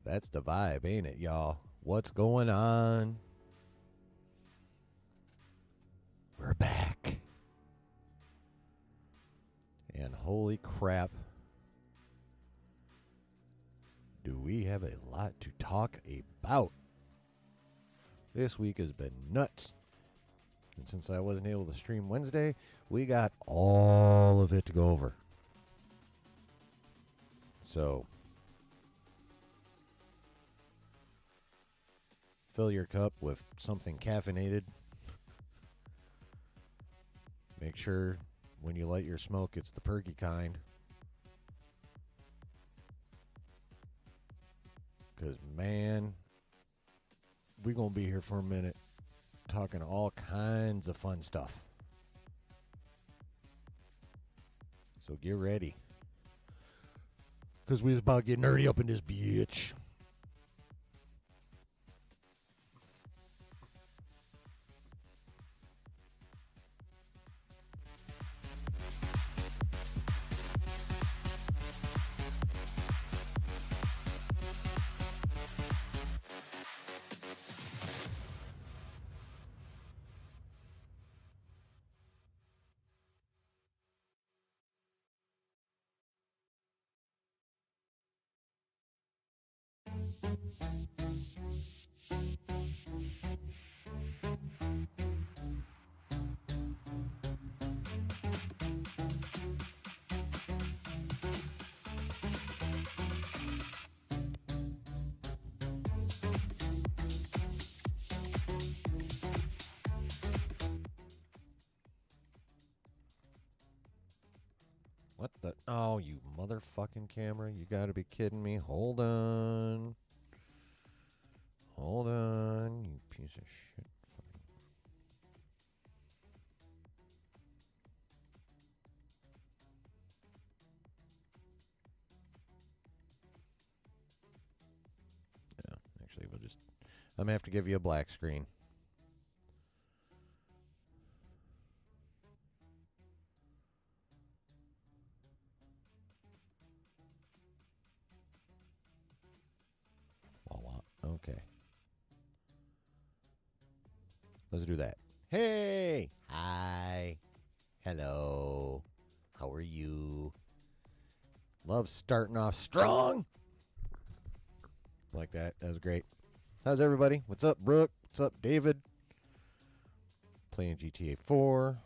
That's the vibe, ain't it, y'all? What's going on? We're back. And holy crap, do we have a lot to talk about. This week has been nuts. And since I wasn't able to stream Wednesday, we got all of it to go over. So, fill your cup with something caffeinated. Make sure when you light your smoke, it's the perky kind. Because, man, we're going to be here for a minute talking all kinds of fun stuff. So get ready. Because we was about to get nerdy up in this bitch. What the? Oh, you motherfucking camera. You gotta be kidding me. Hold on. Hold on, you piece of shit. Yeah, actually, we'll just... I'm gonna have to give you a black screen. Okay. Let's do that. Hey! Hi. Hello. How are you? Love starting off strong. Like that. That was great. How's everybody? What's up, Brooke? What's up, David? Playing GTA 4.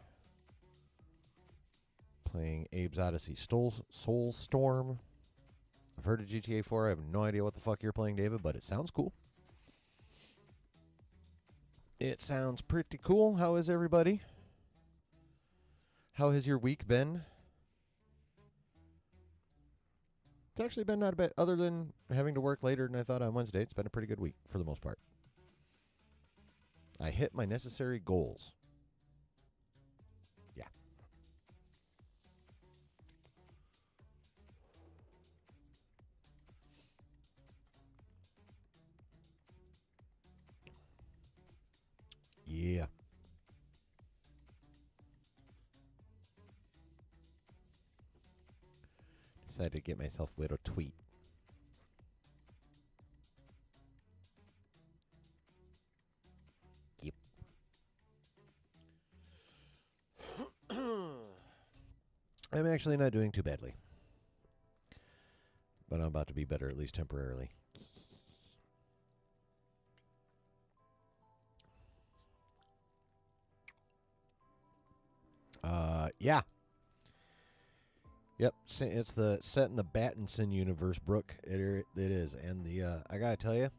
Playing Abe's Odyssey Soulstorm. I've heard of GTA 4. I have no idea what the fuck you're playing, David, but it sounds cool. It sounds pretty cool. How is everybody? How has your week been? It's actually been not bad. Other than having to work later than I thought on Wednesday, it's been a pretty good week for the most part. I hit my necessary goals. Yeah. Yeah. Decided to get myself a little tweet. Yep. I'm actually not doing too badly. But I'm about to be better, at least temporarily. Yeah. Yep, it's the set in the Battinson universe, Brooke. It is, and the I gotta tell you,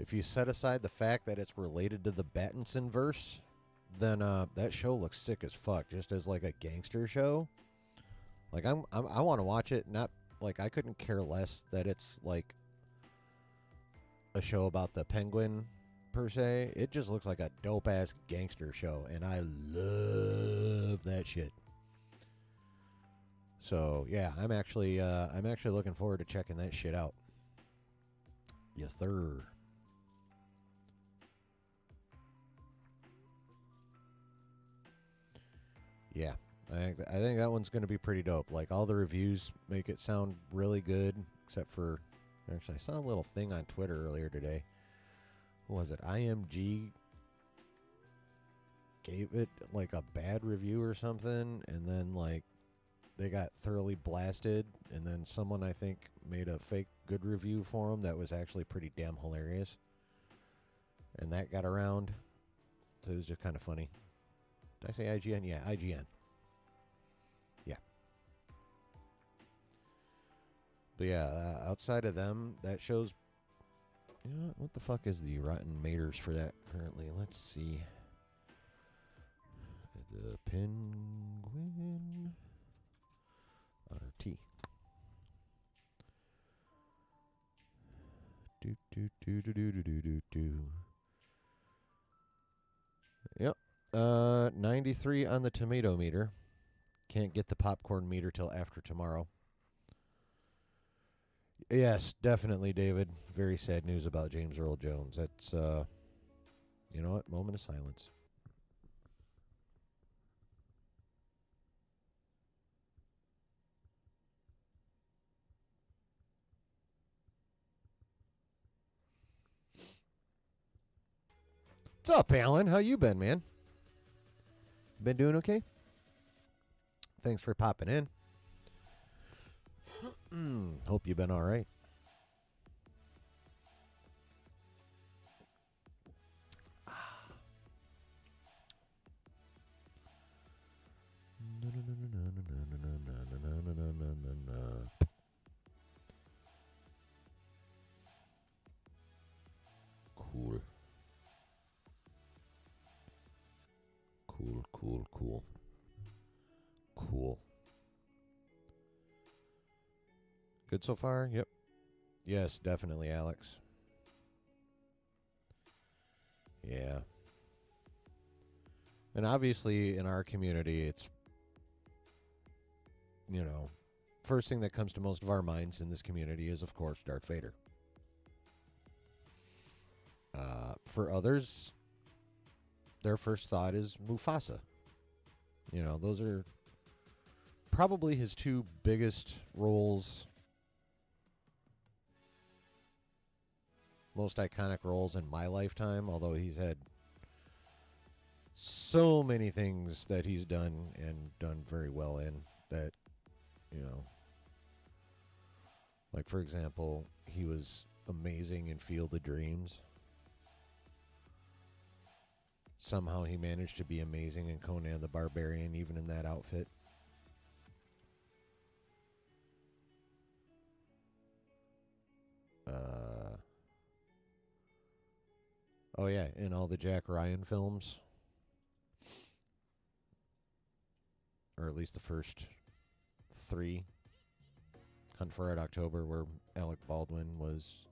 If you set aside the fact that it's related to the Battinson verse, then that show looks sick as fuck. Just as like a gangster show. Like I want to watch it. Not like I couldn't care less that it's like a show about the Penguin per se. It just looks like a dope ass gangster show, and I love that shit. So yeah, I'm actually looking forward to checking that shit out. Yes, sir. Yeah, I think that one's going to be pretty dope. Like, all the reviews make it sound really good, except for, actually, I saw a little thing on Twitter earlier today. What was it? IMG gave it like a bad review or something, and then like they got thoroughly blasted, and then someone, I think, made a fake good review for them that was actually pretty damn hilarious, and that got around. So it was just kind of funny. Did I say IGN? Yeah, IGN. Yeah. But yeah, outside of them, that shows. You know what the fuck is the Rotten Maters for that currently? Let's see. The Penguin RT. Do do do do do do do do. Yep. 93 on the tomato meter. Can't get the popcorn meter till after tomorrow. Yes, definitely, David. Very sad news about James Earl Jones. That's, you know what? Moment of silence. What's up, Alan? How you been, man? Been doing okay? Thanks for popping in. Hope you've been all right. Cool. Cool, cool, cool. Cool. Good so far? Yep. Yes, definitely, Alex. Yeah. And obviously, in our community, it's, you know, first thing that comes to most of our minds in this community is, of course, Darth Vader. For others, their first thought is Mufasa. You know, those are probably his two biggest roles, most iconic roles in my lifetime, although he's had so many things that he's done and done very well in that, you know, like, for example, he was amazing in Field of Dreams. Somehow he managed to be amazing in Conan the Barbarian, even in that outfit. Oh yeah, in all the Jack Ryan films. Or at least the first 3. Hunt for Red October, where Alec Baldwin was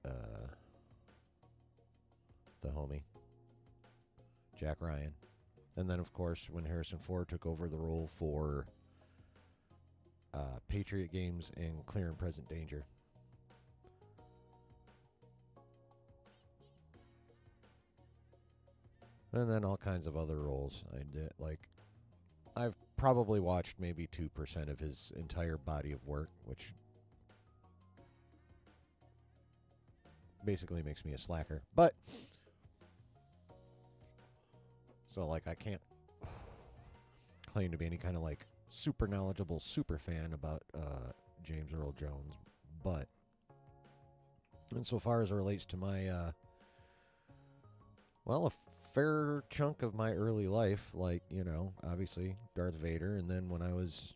the homie, Jack Ryan. And then, of course, when Harrison Ford took over the role for Patriot Games and Clear and Present Danger. And then all kinds of other roles. I did, like, I've probably watched maybe 2% of his entire body of work, which basically makes me a slacker. But so, like, I can't claim to be any kind of, like, super knowledgeable super fan about James Earl Jones. But insofar as it relates to my, well, a fair chunk of my early life, like, you know, obviously Darth Vader, and then when I was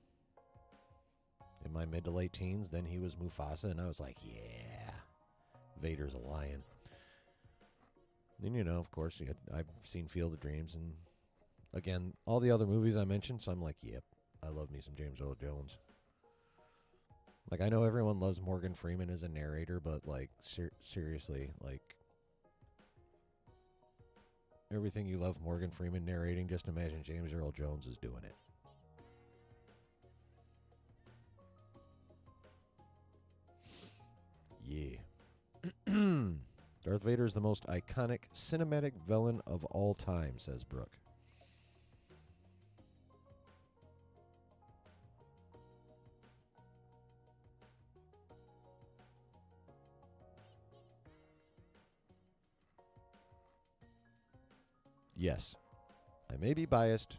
in my mid to late teens, then he was Mufasa, and I was like, yeah, Vader's a lion. And, you know, of course, I've seen Field of Dreams, and again, all the other movies I mentioned, so I'm like, yep, I love me some James Earl Jones. Like, I know everyone loves Morgan Freeman as a narrator, but, like, seriously, like, everything you love Morgan Freeman narrating, just imagine James Earl Jones is doing it. Yeah. Darth Vader is the most iconic cinematic villain of all time, says Brooke. Yes. I may be biased,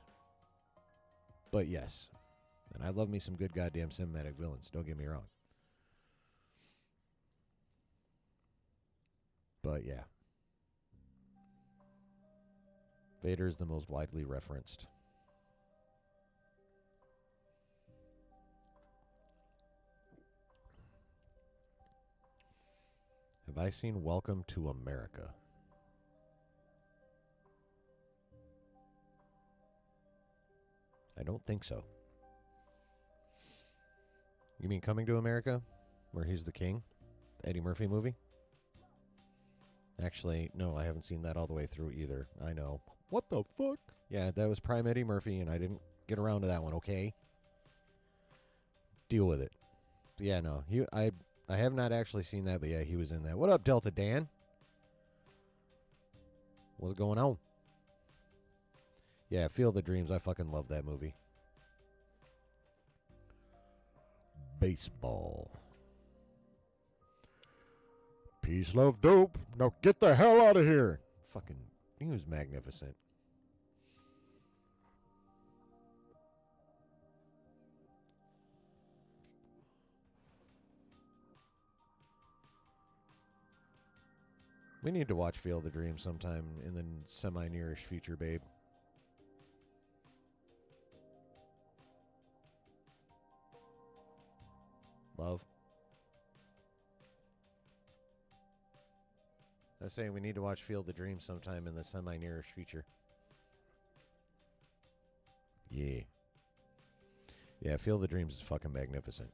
but yes. And I love me some good goddamn cinematic villains, don't get me wrong. But yeah. Vader is the most widely referenced. Have I seen Welcome to America? I don't think so. You mean Coming to America? Where he's the king? The Eddie Murphy movie? Actually, no, I haven't seen that all the way through either. I know. What the fuck? Yeah, that was prime Eddie Murphy, and I didn't get around to that one, okay? Deal with it. Yeah, no. I have not actually seen that, but yeah, he was in that. What up, Delta Dan? What's going on? Yeah, Field of Dreams. I fucking love that movie. Baseball. Peace, love, dope. Now get the hell out of here. Fucking, he was magnificent. We need to watch Field of Dreams sometime in the semi-nearish future, babe. Love. I was saying we need to watch Field of Dreams sometime in the semi-nearish future. Yeah. Yeah, Field of Dreams is fucking magnificent.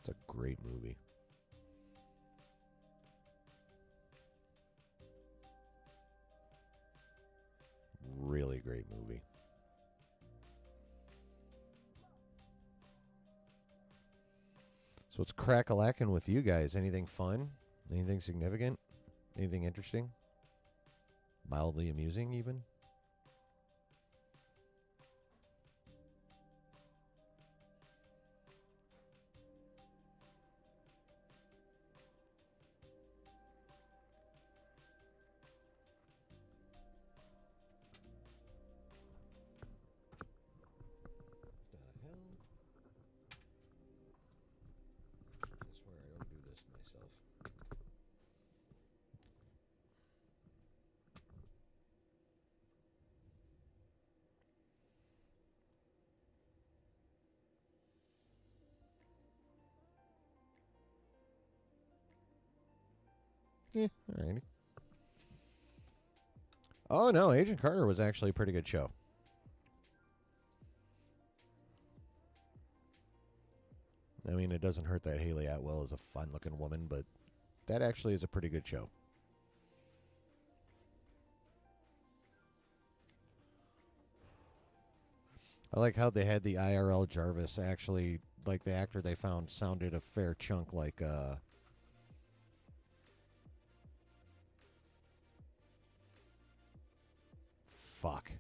It's a great movie. Really great movie. So what's crack-a-lacking with you guys? Anything fun? Anything significant? Anything interesting? Mildly amusing, even? The hell? I swear I don't do this to myself. Yeah, alrighty. Oh, no, Agent Carter was actually a pretty good show. I mean, it doesn't hurt that Haley Atwell is a fine-looking woman, but that actually is a pretty good show. I like how they had the IRL Jarvis actually, like the actor they found sounded a fair chunk like, fuck.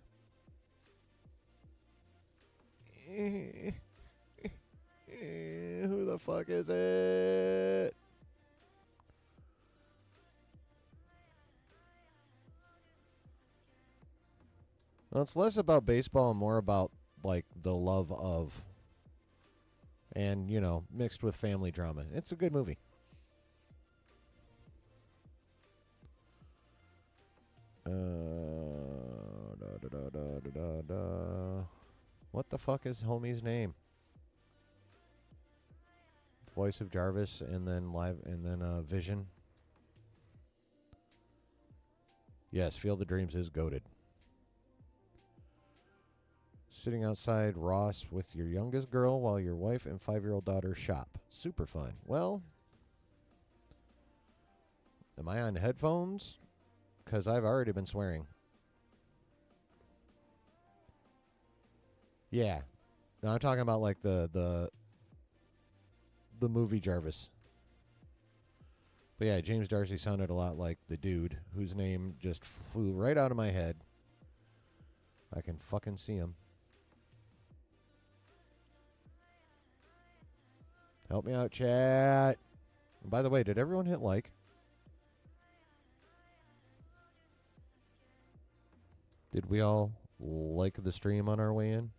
Who the fuck is it? Well, it's less about baseball and more about, like, the love of, and, you know, mixed with family drama. It's a good movie. What the fuck is homie's name? Voice of Jarvis and then Vision. Yes, Field of Dreams is goated. Sitting outside Ross with your youngest girl while your wife and 5-year-old daughter shop. Super fun. Well, am I on headphones? Because I've already been swearing. Yeah. No, I'm talking about like the movie Jarvis. But yeah, James Darcy sounded a lot like the dude whose name just flew right out of my head. I can fucking see him. Help me out, chat. And by the way, did everyone hit like? Did we all like the stream on our way in?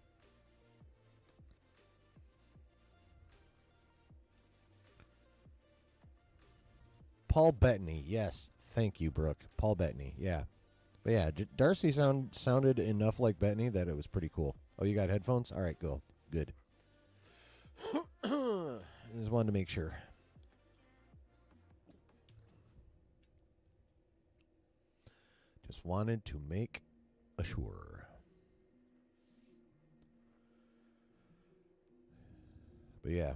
Paul Bettany, yes. Thank you, Brooke. Paul Bettany, yeah. But yeah, Darcy sounded enough like Bettany that it was pretty cool. Oh, you got headphones? All right, go. Good. Just wanted to make sure. Just wanted to make sure. But yeah.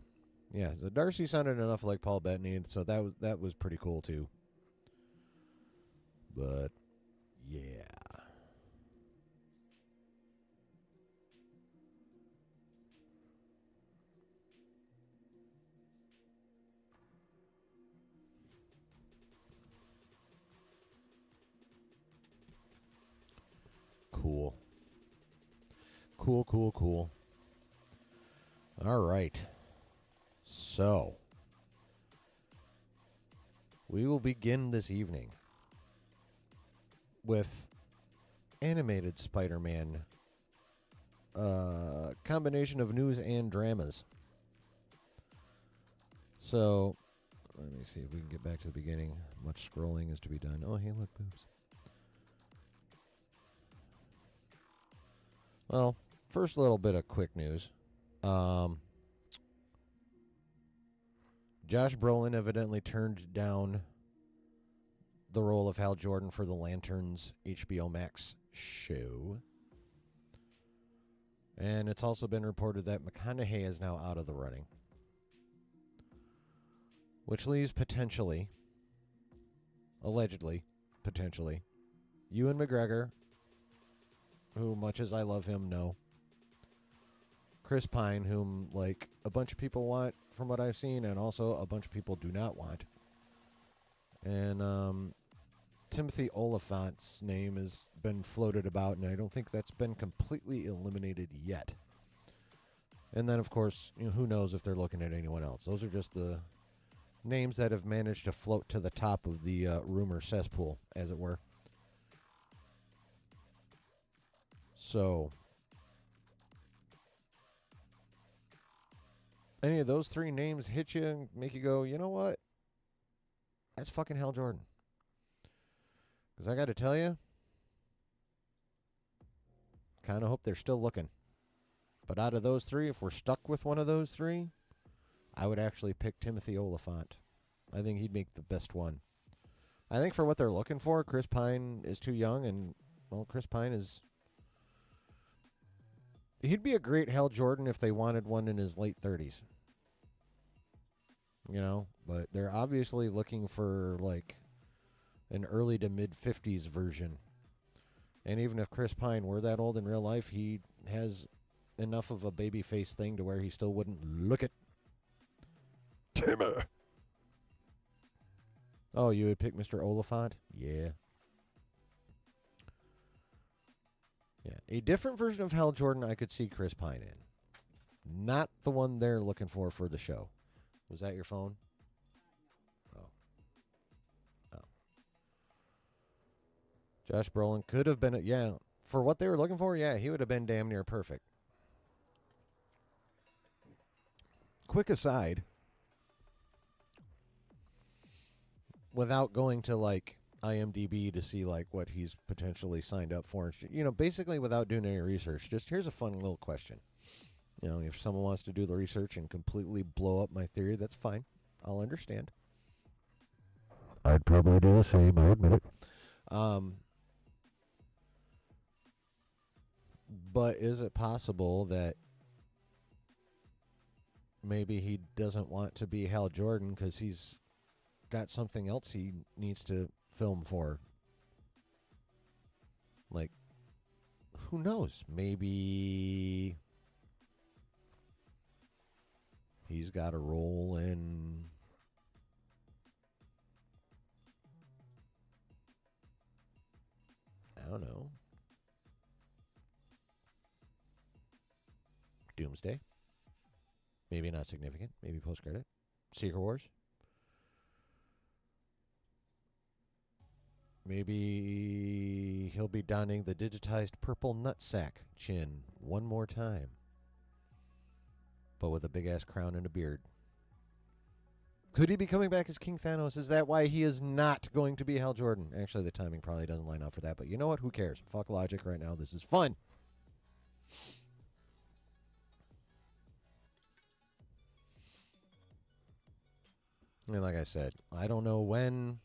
Yeah, the Darcy sounded enough like Paul Bettany, and so that was pretty cool too. But yeah. Cool. Cool. All right. So, we will begin this evening with animated Spider-Man, combination of news and dramas. So, let me see if we can get back to the beginning. Much scrolling is to be done. Oh, hey, look, boobs. Well, first little bit of quick news. Josh Brolin evidently turned down the role of Hal Jordan for the Lanterns HBO Max show. And it's also been reported that McConaughey is now out of the running. Which leaves potentially, allegedly, potentially, Ewan McGregor, who much as I love him, no. Chris Pine, whom like a bunch of people want from what I've seen, and also a bunch of people do not want. And Timothy Oliphant's name has been floated about, and I don't think that's been completely eliminated yet. And then, of course, who knows if they're looking at anyone else. Those are just the names that have managed to float to the top of the rumor cesspool, as it were. So, any of those three names hit you and make you go, you know what? That's fucking Hal Jordan. Because I got to tell you, kind of hope they're still looking. But out of those three, if we're stuck with one of those three, I would actually pick Timothy Oliphant. I think he'd make the best one. I think for what they're looking for, Chris Pine is too young, and, well, Chris Pine is... He'd be a great Hal Jordan if they wanted one in his late 30s. You know? But they're obviously looking for, like, an early to mid-50s version. And even if Chris Pine were that old in real life, he has enough of a baby face thing to where he still wouldn't look at Timmy. Oh, you would pick Mr. Oliphant? Yeah. Yeah. A different version of Hal Jordan I could see Chris Pine in. Not the one they're looking for the show. Was that your phone? Oh. Josh Brolin could have been, yeah, for what they were looking for, yeah, he would have been damn near perfect. Quick aside, without going to, like, IMDb to see, like, what he's potentially signed up for, basically without doing any research, just here's a fun little question. If someone wants to do the research and completely blow up my theory, that's fine. I'll understand. I'd probably do the same, I admit it. But is it possible that maybe he doesn't want to be Hal Jordan because he's got something else he needs to film for? Like, who knows? Maybe he's got a role in I don't know. Doomsday. Maybe not significant. Maybe post credit. Secret Wars. Maybe he'll be donning the digitized purple nutsack chin one more time. But with a big ass crown and a beard. Could he be coming back as King Thanos? Is that why he is not going to be Hal Jordan? Actually, the timing probably doesn't line up for that. But you know what? Who cares? Fuck logic right now. This is fun. I mean, like I said, I don't know when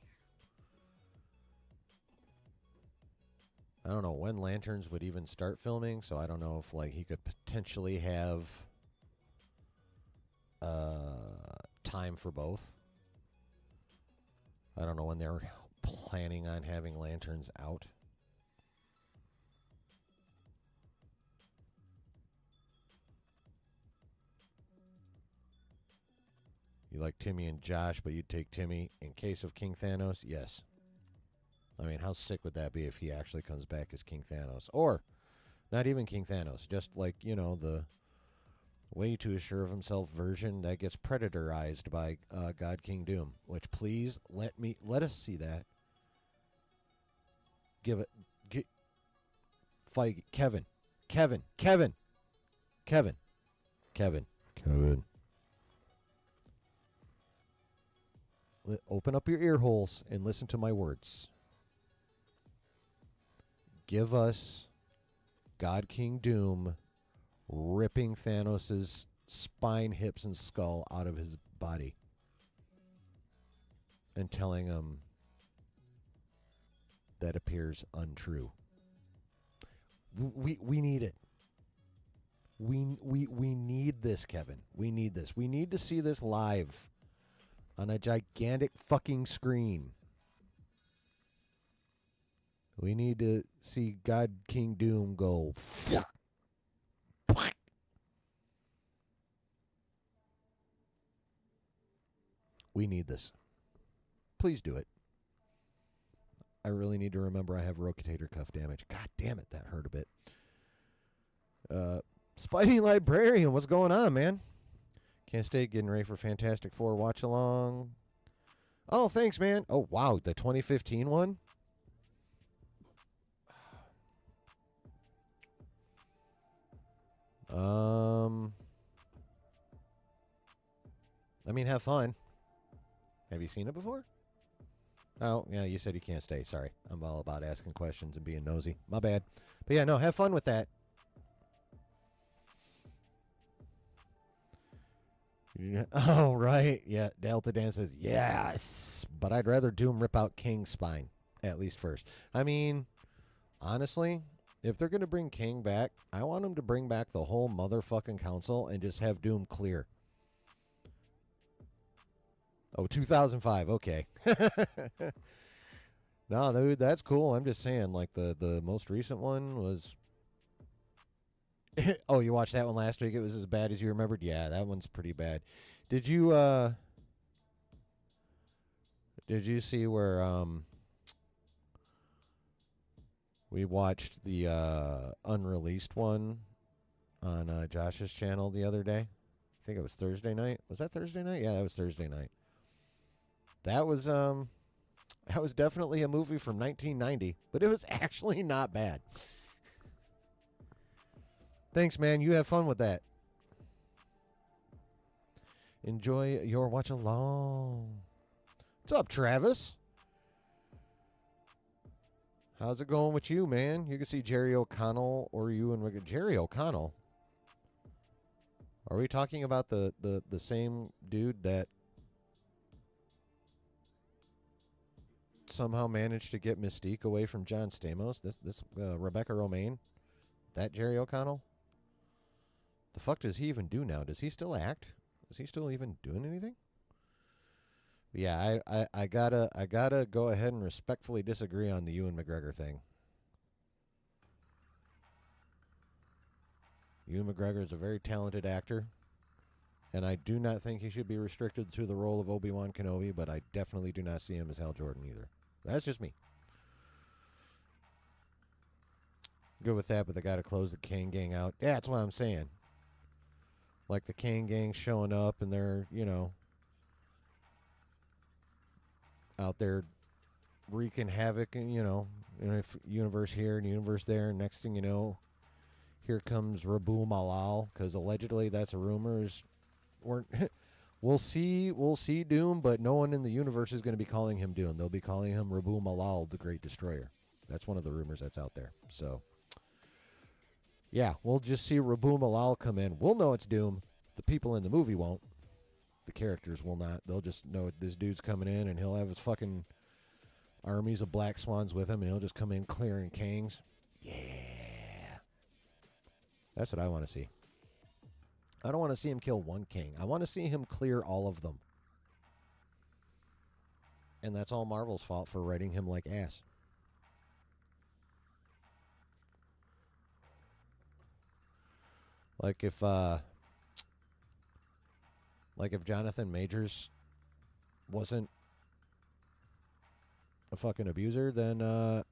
Lanterns would even start filming, so I don't know if like he could potentially have time for both. I don't know when they're planning on having Lanterns out. You like Timmy and Josh, but you'd take Timmy in case of King Thanos? Yes. I mean, how sick would that be if he actually comes back as King Thanos? Or not even King Thanos, just like, you know, the way too sure of himself version that gets predatorized by God King Doom. Which, please, let us see that. Feige, Kevin. Open up your ear holes and listen to my words. Give us God King Doom ripping Thanos' spine, hips, and skull out of his body and telling him that appears untrue. We need it. We need this, Kevin. We need this. We need to see this live on a gigantic fucking screen. We need to see God King Doom go. We need this. Please do it. I really need to remember I have rotator cuff damage. God damn it, that hurt a bit. Spidey Librarian, what's going on, man? Can't stay getting ready for Fantastic Four watch along. Oh, thanks, man. Oh, wow, the 2015 one? I mean, have fun. Have you seen it before? Oh, yeah, you said you can't stay. Sorry. I'm all about asking questions and being nosy. My bad. But yeah, no, have fun with that. Yeah. Oh, right. Yeah, Delta Dan says, yes, but I'd rather Doom rip out King's spine, at least first. I mean, honestly, if they're going to bring King back, I want them to bring back the whole motherfucking council and just have Doom clear. Oh, 2005. Okay. No, dude, that's cool. I'm just saying, like, the most recent one was... Oh, you watched that one last week? It was as bad as you remembered? Yeah, that one's pretty bad. Did you see where we watched the unreleased one on Josh's channel the other day? I think it was Thursday night. Was that Thursday night? Yeah, that was Thursday night. That was definitely a movie from 1990, but it was actually not bad. Thanks, man. You have fun with that. Enjoy your watch along. What's up, Travis? How's it going with you, man? You can see Jerry O'Connell or you and Jerry O'Connell. Are we talking about the same dude that somehow managed to get Mystique away from John Stamos? This Rebecca Romaine That Jerry O'Connell? The fuck does he even do now? Does he still act? Is he still even doing anything? Yeah, I gotta go ahead and respectfully disagree on the Ewan McGregor thing. Ewan McGregor is a very talented actor, and I do not think he should be restricted to the role of Obi-Wan Kenobi, but I definitely do not see him as Hal Jordan either. That's just me. Good with that, but they gotta close the Kane gang out. Yeah, that's what I'm saying. Like the Kane gang showing up and they're, out there wreaking havoc and, in a universe here and universe there. And next thing you know, here comes Rabu Malal, because allegedly that's a rumor. We'll see Doom, but no one in the universe is going to be calling him Doom. They'll be calling him Rabu Malal, the Great Destroyer. That's one of the rumors that's out there. So, yeah, we'll just see Rabu Malal come in. We'll know it's Doom. The people in the movie won't. The characters will not. They'll just know this dude's coming in, and he'll have his fucking armies of black swans with him, and he'll just come in clearing Kangs. Yeah. That's what I want to see. I don't want to see him kill one king. I want to see him clear all of them. And that's all Marvel's fault for writing him like ass. Like if Jonathan Majors wasn't a fucking abuser, then or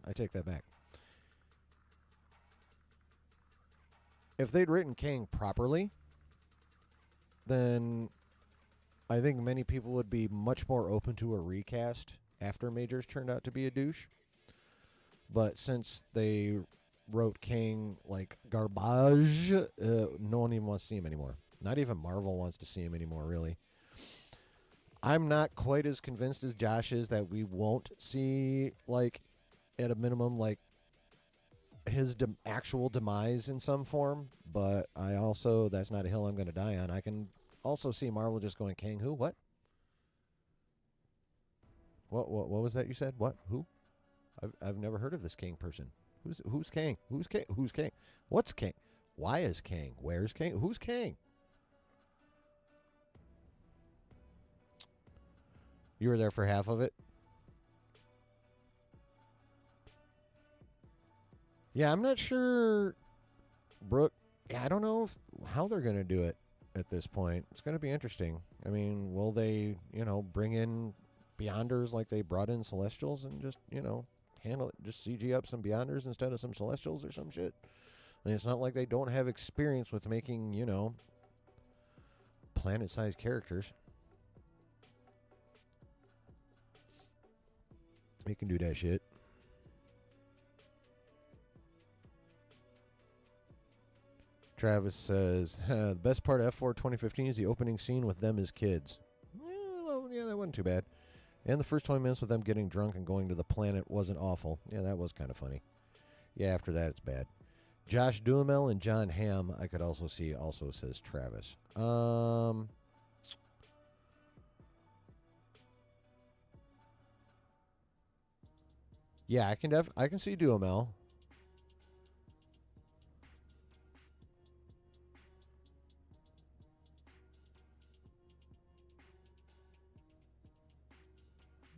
I take that back. If they'd written Kang properly, then I think many people would be much more open to a recast after Majors turned out to be a douche. But since they wrote Kang like garbage, no one even wants to see him anymore. Not even Marvel wants to see him anymore, really. I'm not quite as convinced as Josh is that we won't see, like, at a minimum, like, his actual demise in some form, but I also, that's not a hill I'm going to die on. I can also see Marvel just going, Kang who? What? What was that you said? What? Who? I've never heard of this Kang person. Who's Kang? Who's Kang? Who's Kang? What's Kang? Why is Kang? Where's Kang? Who's Kang? You were there for half of it? Yeah, I'm not sure, Brooke. Yeah, I don't know how they're going to do it at this point. It's going to be interesting. I mean, will they, bring in Beyonders like they brought in Celestials and just, handle it, just CG up some Beyonders instead of some Celestials or some shit? I mean, it's not like they don't have experience with making, planet-sized characters. They can do that shit. Travis says, the best part of F4 2015 is the opening scene with them as kids. Yeah, that wasn't too bad. And the first 20 minutes with them getting drunk and going to the planet wasn't awful. Yeah, that was kind of funny. Yeah, after that, it's bad. Josh Duhamel and John Hamm, I could also see, also says Travis. Yeah, I can see Duhamel.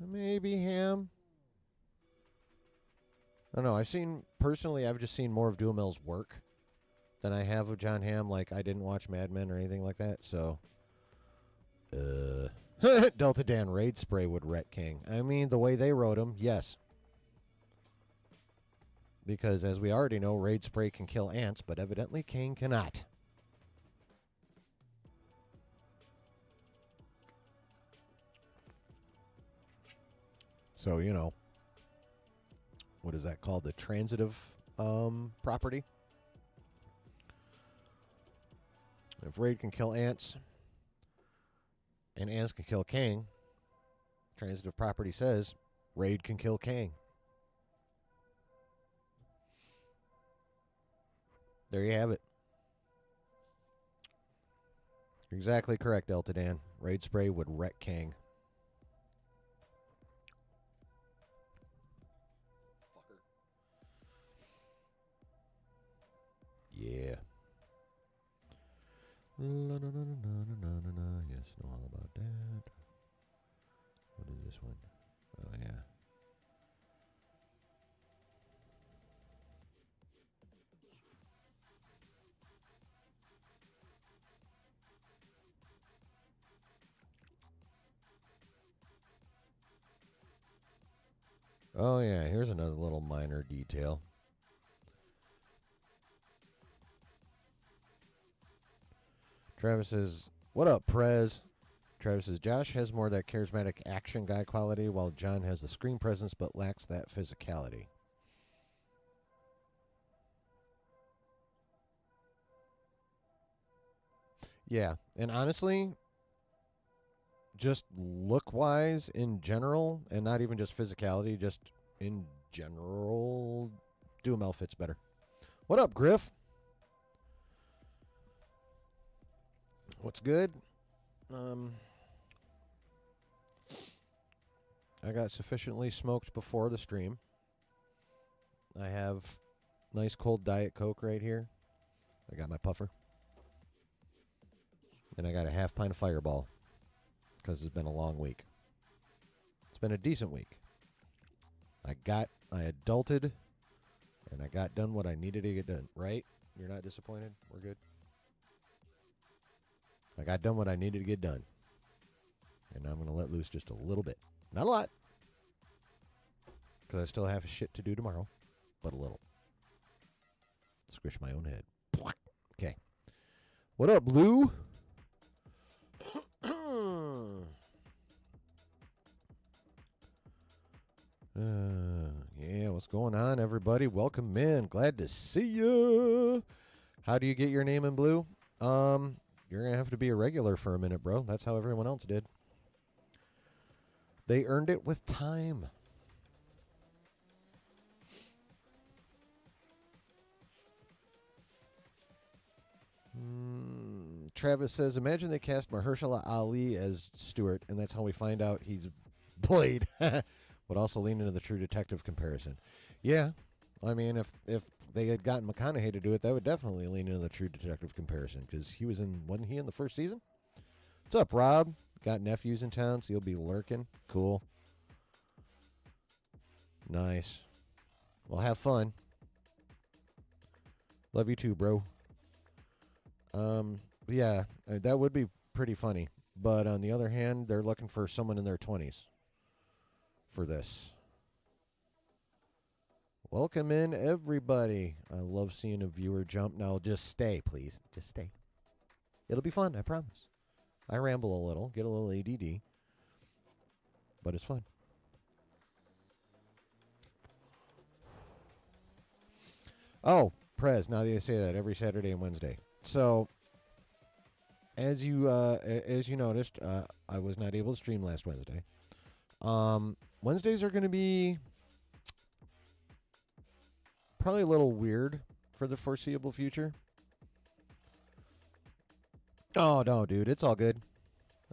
Maybe Ham. I don't know. I've just seen more of Duhamel's work than I have of John Hamm. Like, I didn't watch Mad Men or anything like that, so. Delta Dan Raid Spray would wreck King. I mean, the way they wrote him, yes. Because, as we already know, Raid Spray can kill ants, but evidently King cannot. So, what is that called? The transitive property. If Raid can kill ants, and ants can kill King, transitive property says Raid can kill King. There you have it. You're exactly correct, Delta Dan. Raid Spray would wreck King. La, na, na, na, na, na, na, na. Yes, know all about that. What is this one? Oh, yeah. Oh, yeah, here's another little minor detail. Travis says, what up, Prez? Travis says, Josh has more of that charismatic action guy quality, while John has the screen presence but lacks that physicality. Yeah, and honestly, just look-wise in general, and not even just physicality, just in general, Duhamel fits better. What up, Griff? What's good? I got sufficiently smoked before the stream. I have nice cold Diet Coke right here. I got my puffer. And I got a half pint of Fireball because it's been a long week. It's been a decent week. I adulted, and I got done what I needed to get done, right? You're not disappointed? We're good? I got done what I needed to get done. And I'm going to let loose just a little bit. Not a lot. Because I still have shit to do tomorrow. But a little. Squish my own head. Okay. What up, Blue? Yeah, what's going on, everybody? Welcome in. Glad to see you. How do you get your name in blue? You're going to have to be a regular for a minute, bro. That's how everyone else did. They earned it with time. Travis says, imagine they cast Mahershala Ali as Stuart, and that's how we find out he's Blade. Would also lean into the True Detective comparison. Yeah. I mean, if they had gotten McConaughey to do it, that would definitely lean into the True Detective comparison, because wasn't he in the first season? What's up, Rob? Got nephews in town, so you'll be lurking. Cool. Nice. Well, have fun. Love you too, bro. Yeah, that would be pretty funny. But on the other hand, they're looking for someone in their 20s for this. Welcome in, everybody. I love seeing a viewer jump. Now, just stay, please. Just stay. It'll be fun, I promise. I ramble a little, get a little ADD, but it's fun. Oh, Prez, now that you say that, every Saturday and Wednesday. So, as you noticed, I was not able to stream last Wednesday. Wednesdays are going to be probably a little weird for the foreseeable future. Oh, no, dude, it's all good.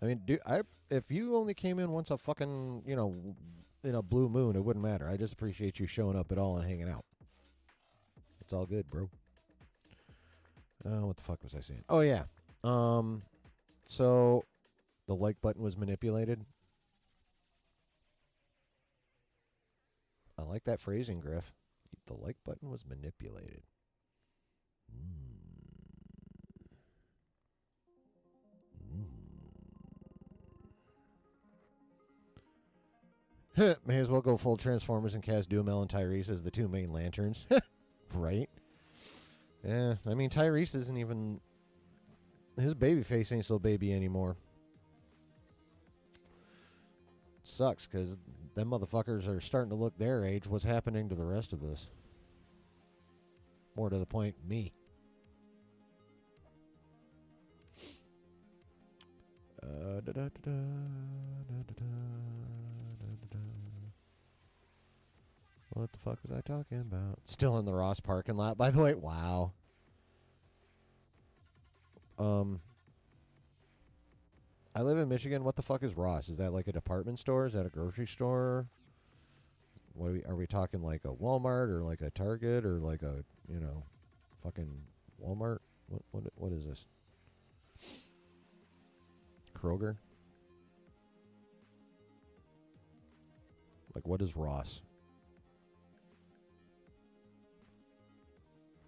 I mean, dude, if you only came in once a fucking, blue moon, it wouldn't matter. I just appreciate you showing up at all and hanging out. It's all good, bro. What the fuck was I saying? Oh, yeah. So the like button was manipulated. I like that phrasing, Griff. The like button was manipulated. May as well go full Transformers and cast Duhamel and Tyrese as the two main lanterns. Right? Yeah, I mean, Tyrese isn't even... His baby face ain't so baby anymore. Sucks, because them motherfuckers are starting to look their age. What's happening to the rest of us? More to the point, me. What the fuck was I talking about? Still in the Ross parking lot, by the way. Wow. I live in Michigan. What the fuck is Ross? Is that like a department store? Is that a grocery store? What are we talking, like a Walmart or like a Target or like a, fucking Walmart? What is this? Kroger? Like, what is Ross?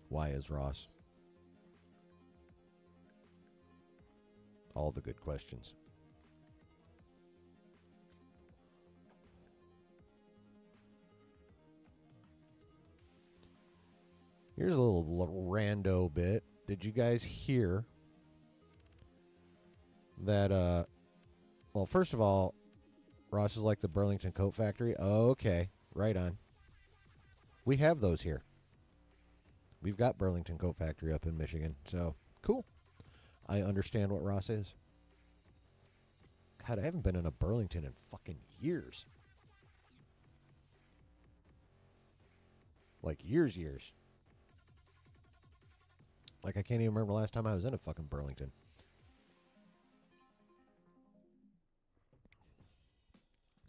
Why is Ross? All the good questions. Here's a little rando bit. Did you guys hear that, well, first of all, Ross is like the Burlington Coat Factory? Okay, right on. We have those here. We've got Burlington Coat Factory up in Michigan, so cool. I understand what Ross is. God, I haven't been in a Burlington in fucking years. Like years. Like I can't even remember the last time I was in a fucking Burlington.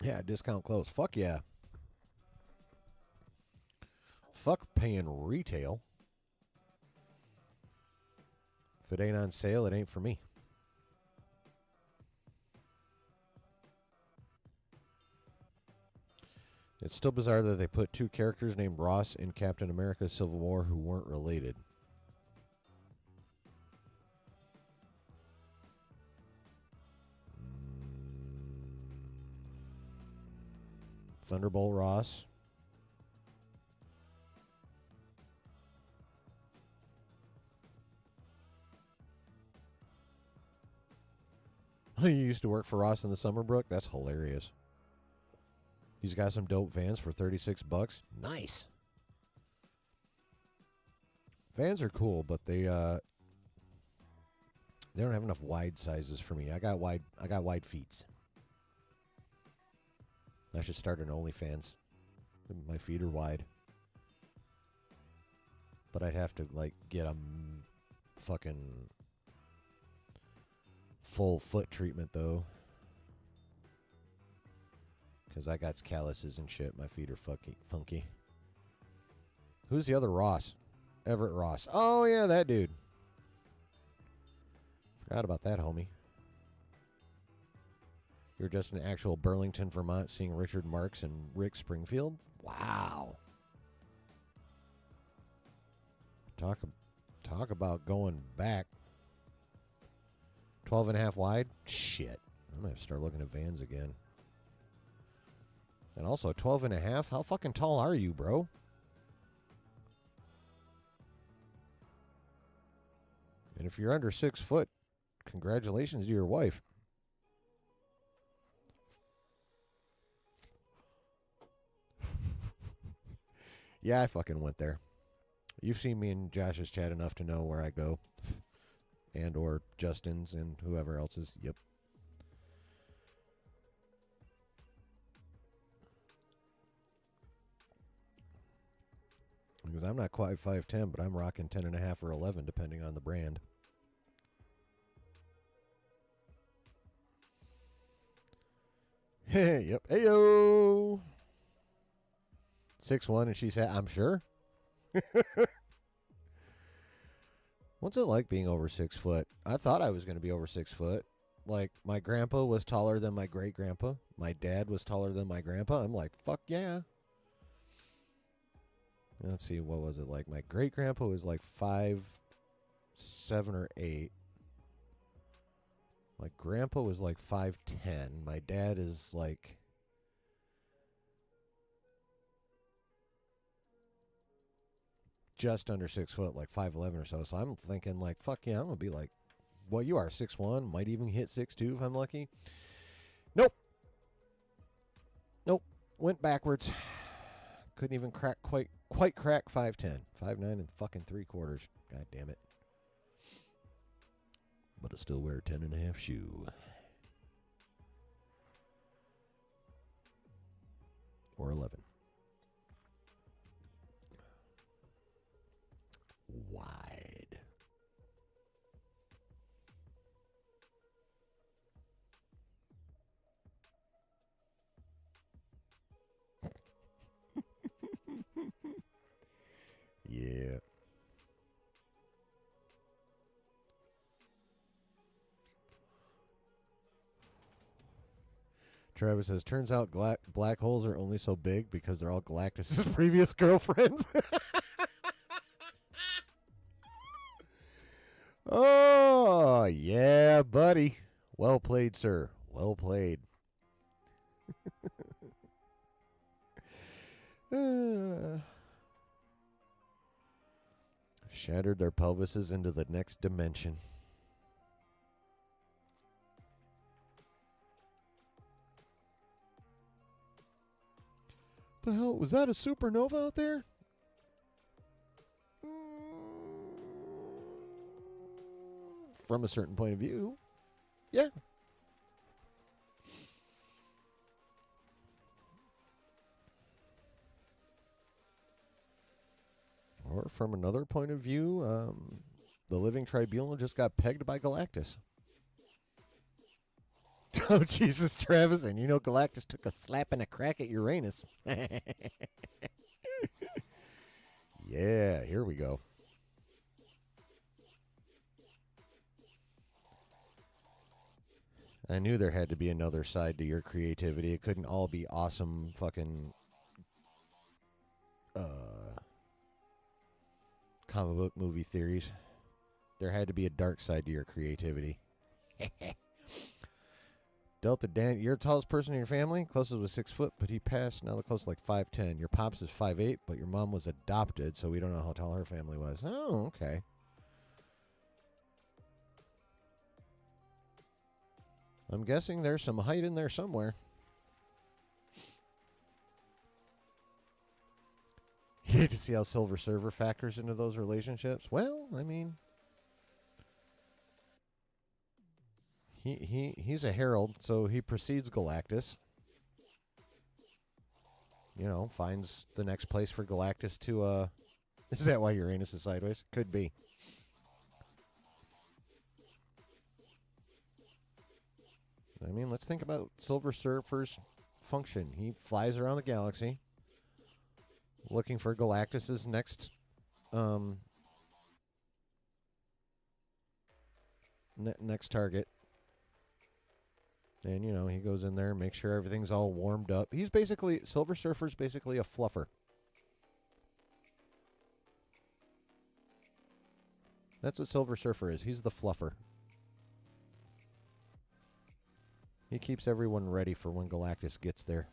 Yeah, discount close. Fuck yeah. Fuck paying retail. If it ain't on sale, it ain't for me. It's still bizarre that they put two characters named Ross in Captain America Civil War who weren't related. Thunderbolt Ross. You used to work for Ross in the Summerbrook? That's hilarious. He's got some dope Vans for $36. Nice. Vans are cool, but they don't have enough wide sizes for me. I got wide feet. I should start an OnlyFans. My feet are wide. But I'd have to like get a fucking full foot treatment though. Because I got calluses and shit. My feet are funky. Who's the other Ross? Everett Ross. Oh, yeah, that dude. Forgot about that, homie. You're just in actual Burlington, Vermont, seeing Richard Marx and Rick Springfield? Wow. Talk about going back. 12 and a half wide? Shit. I'm going to have to start looking at Vans again. And also 12 and a half? How fucking tall are you, bro? And if you're under 6 foot, congratulations to your wife. Yeah, I fucking went there. You've seen me in Josh's chat enough to know where I go. And or Justin's and whoever else's. Yep. Because I'm not quite 5'10", but I'm rocking 10.5 or 11, depending on the brand. Yep. Heyo. 6'1", and she said, "I'm sure." What's it like being over 6 foot? I thought I was going to be over 6 foot. Like, my grandpa was taller than my great grandpa. My dad was taller than my grandpa. I'm like, fuck yeah. Let's see, what was it like? My great grandpa was like 5'7" or 8. My grandpa was like 5'10". My dad is like just under 6 foot, like 5'11" or so. So I'm thinking like, fuck yeah, I'm gonna be like, well, you are 6'1", might even hit 6'2" if I'm lucky. Nope. Went backwards. Couldn't even quite crack 5'10". 5'9" and fucking 3/4. God damn it. But I still wear a 10.5 shoe. Or 11. Wide. Yeah. Travis says, turns out black holes are only so big because they're all Galactus' previous girlfriends. Oh, yeah, buddy. Well played, sir. Well played. Shattered their pelvises into the next dimension. The hell? Was that a supernova out there? From a certain point of view. Yeah. Or from another point of view, the Living Tribunal just got pegged by Galactus. Oh, Jesus, Travis. And you know Galactus took a slap and a crack at Uranus. Yeah, here we go. I knew there had to be another side to your creativity. It couldn't all be awesome fucking comic book movie theories. There had to be a dark side to your creativity. Delta Dan, you're the tallest person in your family. Closest was 6 foot, but he passed. Now the closest like 5'10". Your pops is 5'8", but your mom was adopted, so we don't know how tall her family was. Oh, okay. I'm guessing there's some height in there somewhere. You hate to see how Silver Surfer factors into those relationships. Well, I mean, he's a herald, so he precedes Galactus. You know, finds the next place for Galactus to. Is that why Uranus is sideways? Could be. I mean, let's think about Silver Surfer's function. He flies around the galaxy looking for Galactus's next next target. And, you know, he goes in there and makes sure everything's all warmed up. He's basically, Silver Surfer's basically a fluffer. That's what Silver Surfer is. He's the fluffer. He keeps everyone ready for when Galactus gets there.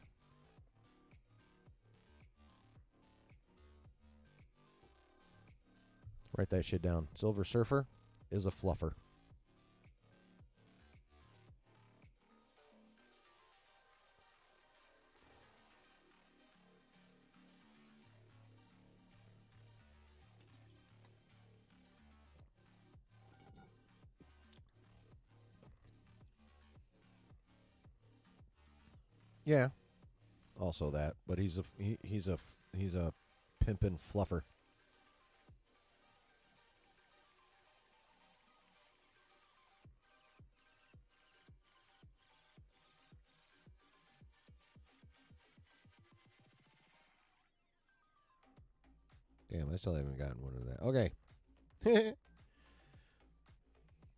Write that shit down. Silver Surfer is a fluffer. Yeah, also that, but he's a pimpin' fluffer. Damn, I still haven't gotten one of that. Okay.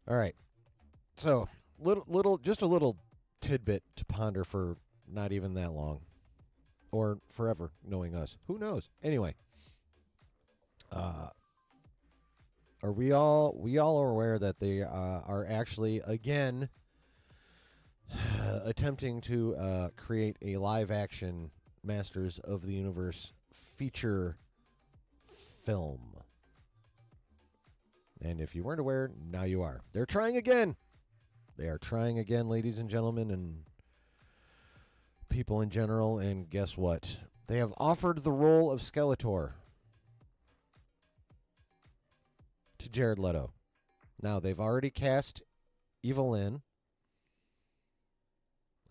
All right. So, just a little tidbit to ponder for not even that long, or forever, knowing us. Who knows? Anyway, are we all are aware that they are actually again attempting to create a live action Masters of the Universe feature film? And if you weren't aware, now you are. They're trying again. They are trying again, ladies and gentlemen, and people in general. And guess what? They have offered the role of Skeletor to Jared Leto. Now, they've already cast Evelyn.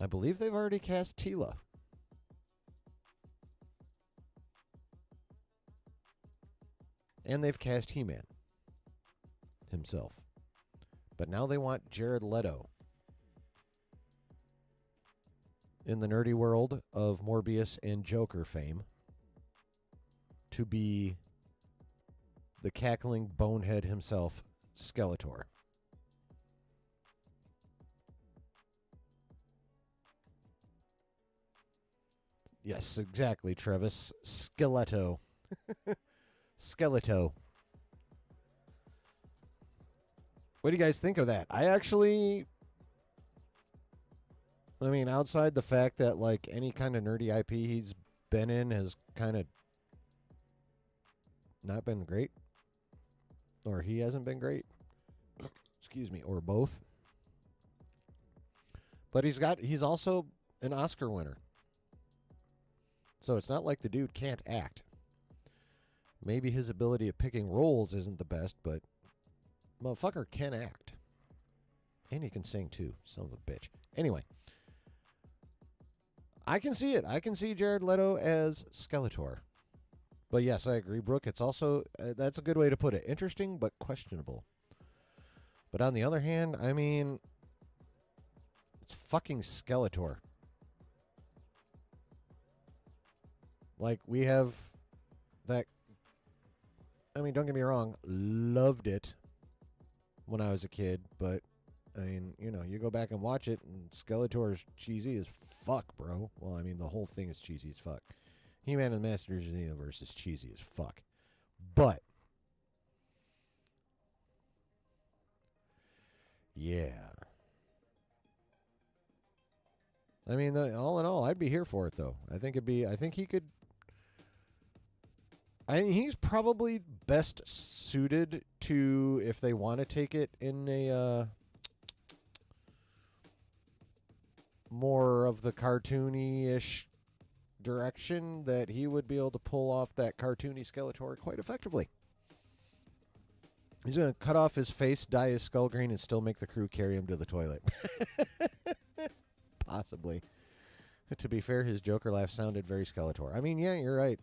I believe they've already cast Tila. And they've cast He-Man himself. But now they want Jared Leto in the nerdy world of Morbius and Joker fame to be the cackling bonehead himself, Skeletor. Yes, exactly, Travis. Skeleto. Skeleto. What do you guys think of that? I mean, outside the fact that, like, any kind of nerdy IP he's been in has kind of not been great, or he hasn't been great, excuse me, or both. But he's also an Oscar winner. So it's not like the dude can't act. Maybe his ability at picking roles isn't the best, but motherfucker can act. And he can sing too, son of a bitch. Anyway, I can see it. I can see Jared Leto as Skeletor. But yes, I agree, Brooke. It's also, that's a good way to put it. Interesting, but questionable. But on the other hand, I mean, it's fucking Skeletor. Like, we have that. I mean, don't get me wrong. Loved it when I was a kid. But, I mean, you go back and watch it, and Skeletor is cheesy as fuck, bro. Well, I mean, the whole thing is cheesy as fuck. He-Man and the Masters of the Universe is cheesy as fuck. But, yeah. I mean, all in all, I'd be here for it, though. I think he could. He's probably best suited to, if they want to take it in a more of the cartoony-ish direction, that he would be able to pull off that cartoony Skeletor quite effectively. He's going to cut off his face, dye his skull green, and still make the crew carry him to the toilet. Possibly. To be fair, his Joker laugh sounded very Skeletor. I mean, yeah, you're right.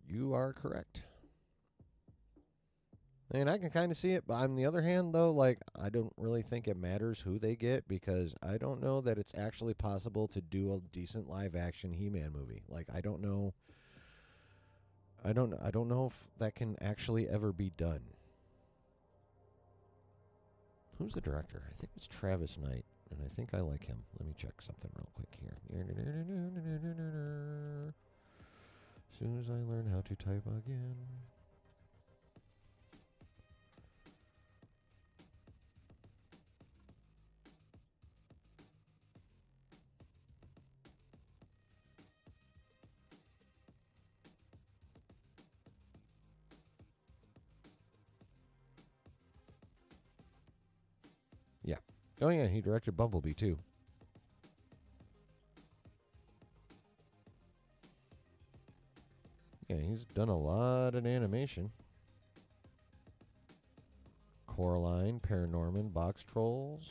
You are correct. And I can kind of see it. But on the other hand, though, like, I don't really think it matters who they get, because I don't know that it's actually possible to do a decent live action He-Man movie. Like, I don't know. I don't know if that can actually ever be done. Who's the director? I think it's Travis Knight, and I think I like him. Let me check something real quick here. As soon as I learn how to type again. Yeah. Oh, yeah, he directed Bumblebee, too. Yeah, he's done a lot of animation. Coraline, Paranorman, Box Trolls.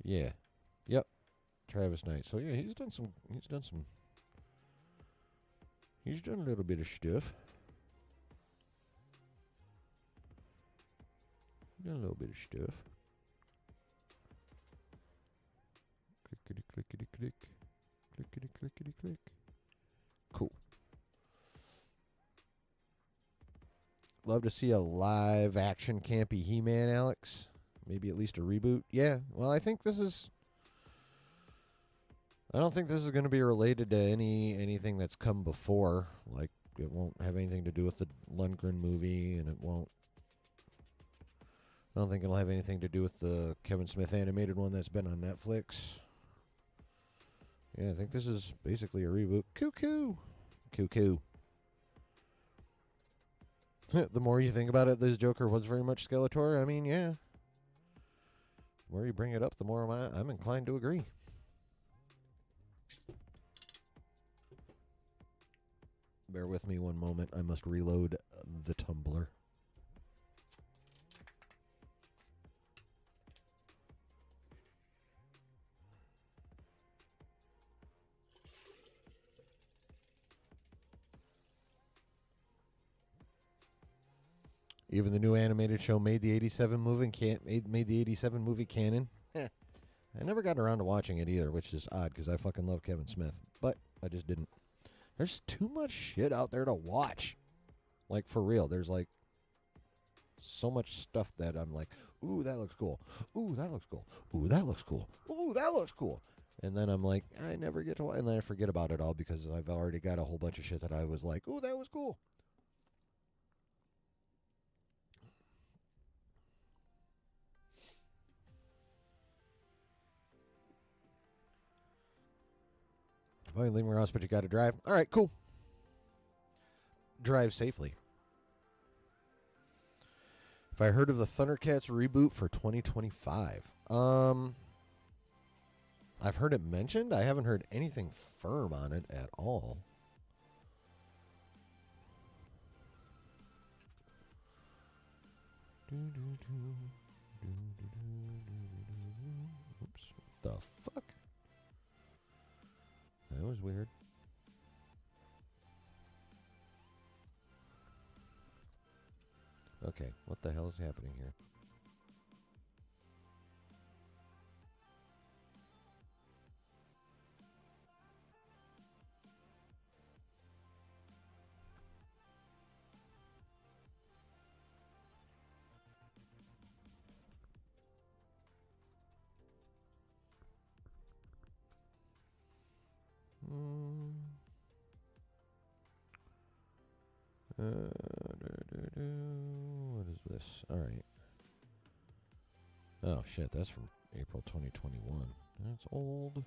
Yeah. Yep. Travis Knight. So yeah, he's done a little bit of stuff. Done a little bit of stuff. Clickety clickety click. Clickety clickety click. Cool. Love to see a live action campy He-Man, Alex. Maybe at least a reboot. Yeah. Well, I think this is. I don't think this is going to be related to anything that's come before. Like, it won't have anything to do with the Lundgren movie, and it won't. I don't think it'll have anything to do with the Kevin Smith animated one that's been on Netflix. Yeah, I think this is basically a reboot. Cuckoo. Cuckoo. The more you think about it, this Joker was very much Skeletor. I mean, yeah. The more you bring it up, the more I'm inclined to agree. Bear with me one moment. I must reload the Tumblr. Even the new animated show made the '87 movie made the '87 movie canon. I never got around to watching it either, which is odd because I fucking love Kevin Smith, but I just didn't. There's too much shit out there to watch. Like, for real. There's, like, so much stuff that I'm like, ooh, that looks cool. Ooh, that looks cool. Ooh, that looks cool. Ooh, that looks cool. And then I'm like, I never get to watch. And then I forget about it all because I've already got a whole bunch of shit that I was like, ooh, that was cool. Fine, leave my house, but you got to drive. All right, cool. Drive safely. If I heard of the Thundercats reboot for 2025, I've heard it mentioned. I haven't heard anything firm on it at all. Oops, what the fuck? That was weird. Okay, what the hell is happening here? What is this? All right. Oh, shit. That's from April 2021. That's old.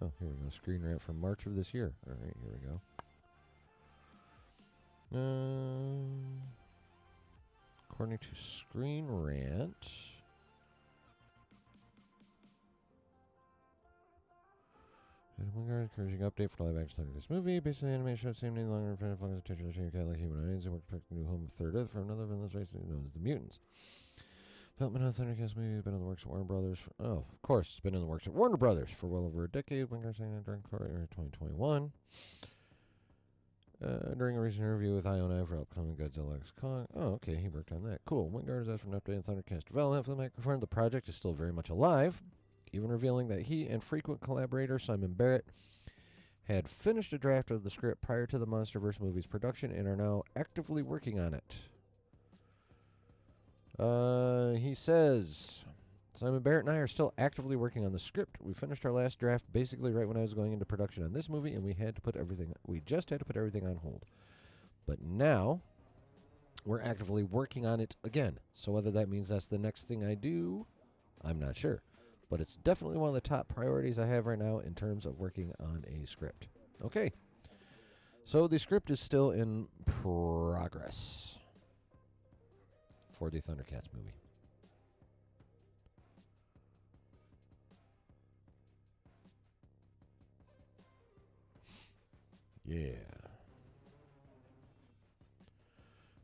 Oh, here we go. Screen rant from March of this year. All right, here we go. According to Screen Rant, encouraging update for live action of this movie. Based on the animation of the same name, longer focus attention to cat like humanoids and work to protect the new home of Third Earth from another villainous race known as the mutants. Development of the Thundercats movie has been in the works of Warner Brothers. Of course, it's been in the works of Warner Brothers for well over a decade. Wingard saying that during 2021. During a recent interview with IO9 for upcoming Godzilla X Kong. Oh, okay, he worked on that. Cool. Wingard is asked for an update on Thundercats development for the microphone. The project is still very much alive, even revealing that he and frequent collaborator Simon Barrett had finished a draft of the script prior to the MonsterVerse movie's production and are now actively working on it. He says, Simon Barrett and I are still actively working on the script. We finished our last draft basically right when I was going into production on this movie, and we just had to put everything on hold. But now, we're actively working on it again. So whether that means that's the next thing I do, I'm not sure. But it's definitely one of the top priorities I have right now in terms of working on a script. Okay. So the script is still in progress for the Thundercats movie. Yeah.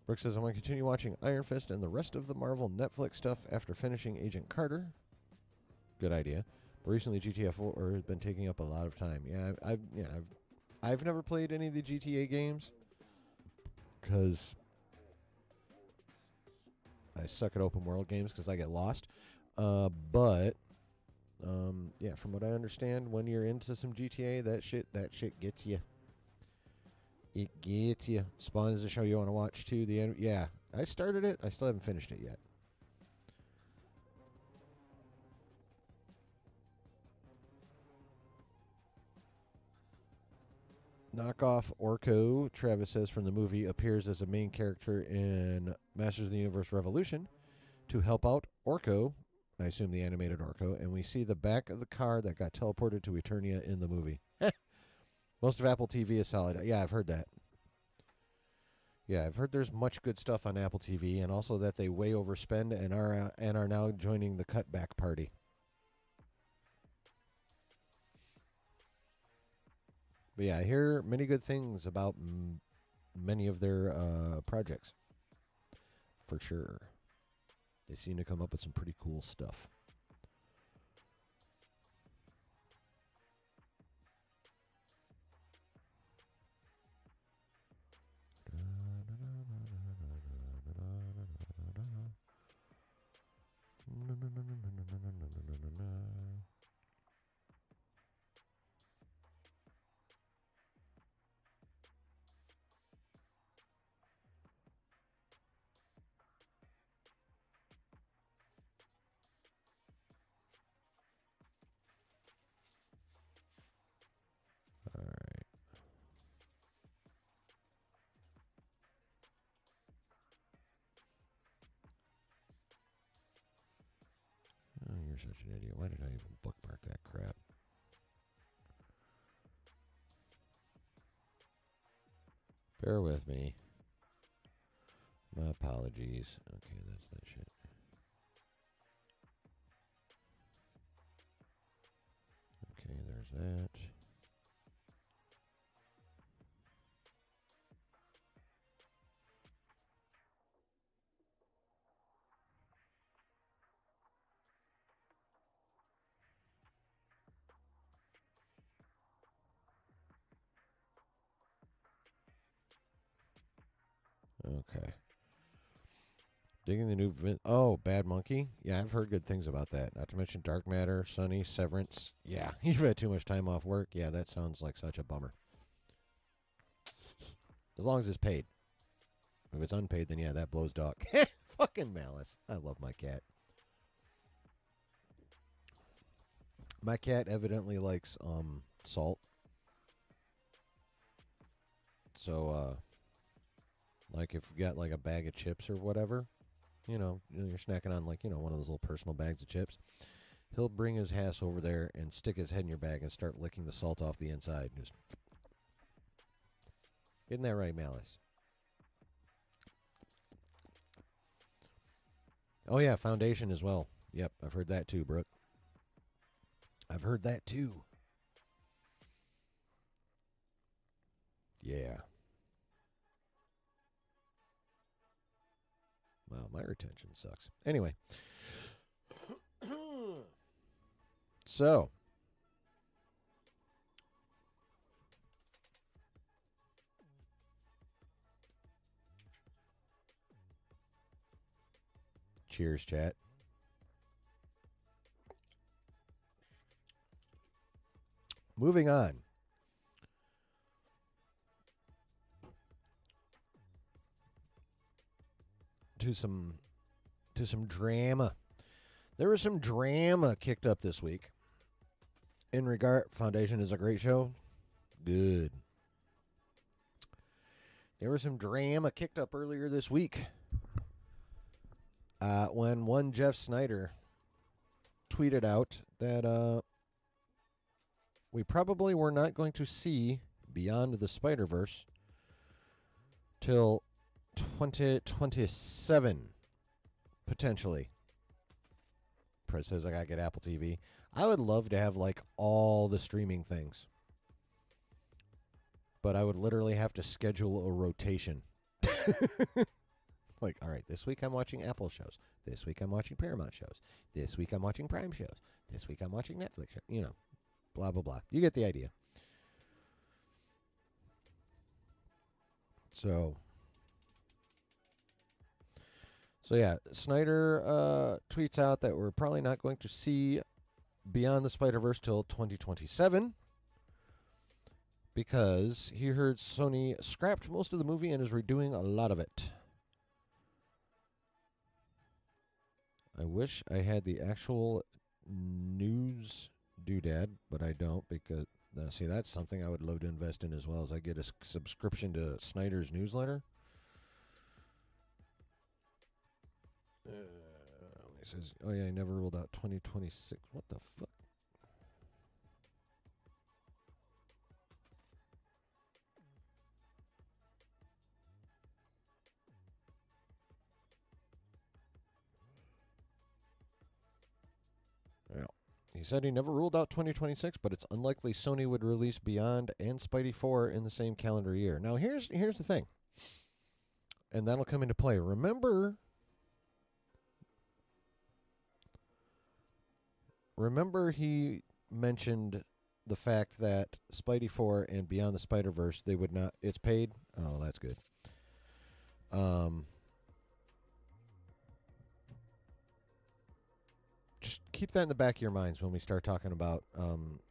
Brooke says, I want to continue watching Iron Fist and the rest of the Marvel Netflix stuff after finishing Agent Carter. Good idea. But recently, GTA 4 has been taking up a lot of time. I've never played any of the GTA games because I suck at open world games because I get lost. But from what I understand, when you're into some GTA, that shit gets you. It gets you. Spawn is a show you want to watch too. I started it. I still haven't finished it yet. Knockoff Orko, Travis says from the movie, appears as a main character in Masters of the Universe Revolution to help out Orko, I assume the animated Orko, and we see the back of the car that got teleported to Eternia in the movie. Most of Apple TV is solid. Yeah, I've heard that. Yeah, I've heard there's much good stuff on Apple TV, and also that they way overspend and are now joining the cutback party. But yeah, I hear many good things about many of their projects, for sure. They seem to come up with some pretty cool stuff. All right. Oh, you're such an idiot. Why did I even bookmark that crap? Bear with me. My apologies. Okay, that's that shit. Okay, there's that. Okay. Digging the new... Bad Monkey? Yeah, I've heard good things about that. Not to mention Dark Matter, Sunny, Severance. Yeah, you've had too much time off work. Yeah, that sounds like such a bummer. As long as it's paid. If it's unpaid, then yeah, that blows dog. Fucking Malice. I love my cat. My cat evidently likes salt. So, like if you got like a bag of chips or whatever, you're snacking on like, one of those little personal bags of chips, he'll bring his ass over there and stick his head in your bag and start licking the salt off the inside. Just, isn't that right, Malice? Oh, yeah, foundation as well. Yep, I've heard that too, Brooke. I've heard that too. Yeah. Wow, my retention sucks. Anyway. So. Cheers, chat. Moving on. To some drama. There was some drama kicked up this week. In regard, Foundation is a great show. Good. There was some drama kicked up earlier this week. When one Jeff Snyder tweeted out that we probably were not going to see Beyond the Spider-Verse till 2027, potentially. Press says I gotta get Apple TV. I would love to have like all the streaming things, but I would literally have to schedule a rotation. Like, all right, this week I'm watching Apple shows. This week I'm watching Paramount shows. This week I'm watching Prime shows. This week I'm watching Netflix shows. Blah, blah, blah. You get the idea. So yeah, Snyder tweets out that we're probably not going to see Beyond the Spider-Verse till 2027 because he heard Sony scrapped most of the movie and is redoing a lot of it. I wish I had the actual news doodad, but I don't because, see, that's something I would love to invest in as well as I get a subscription to Snyder's newsletter. He says, oh yeah, I never ruled out 2026. What the fuck? Yeah. He said he never ruled out 2026, but it's unlikely Sony would release Beyond and Spidey 4 in the same calendar year. Now, here's the thing. And that'll come into play. Remember remember he mentioned the fact that Spidey 4 and Beyond the Spider-Verse, they would not, it's paid. Oh, that's good. Just keep that in the back of your minds when we start talking about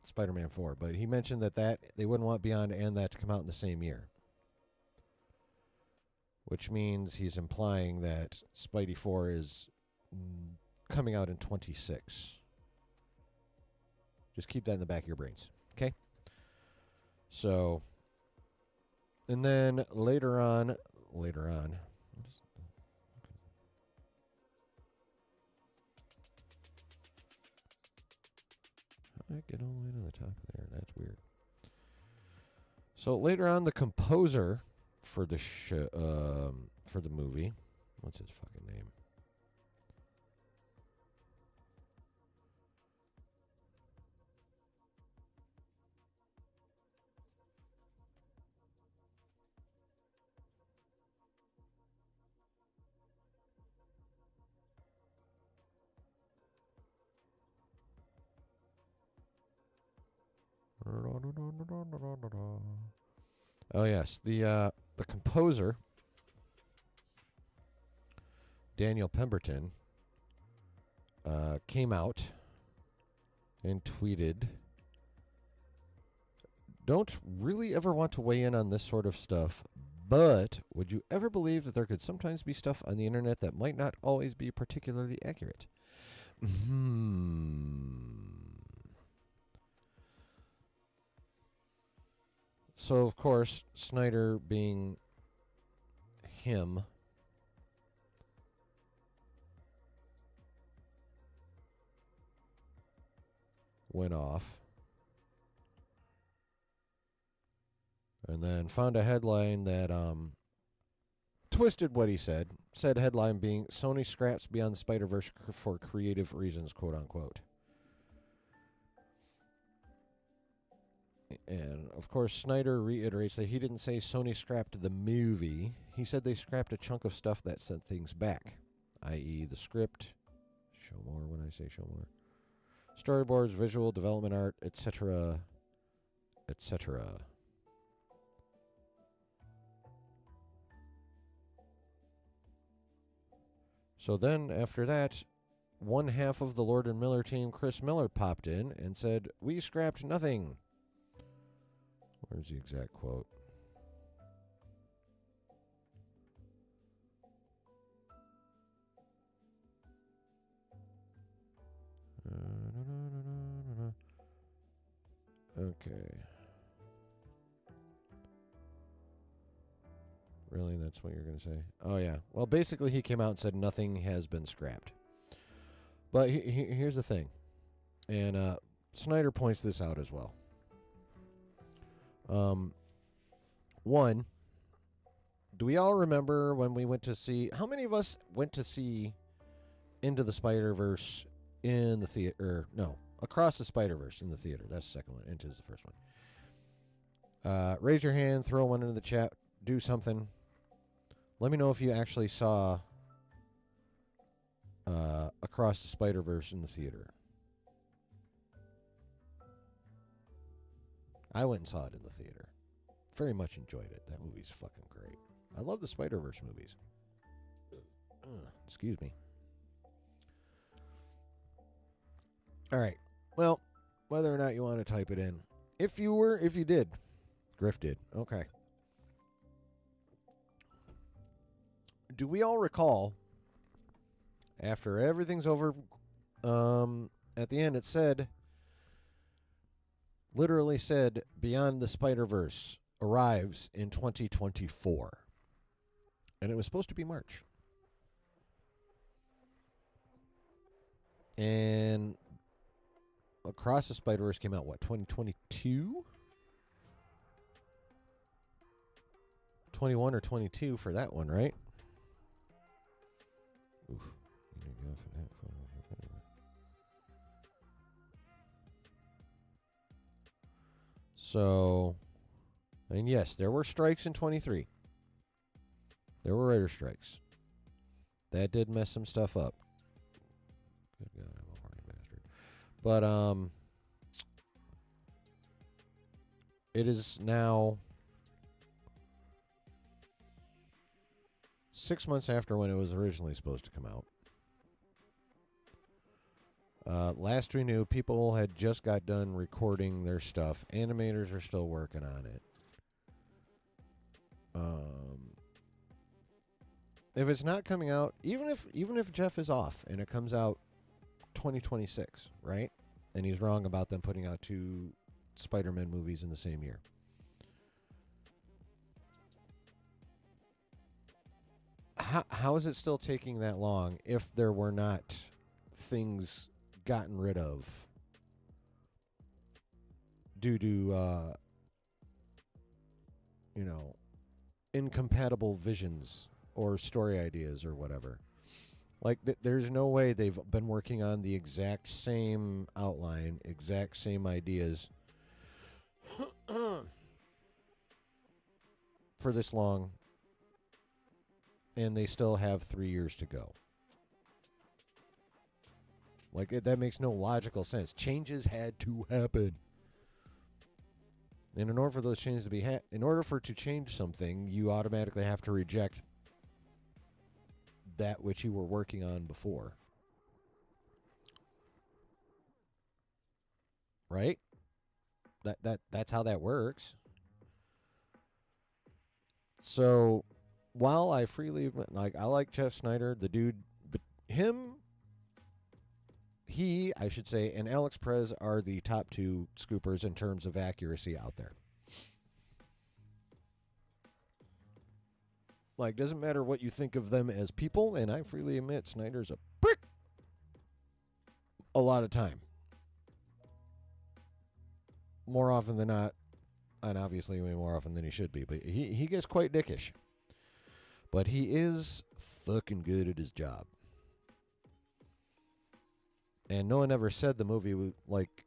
Spider-Man 4. But he mentioned that they wouldn't want Beyond and that to come out in the same year. Which means he's implying that Spidey 4 is coming out in 26. Just keep that in the back of your brains. Okay? So, and then later on, how did I get all the way to the top of there? That's weird. So later on, the composer for the for the movie, what's his fucking name? Oh yes, the composer Daniel Pemberton came out and tweeted, "Don't really ever want to weigh in on this sort of stuff, but would you ever believe that there could sometimes be stuff on the internet that might not always be particularly accurate?" So, of course, Snyder being him, went off and then found a headline that twisted what he said. Said headline being Sony scraps Beyond the Spider-Verse for creative reasons, quote unquote. And, of course, Snyder reiterates that he didn't say Sony scrapped the movie. He said they scrapped a chunk of stuff that sent things back, i.e. the script. Show more when I say show more. Storyboards, visual, development art, etc., etc. So then, after that, one half of the Lord and Miller team, Chris Miller, popped in and said, "We scrapped nothing." Where's the exact quote? Okay. Really? That's what you're going to say? Oh, yeah. Well, basically, he came out and said nothing has been scrapped. But here's the thing. And Snyder points this out as well. One, do we all remember when we went to see... How many of us went to see Into the Spider-Verse in the theater? No, Across the Spider-Verse in the theater. That's the second one. Into is the first one. Raise your hand. Throw one into the chat. Do something. Let me know if you actually saw Across the Spider-Verse in the theater. I went and saw it in the theater. Very much enjoyed it. That movie's fucking great. I love the Spider-Verse movies. Excuse me. All right. Well, whether or not you want to type it in. If you did. Griff did. Okay. Do we all recall, after everything's over, at the end it said, literally said, Beyond the Spider-Verse arrives in 2024. And it was supposed to be March. And Across the Spider-Verse came out, what, 2022? 21 or 22 for that one, right? Oof. So, and yes, there were strikes in 23. There were writer strikes. That did mess some stuff up. Good God, I'm a horny bastard. But it is now 6 months after when it was originally supposed to come out. Last we knew, people had just got done recording their stuff. Animators are still working on it. If it's not coming out, even if Jeff is off and it comes out 2026, right? And he's wrong about them putting out 2 Spider-Man movies in the same year. How is it still taking that long if there were not things gotten rid of due to incompatible visions or story ideas or whatever? Like, there's no way they've been working on the exact same outline, exact same ideas for this long, and they still have 3 years to go. Like, that makes no logical sense. Changes had to happen. And in order for those changes to be in order for it to change something, you automatically have to reject that which you were working on before. Right? That's how that works. So, while I freely I like Jeff Snyder, the dude, but he, I should say, and Alex Perez are the top 2 scoopers in terms of accuracy out there. Like, doesn't matter what you think of them as people, and I freely admit Snyder's a prick a lot of time. More often than not, and obviously way more often than he should be, but he gets quite dickish. But he is fucking good at his job. And no one ever said the movie was, like,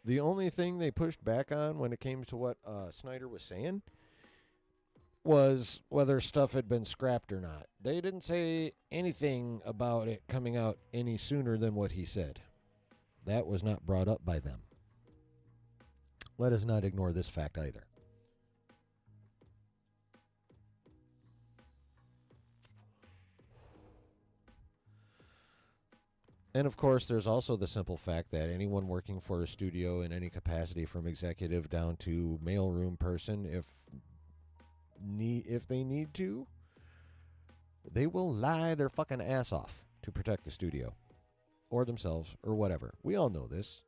the only thing they pushed back on when it came to what Snyder was saying was whether stuff had been scrapped or not. They didn't say anything about it coming out any sooner than what he said. That was not brought up by them. Let us not ignore this fact either. And of course, there's also the simple fact that anyone working for a studio in any capacity, from executive down to mailroom person, if they need to, they will lie their fucking ass off to protect the studio or themselves or whatever. We all know this.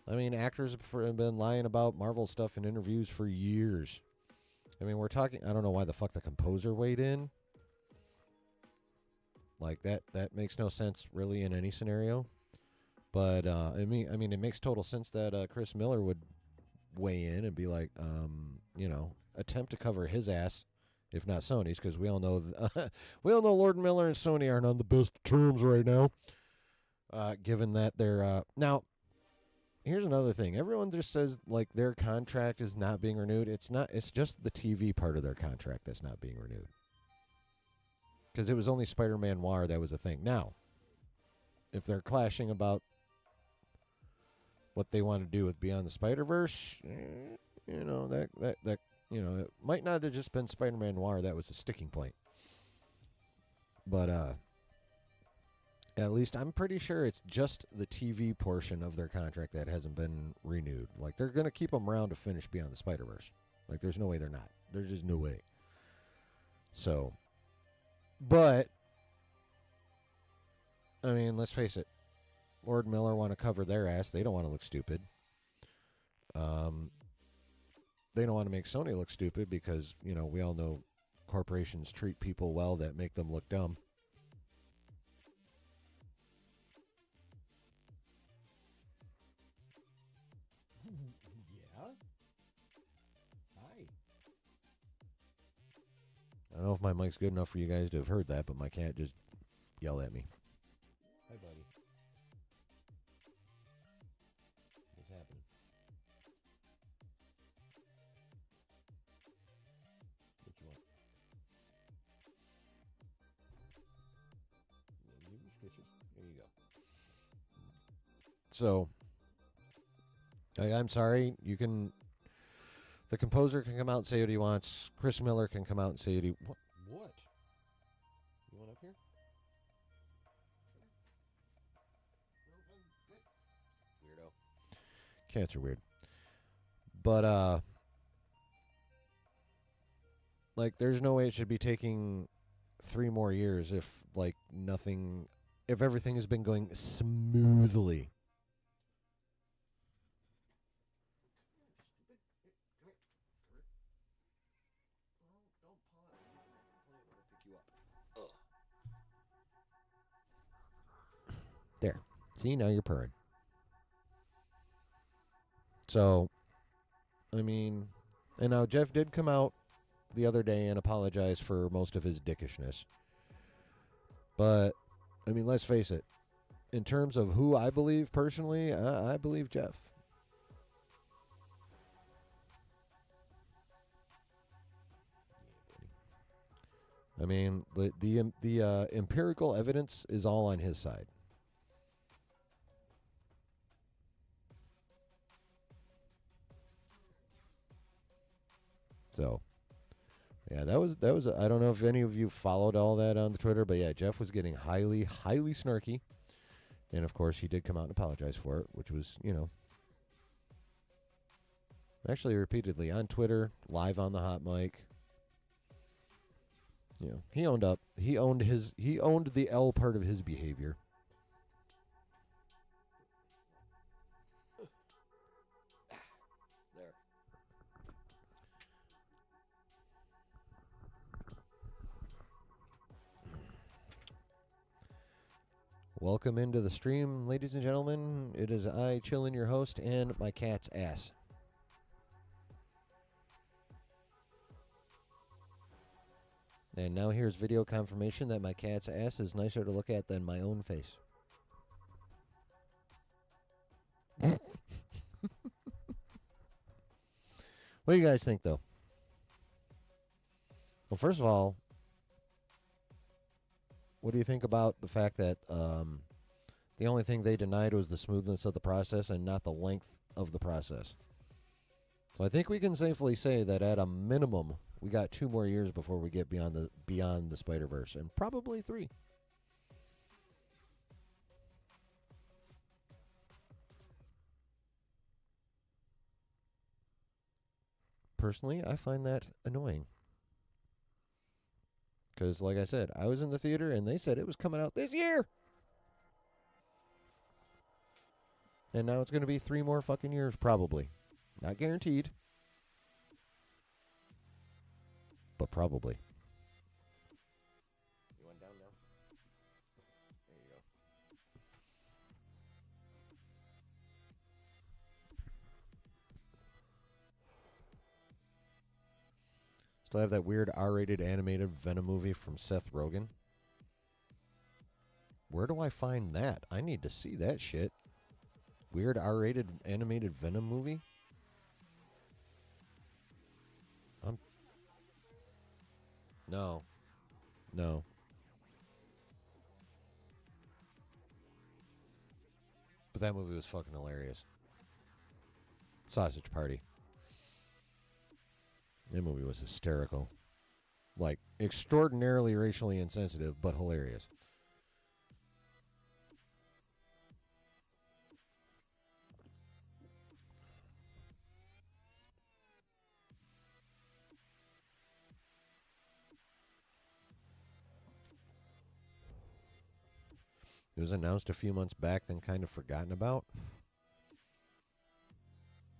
I mean, actors have been lying about Marvel stuff in interviews for years. I mean, we're talking, I don't know why the fuck the composer weighed in. Like, that makes no sense really in any scenario. But I mean, it makes total sense that Chris Miller would weigh in and be like, attempt to cover his ass, if not Sony's, because we all know Lord Miller and Sony aren't on the best terms right now. Given that they're now, here's another thing. Everyone just says like their contract is not being renewed. It's not. It's just the TV part of their contract that's not being renewed. Because it was only Spider-Man Noir that was a thing. Now, if they're clashing about what they want to do with Beyond the Spider-Verse, that it might not have just been Spider-Man Noir that was a sticking point. But at least I'm pretty sure it's just the TV portion of their contract that hasn't been renewed. Like, they're going to keep them around to finish Beyond the Spider-Verse. Like, there's no way they're not. There's just no way. So, but, I mean, let's face it. Lord Miller want to cover their ass. They don't want to look stupid. They don't want to make Sony look stupid because, we all know corporations treat people well that make them look dumb. Yeah? Hi. I don't know if my mic's good enough for you guys to have heard that, but my cat just yelled at me. Hi, buddy. What's happening? What you want? Yeah, give me stitches. There you go. So, I'm sorry. You can. The composer can come out and say what he wants. Chris Miller can come out and say what he. What? You want up here? Weirdo. Cats are weird. But like, there's no way it should be taking 3 more years if if everything has been going smoothly. There. See, now you're purring. So, I mean, and now Jeff did come out the other day and apologize for most of his dickishness. But, I mean, let's face it. In terms of who I believe personally, I believe Jeff. I mean, the empirical evidence is all on his side. So, yeah, that was. I don't know if any of you followed all that on the Twitter, but yeah, Jeff was getting highly snarky, and of course he did come out and apologize for it, which was, actually repeatedly on Twitter, live on the hot mic. He owned up. He owned the L part of his behavior. There. Welcome into the stream, ladies and gentlemen. It is I, Chillin', your host, and my cat's ass. And now here's video confirmation that my cat's ass is nicer to look at than my own face. What do you guys think, though? Well, first of all, what do you think about the fact that the only thing they denied was the smoothness of the process and not the length of the process? So I think we can safely say that at a minimum, we got 2 more years before we get beyond the Spider-Verse, and probably 3. Personally, I find that annoying. Because, like I said, I was in the theater and they said it was coming out this year. And now it's going to be 3 more fucking years, probably. Not guaranteed. But probably. You want down now? There you go. Still have that weird R-rated animated Venom movie from Seth Rogen. Where do I find that? I need to see that shit. Weird R-rated animated Venom movie? No. But that movie was fucking hilarious. Sausage Party. That movie was hysterical. Like, extraordinarily racially insensitive, but hilarious. It was announced a few months back, then kind of forgotten about.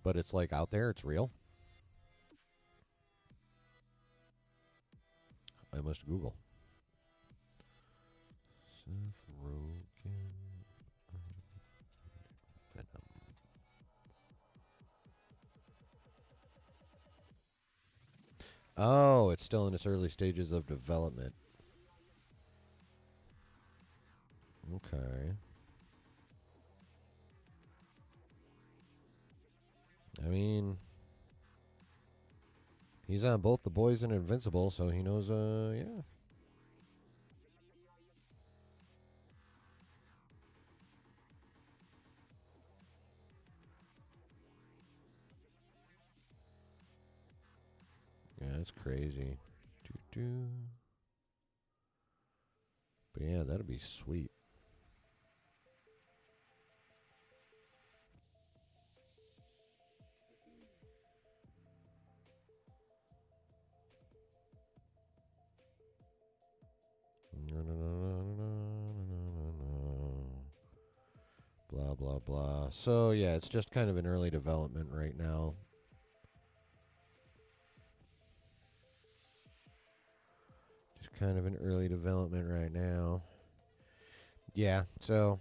But it's like out there, it's real. I must Google. Seth Rogen. Venom. Oh, it's still in its early stages of development. Okay. I mean, he's on both The Boys and Invincible, so he knows, yeah. That's crazy. Doo-doo. But yeah, that'd be sweet. Blah, blah, blah. So, yeah, it's just kind of in early development right now. Just kind of in early development right now. Yeah, so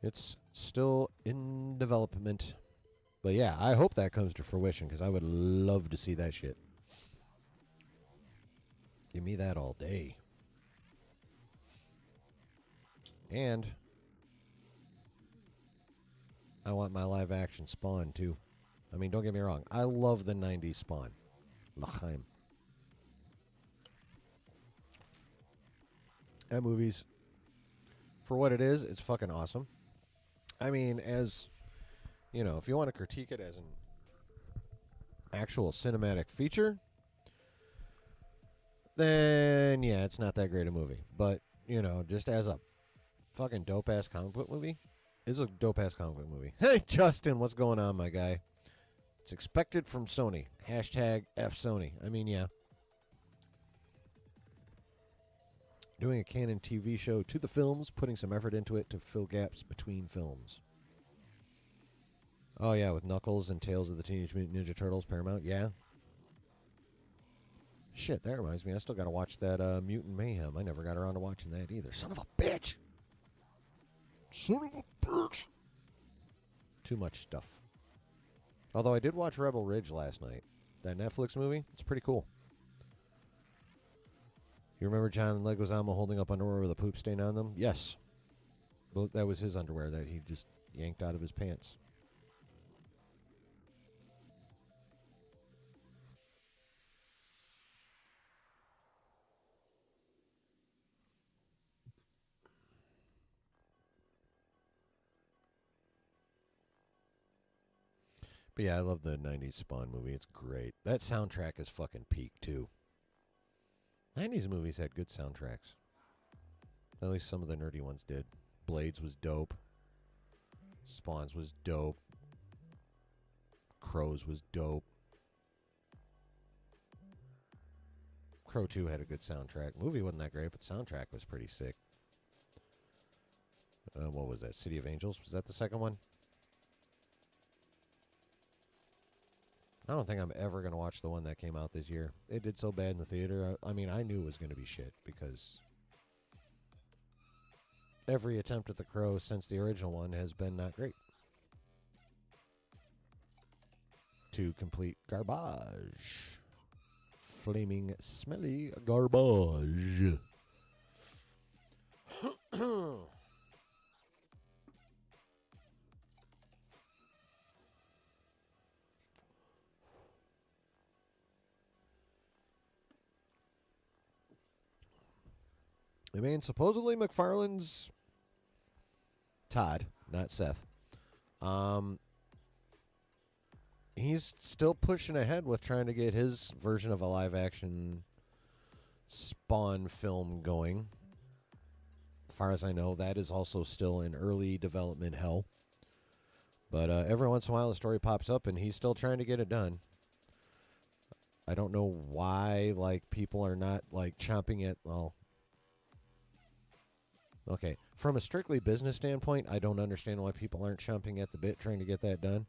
it's still in development. But yeah, I hope that comes to fruition because I would love to see that shit. Give me that all day. And I want my live action Spawn too. I mean, don't get me wrong. I love the 90s Spawn. L'chaim. That movie's, for what it is, it's fucking awesome. I mean, as, you know, if you want to critique it as an actual cinematic feature, then, yeah, it's not that great a movie. But, you know, just as a fucking dope-ass comic book movie, it's a dope-ass comic book movie. Hey, Justin, what's going on, my guy? It's expected from Sony. Hashtag F Sony. I mean, yeah. Doing a canon TV show to the films, putting some effort into it to fill gaps between films. Oh, yeah, with Knuckles and Tales of the Teenage Mutant Ninja Turtles, Paramount, yeah. Shit, that reminds me, I still got to watch that Mutant Mayhem. I never got around to watching that either. Son of a bitch! Son of a bitch! Too much stuff. Although I did watch Rebel Ridge last night. That Netflix movie, it's pretty cool. You remember John Leguizamo holding up underwear with a poop stain on them? Yes. Well, that was his underwear that he just yanked out of his pants. But yeah, I love the 90s Spawn movie. It's great. That soundtrack is fucking peak, too. 90s movies had good soundtracks. At least some of the nerdy ones did. Blades was dope. Spawns was dope. Crows was dope. Crow 2 had a good soundtrack. Movie wasn't that great, but soundtrack was pretty sick. What was that? City of Angels? Was that the second one? I don't think I'm ever going to watch the one that came out this year. It did so bad in the theater. I mean, I knew it was going to be shit because every attempt at The Crow since the original one has been not great. To complete garbage. Flaming, smelly garbage. I mean, supposedly McFarlane's Todd, not Seth. He's still pushing ahead with trying to get his version of a live-action Spawn film going. As far as I know, that is also still in early development hell. But every once in a while, a story pops up, and he's still trying to get it done. I don't know why, like, people are not, like, chomping at, well... Okay, from a strictly business standpoint, I don't understand why people aren't chomping at the bit trying to get that done.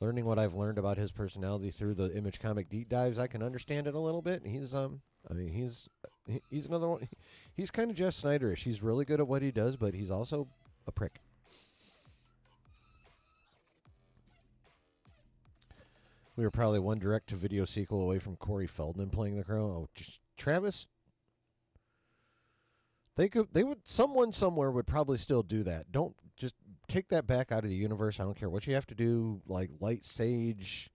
Learning what I've learned about his personality through the Image comic deep dives, I can understand it a little bit. He's he's another one. He's kind of Jeff Snyderish. He's really good at what he does, but he's also a prick. We were probably one direct-to-video sequel away from Corey Feldman playing the Crow. Oh, just Travis. Someone somewhere would probably still do that. Don't just take that back out of the universe. I don't care what you have to do, like light sage,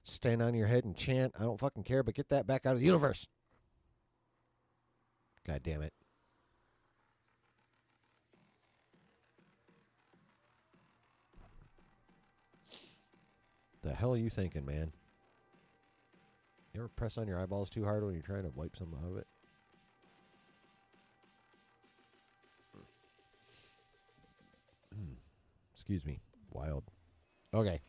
stand on your head and chant. I don't fucking care, but get that back out of the universe. God damn it. The hell are you thinking, man? You ever press on your eyeballs too hard when you're trying to wipe some out of it? Excuse me. Wild. Okay.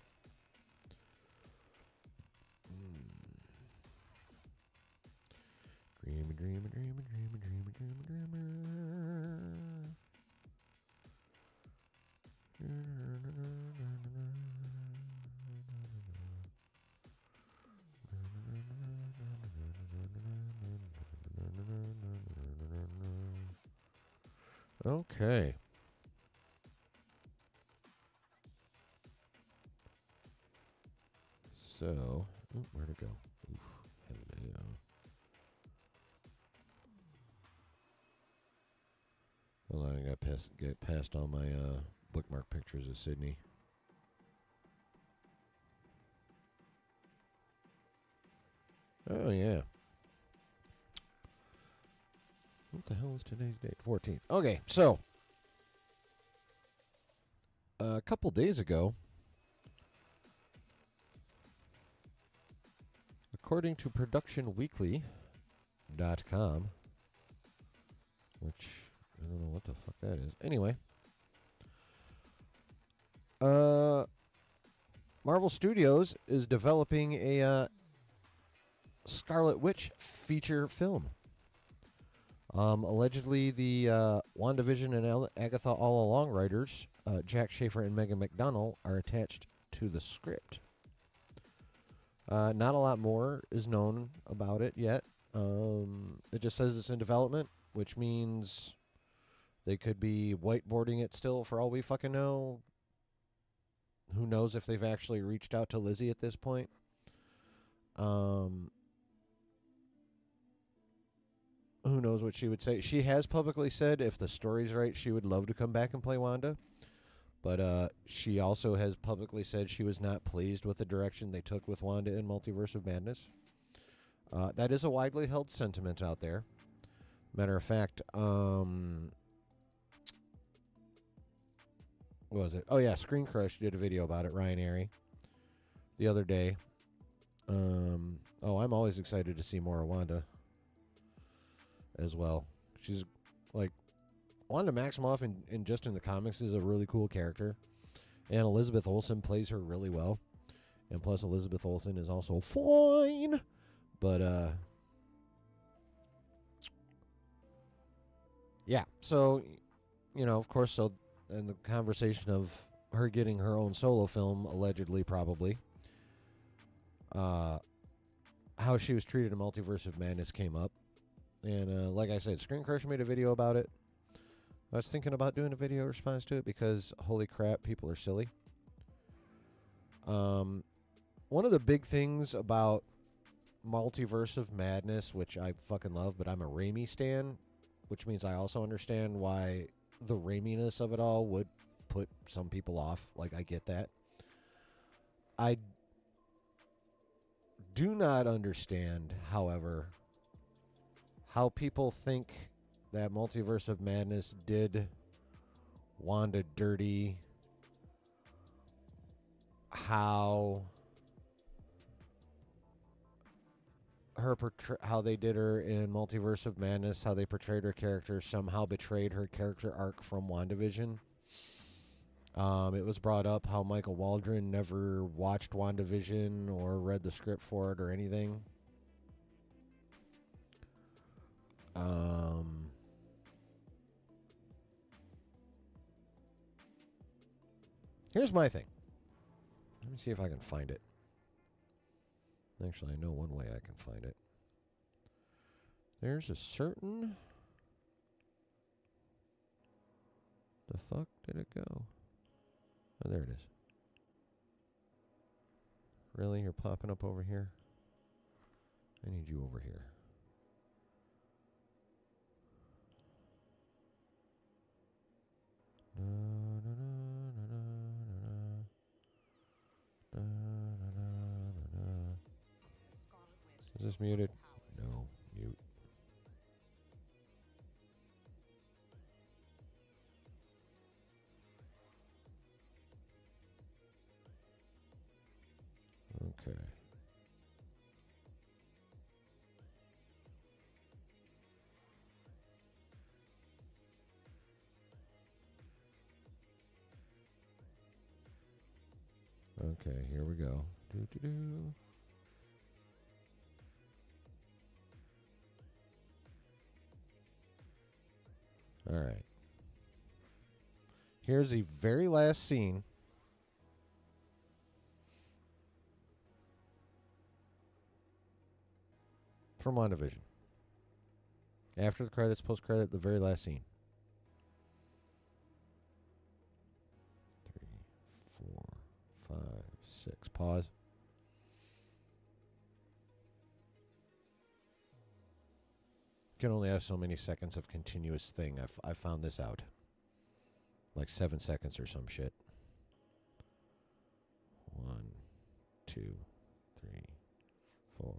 Dreamer, dreamer, dreamer, dreamer, dreamer, dreamer, dreamer. Okay. So, where'd it go? Oof, hello. Hold on, I got get past all my bookmark pictures of Sydney. Oh yeah. What the hell is today's date? 14th. Okay, so a couple days ago, according to productionweekly.com, which I don't know what the fuck that is. Anyway, Marvel Studios is developing a Scarlet Witch feature film. Allegedly, the WandaVision and Agatha All Along writers, Jack Schaefer and Megan McDonnell, are attached to the script. Not a lot more is known about it yet. It just says it's in development, which means they could be whiteboarding it still for all we fucking know. Who knows if they've actually reached out to Lizzie at this point. Who knows what she would say. She has publicly said if the story's right, she would love to come back and play Wanda. But she also has publicly said she was not pleased with the direction they took with Wanda in Multiverse of Madness. That is a widely held sentiment out there. Matter of fact, what was it? Oh, yeah, Screen Crush did a video about it, Ryan Airy, the other day. I'm always excited to see more of Wanda as well. She's like, Wanda Maximoff in just in the comics is a really cool character. And Elizabeth Olsen plays her really well. And plus Elizabeth Olsen is also fine. But, yeah. So, of course, so in the conversation of her getting her own solo film, allegedly, probably, how she was treated in Multiverse of Madness came up. And like I said, Screen Crush made a video about it. I was thinking about doing a video response to it because, holy crap, people are silly. One of the big things about Multiverse of Madness, which I fucking love, but I'm a Raimi stan, which means I also understand why the Raiminess of it all would put some people off. Like, I get that. I do not understand, however, how people think that Multiverse of Madness did Wanda dirty. How they did her in Multiverse of Madness, how they portrayed her character, somehow betrayed her character arc from WandaVision. It was brought up how Michael Waldron never watched WandaVision or read the script for it or anything. Here's my thing. Let me see if I can find it. Actually, I know one way I can find it. There's a certain... The fuck did it go? Oh, there it is. Really? You're popping up over here? I need you over here. Is this muted? No, mute. Okay. Okay, here we go. Do. All right. Here's the very last scene. From WandaVision. After the credits, post credit, the very last scene. 3, 4, 5, 6. Pause. You can only have so many seconds of continuous thing. I found this out. Like 7 seconds or some shit. 1, 2, 3, 4,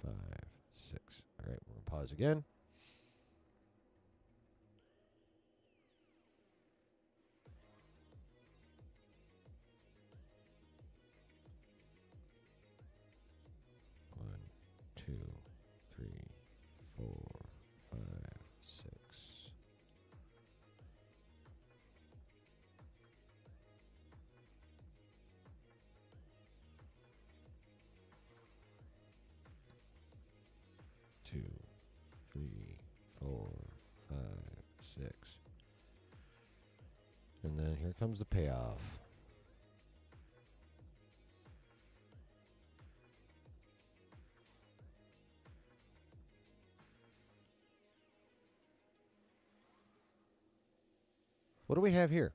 5, 6. All right, we're going to pause again. One, 2, 3, 4, 5, 6. 2, 3, 4, 5, 6. And then here comes the payoff. What do we have here?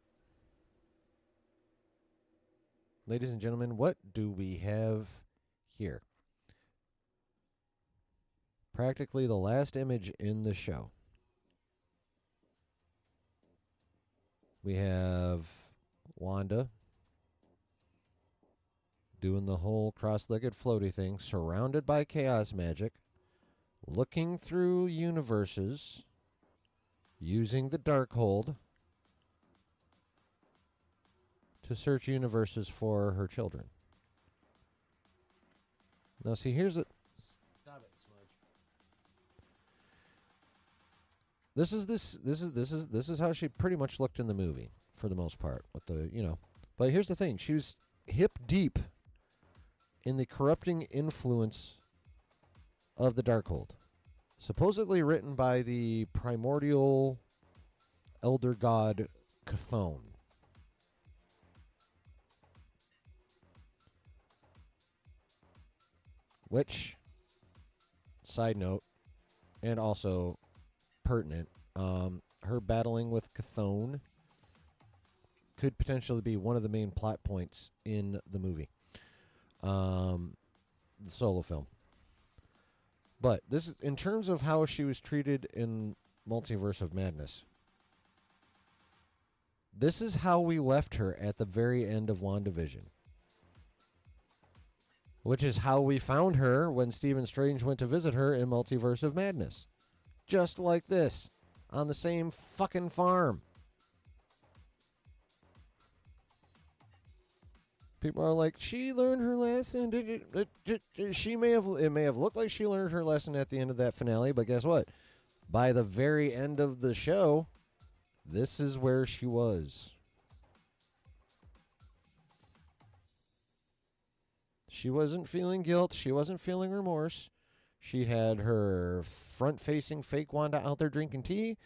Ladies and gentlemen, what do we have here? Practically the last image in the show. We have Wanda doing the whole cross-legged floaty thing, surrounded by chaos magic, looking through universes, using the Darkhold to search universes for her children. Now, see, here's it. Stop it, Smudge. This is how she pretty much looked in the movie for the most part. With the but here's the thing: she was hip deep in the corrupting influence of the Darkhold, supposedly written by the primordial elder god Chthon. Which, side note, and also pertinent, her battling with Chthon could potentially be one of the main plot points in the movie, the solo film. But this is in terms of how she was treated in Multiverse of Madness. This is how we left her at the very end of WandaVision. Which is how we found her when Stephen Strange went to visit her in Multiverse of Madness. Just like this. On the same fucking farm. People are like, she learned her lesson. It may have looked like she learned her lesson at the end of that finale, but guess what? By the very end of the show, this is where she was. She wasn't feeling guilt. She wasn't feeling remorse. She had her front-facing fake Wanda out there drinking tea,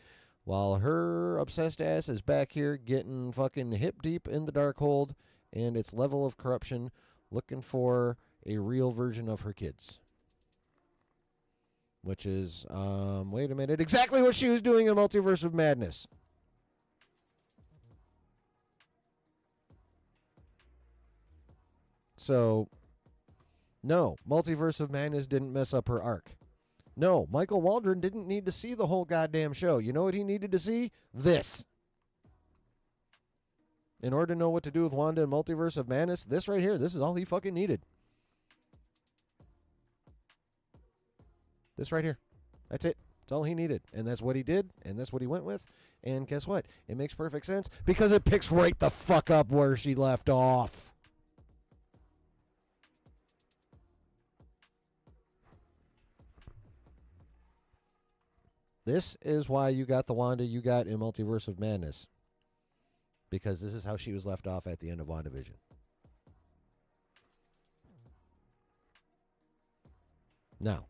while her obsessed ass is back here getting fucking hip deep in the Darkhold and its level of corruption, looking for a real version of her kids. Which is, wait a minute, exactly what she was doing in Multiverse of Madness. So, no, Multiverse of Madness didn't mess up her arc. No, Michael Waldron didn't need to see the whole goddamn show. You know what he needed to see? This. In order to know what to do with Wanda and Multiverse of Madness, this right here, this is all he fucking needed. This right here. That's it. That's all he needed. And that's what he did, and that's what he went with. And guess what? It makes perfect sense because it picks right the fuck up where she left off. This is why you got the Wanda you got in Multiverse of Madness. Because this is how she was left off at the end of WandaVision. Now,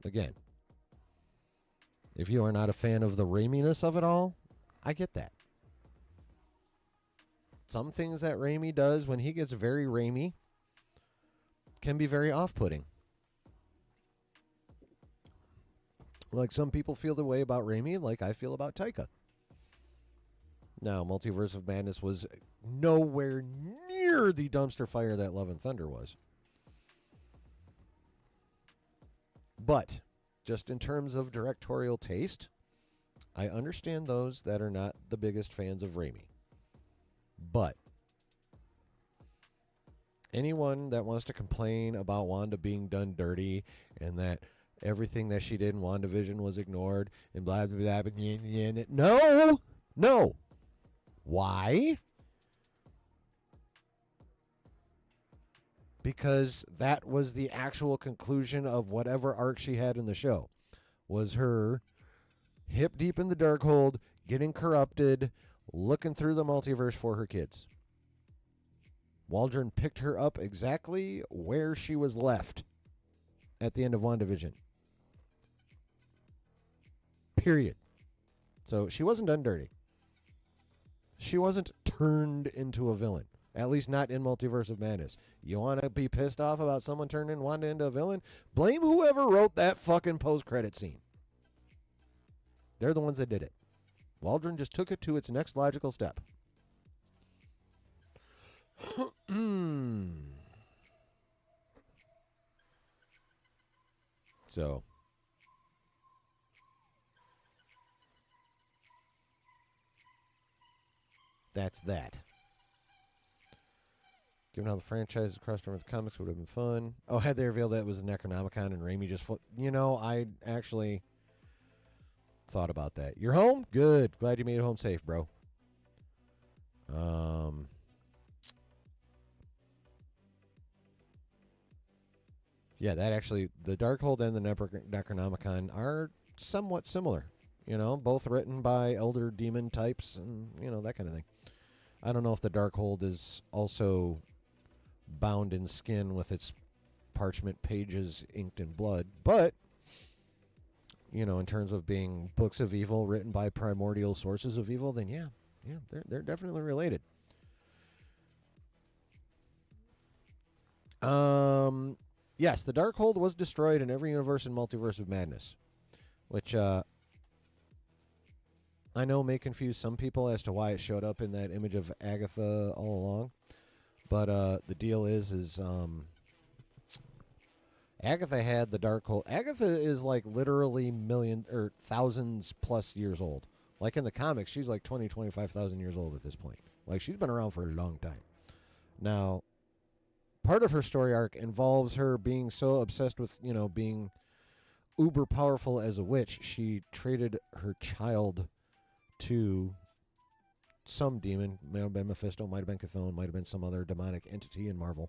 again, if you are not a fan of the Raiminess of it all, I get that. Some things that Raimi does when he gets very Raimi can be very off-putting. Like some people feel the way about Raimi like I feel about Taika. Now, Multiverse of Madness was nowhere near the dumpster fire that Love and Thunder was. But, just in terms of directorial taste, I understand those that are not the biggest fans of Raimi. But, anyone that wants to complain about Wanda being done dirty and that everything that she did in WandaVision was ignored and blah, blah, blah, blah, blah, no! No! Why? Because that was the actual conclusion of whatever arc she had in the show. Was her hip deep in the Darkhold, getting corrupted, looking through the multiverse for her kids. Waldron picked her up exactly where she was left at the end of WandaVision. Period. So she wasn't done dirty. She wasn't turned into a villain. At least not in Multiverse of Madness. You want to be pissed off about someone turning Wanda into a villain? Blame whoever wrote that fucking post-credit scene. They're the ones that did it. Waldron just took it to its next logical step. So. That's that. Given how the franchise crossed over with comics would have been fun. Oh, had they revealed that it was a Necronomicon and Raimi just... I actually thought about that. You're home? Good. Glad you made it home safe, bro. Yeah, that actually... The Darkhold and the Necronomicon are somewhat similar. Both written by elder demon types and, that kind of thing. I don't know if the Darkhold is also bound in skin with its parchment pages inked in blood, but, in terms of being books of evil written by primordial sources of evil, then yeah, they're definitely related. Yes, the Darkhold was destroyed in every universe in Multiverse of Madness, which, I know may confuse some people as to why it showed up in that image of Agatha all along. But the deal is Agatha had the Darkhold. Agatha is like literally thousands plus years old. Like in the comics, she's like 20, 25,000 years old at this point. Like she's been around for a long time. Now, part of her story arc involves her being so obsessed with, being uber powerful as a witch, she traded her child to some demon. May have been Mephisto, might have been Chthon, might have been some other demonic entity in Marvel.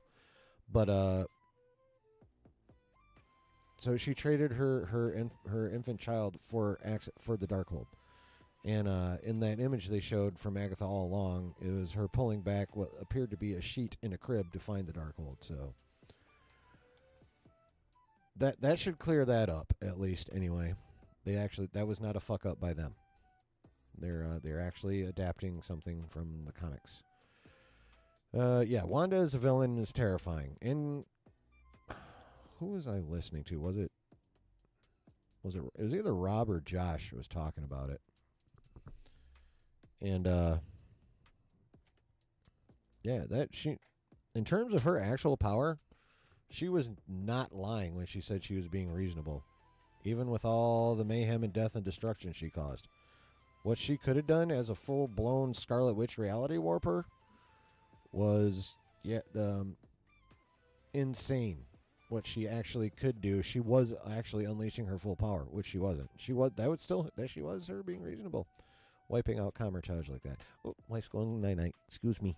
But so she traded her infant child for the Darkhold. And in that image they showed from Agatha all along, it was her pulling back what appeared to be a sheet in a crib to find the Darkhold. So that should clear that up, at least anyway. That was not a fuck up by them. They're actually adapting something from the comics. Wanda as a villain is terrifying. And who was I listening to? It was either Rob or Josh who was talking about it. And in terms of her actual power, she was not lying when she said she was being reasonable, even with all the mayhem and death and destruction she caused. What she could have done as a full-blown Scarlet Witch reality warper was insane. What she actually could do, she was actually unleashing her full power, which she wasn't. She was her being reasonable, wiping out Camertage like that. Oh, wife's going night-night. Excuse me.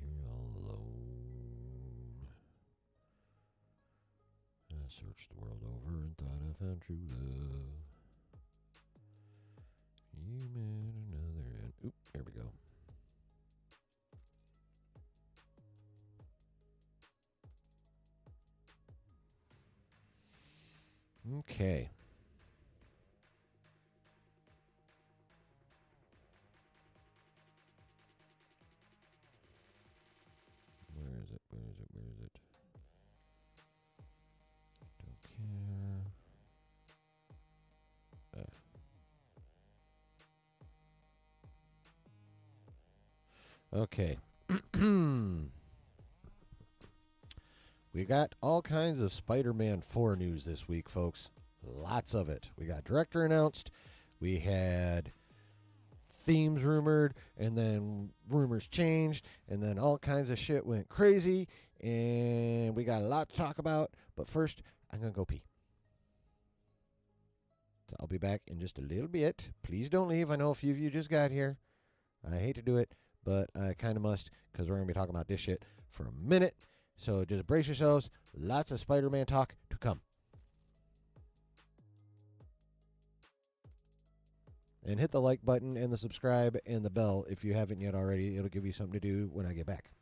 here all alone. I searched the world over and thought I found true love. You met another end. Oop, there we go. Okay. Where is it? Where is it? Where is it? Don't care. Okay. We got all kinds of Spider-Man 4 news this week, folks. Lots of it. We got director announced. We had themes rumored, and then rumors changed, and then all kinds of shit went crazy, and we got a lot to talk about. But first, I'm going to go pee. So I'll be back in just a little bit. Please don't leave. I know a few of you just got here. I hate to do it, but I kind of must, because we're going to be talking about this shit for a minute. So just brace yourselves. Lots of Spider-Man talk to come. And hit the like button and the subscribe and the bell if you haven't yet already. It'll give you something to do when I get back.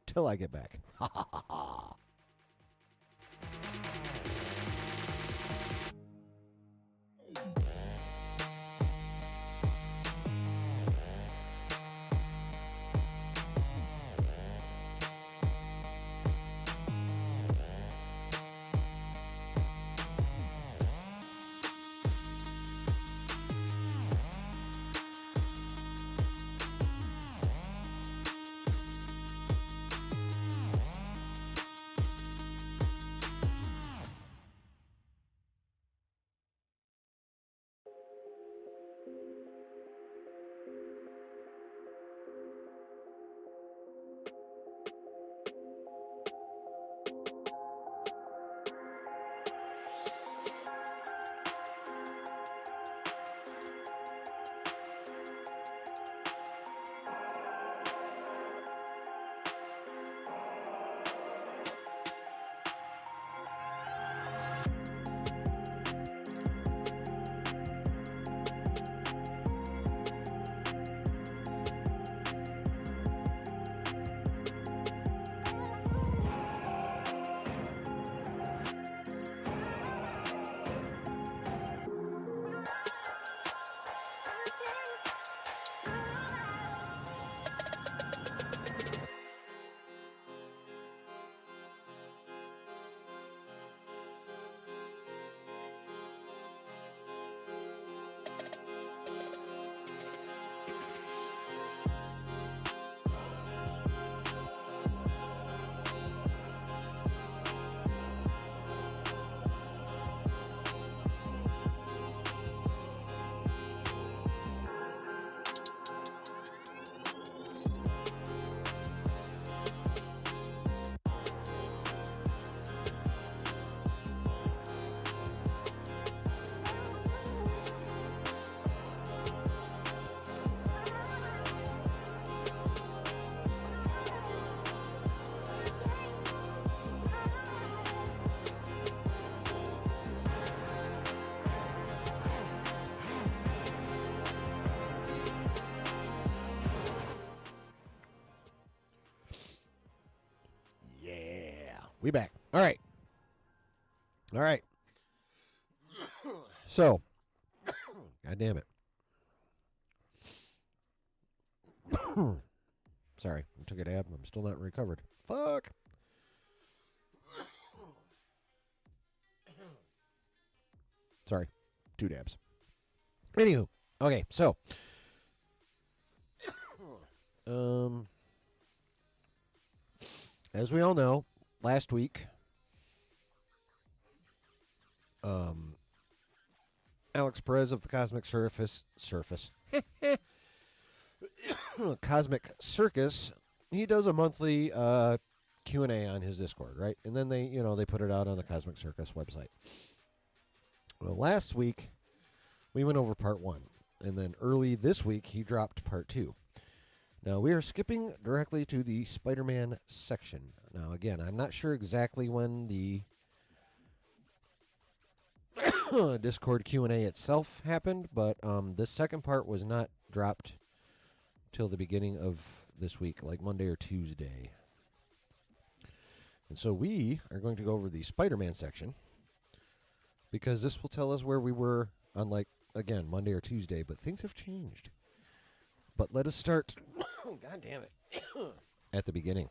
Till I get back. Ha ha ha ha. We back. All right. All right. So, God damn it. Sorry, I took a dab. I'm still not recovered. Fuck. Sorry, 2 dabs. Anywho, okay, so, as we all know, last week, Alex Perez of the Cosmic Cosmic Circus, he does a monthly Q&A on his Discord, right? And then they put it out on the Cosmic Circus website. Well, last week we went over part 1, and then early this week he dropped part 2. Now, we are skipping directly to the Spider-Man section. Now, again, I'm not sure exactly when the Discord Q&A itself happened, but this second part was not dropped till the beginning of this week, like Monday or Tuesday. And so we are going to go over the Spider-Man section because this will tell us where we were on, like, again, Monday or Tuesday, but things have changed. But let us start, God damn it, at the beginning.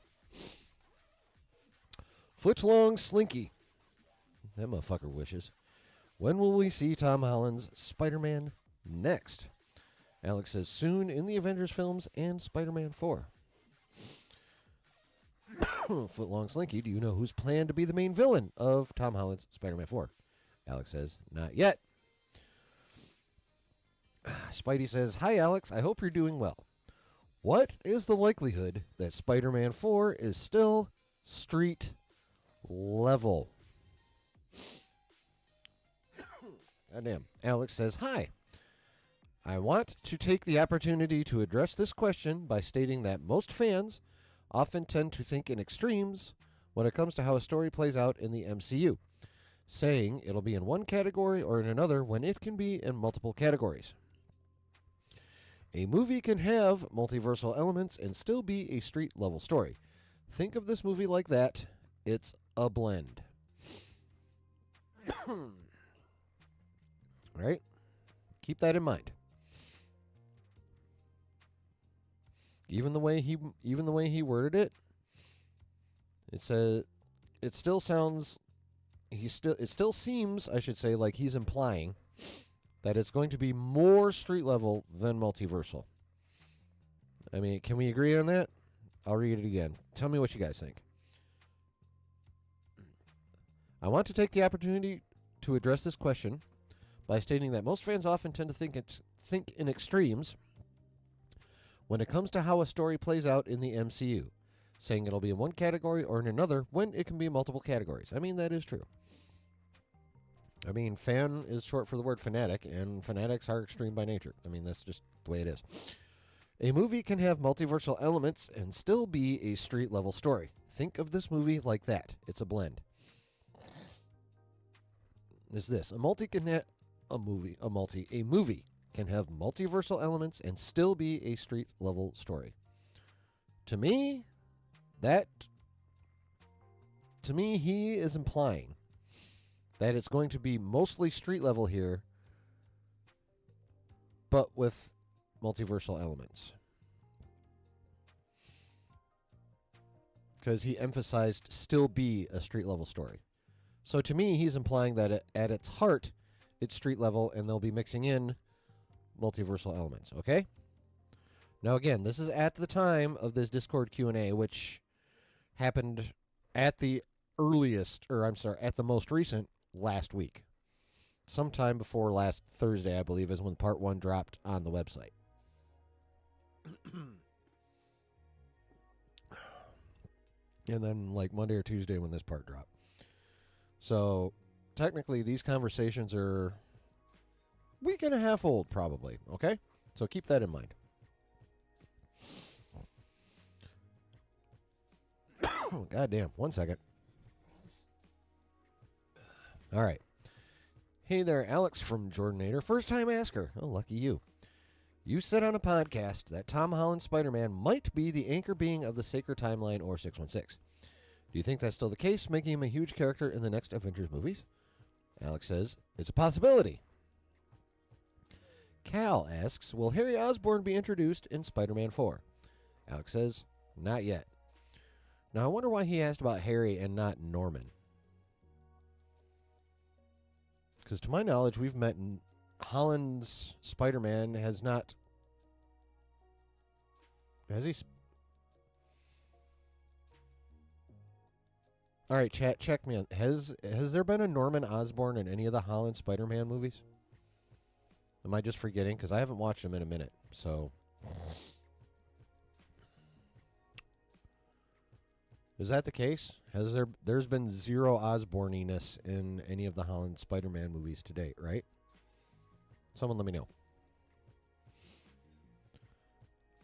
Footlong Slinky. That motherfucker wishes. When will we see Tom Holland's Spider-Man next? Alex says soon in the Avengers films and Spider-Man 4. Footlong Slinky, do you know who's planned to be the main villain of Tom Holland's Spider-Man 4? Alex says, not yet. Spidey says, hi, Alex. I hope you're doing well. What is the likelihood that Spider-Man 4 is still street level? Goddamn. Alex says, hi. I want to take the opportunity to address this question by stating that most fans often tend to think in extremes when it comes to how a story plays out in the MCU, saying it'll be in one category or in another when it can be in multiple categories. A movie can have multiversal elements and still be a street-level story. Think of this movie like that. It's a blend. Right? Keep that in mind. Even the way he worded it, it says it still sounds it still seems, I should say, like he's implying that it's going to be more street level than multiversal. I mean, can we agree on that? I'll read it again. Tell me what you guys think. I want to take the opportunity to address this question by stating that most fans often tend to think in extremes when it comes to how a story plays out in the MCU, saying it'll be in one category or in another when it can be in multiple categories. I mean, that is true. I mean, fan is short for the word fanatic, and fanatics are extreme by nature. I mean, that's just the way it is. A movie can have multiversal elements and still be a street-level story. Think of this movie like that. It's a blend. Is this. A movie can have multiversal elements and still be a street-level story. To me, he is implying that it's going to be mostly street level here, but with multiversal elements. Because he emphasized still be a street level story. So to me, he's implying that at its heart, it's street level, and they'll be mixing in multiversal elements, okay? Now again, this is at the time of this Discord Q&A, which happened at the at the most recent last week. Sometime before last Thursday, I believe, is when part 1 dropped on the website. And then like Monday or Tuesday when this part dropped. So technically these conversations are a week and a half old probably, okay? So keep that in mind. God damn, 1 second. All right. Hey there, Alex from Jordanator. First time asker. Oh, lucky you. You said on a podcast that Tom Holland's Spider-Man might be the anchor being of the Sacred Timeline or 616. Do you think that's still the case, making him a huge character in the next Avengers movies? Alex says, it's a possibility. Cal asks, will Harry Osborn be introduced in Spider-Man 4? Alex says, not yet. Now, I wonder why he asked about Harry and not Norman. Because to my knowledge, we've met Holland's Spider-Man has not... Has he... All right, chat, check me on. Has there been a Norman Osborn in any of the Holland Spider-Man movies? Am I just forgetting? Because I haven't watched them in a minute, so... Is that the case? There's been zero Osborniness in any of the Holland Spider-Man movies to date, right? Someone let me know.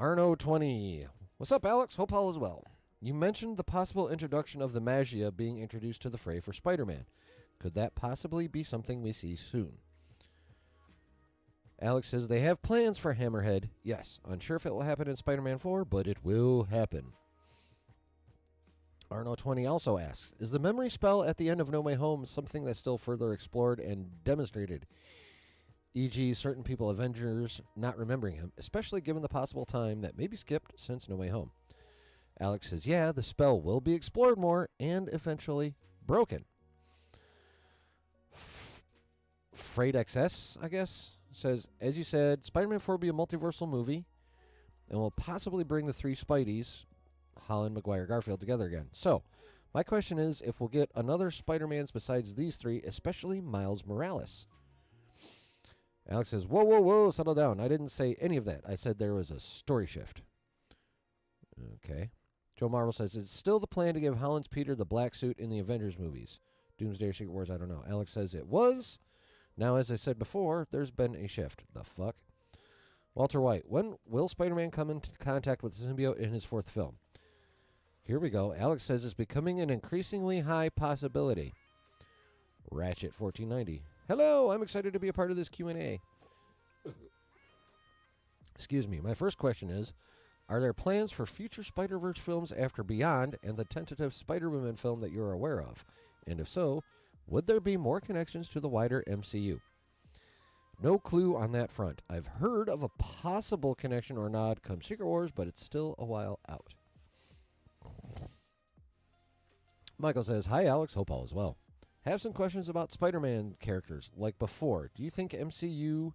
Arno20. What's up, Alex? Hope all is well. You mentioned the possible introduction of the Magia being introduced to the fray for Spider-Man. Could that possibly be something we see soon? Alex says they have plans for Hammerhead. Yes, unsure if it will happen in Spider-Man 4, but it will happen. Arno20 also asks, is the memory spell at the end of No Way Home something that's still further explored and demonstrated? E.g., certain people, Avengers, not remembering him, especially given the possible time that may be skipped since No Way Home. Alex says, yeah, the spell will be explored more and eventually broken. Freight XS, I guess, says, as you said, Spider-Man 4 will be a multiversal movie and will possibly bring the three Spideys, Holland, Maguire, Garfield, together again. So, my question is if we'll get another Spider-Mans besides these three, especially Miles Morales. Alex says, whoa, whoa, whoa, settle down. I didn't say any of that. I said there was a story shift. Okay. Joe Marvel says, it's still the plan to give Holland's Peter the black suit in the Avengers movies. Doomsday or Secret Wars, I don't know. Alex says it was. Now, as I said before, there's been a shift. The fuck? Walter White, when will Spider-Man come into contact with the symbiote in his fourth film? Here we go. Alex says it's becoming an increasingly high possibility. Ratchet 1490. Hello, I'm excited to be a part of this Q&A. Excuse me. My first question is, are there plans for future Spider-Verse films after Beyond and the tentative Spider-Woman film that you're aware of? And if so, would there be more connections to the wider MCU? No clue on that front. I've heard of a possible connection or nod come Secret Wars, but it's still a while out. Michael says, hi, Alex. Hope all is well. Have some questions about Spider-Man characters, like before. Do you think MCU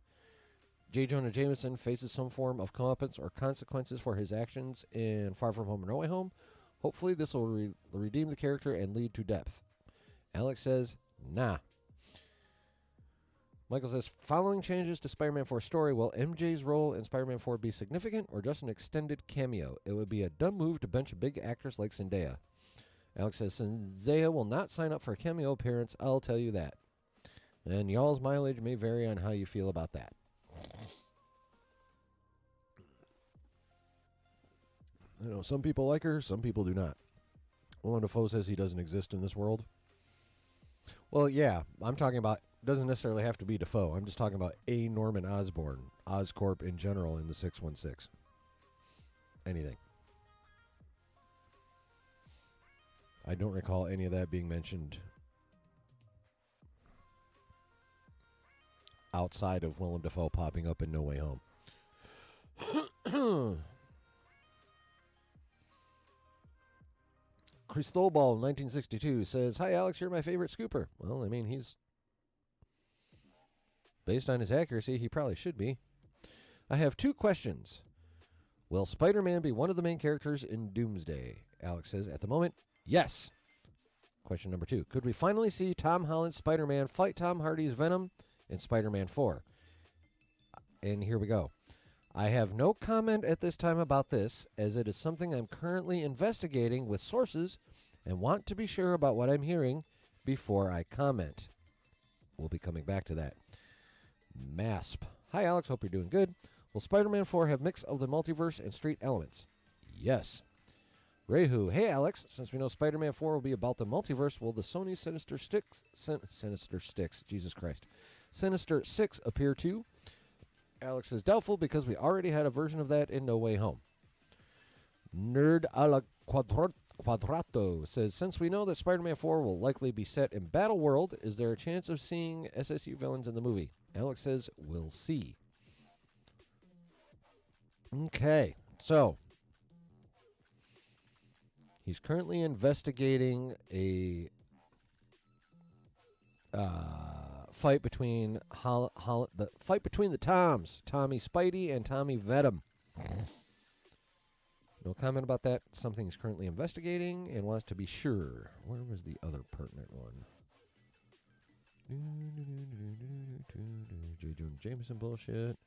J. Jonah Jameson faces some form of comeuppance or consequences for his actions in Far From Home or No Way Home? Hopefully this will redeem the character and lead to depth. Alex says, nah. Michael says, following changes to Spider-Man 4 story, will MJ's role in Spider-Man 4 be significant or just an extended cameo? It would be a dumb move to bench a big actress like Zendaya. Alex says, Zendaya will not sign up for a cameo appearance, I'll tell you that. And y'all's mileage may vary on how you feel about that. I know some people like her, some people do not. Willem Dafoe says he doesn't exist in this world. Well, yeah, I'm talking about, doesn't necessarily have to be Dafoe. I'm just talking about A. Norman Osborn, Oscorp in general in the 616. Anything. I don't recall any of that being mentioned outside of Willem Dafoe popping up in No Way Home. Cristobal 1962 says, hi, Alex, you're my favorite scooper. Well, I mean, he's, based on his accuracy, he probably should be. I have two questions. Will Spider-Man be one of the main characters in Doomsday? Alex says, at the moment, yes. Question number 2. Could we finally see Tom Holland's Spider-Man fight Tom Hardy's Venom in Spider-Man 4? And here we go. I have no comment at this time about this, as it is something I'm currently investigating with sources and want to be sure about what I'm hearing before I comment. We'll be coming back to that. MASP. Hi, Alex. Hope you're doing good. Will Spider-Man 4 have mix of the multiverse and street elements? Yes. Rehu. Hey, Alex. Since we know Spider-Man 4 will be about the multiverse, will the Sony Sinister Sticks, Jesus Christ, Sinister Six appear too? Alex is doubtful because we already had a version of that in No Way Home. Nerd a la Quadrato says, since we know that Spider-Man 4 will likely be set in Battle World, is there a chance of seeing SSU villains in the movie? Alex says, we'll see. Okay, so he's currently investigating a fight between the fight between the Toms, Tommy Spidey and Tommy Venom. No comment about that. Something he's currently investigating and wants to be sure. Where was the other pertinent one? J. Jonah Jameson bullshit.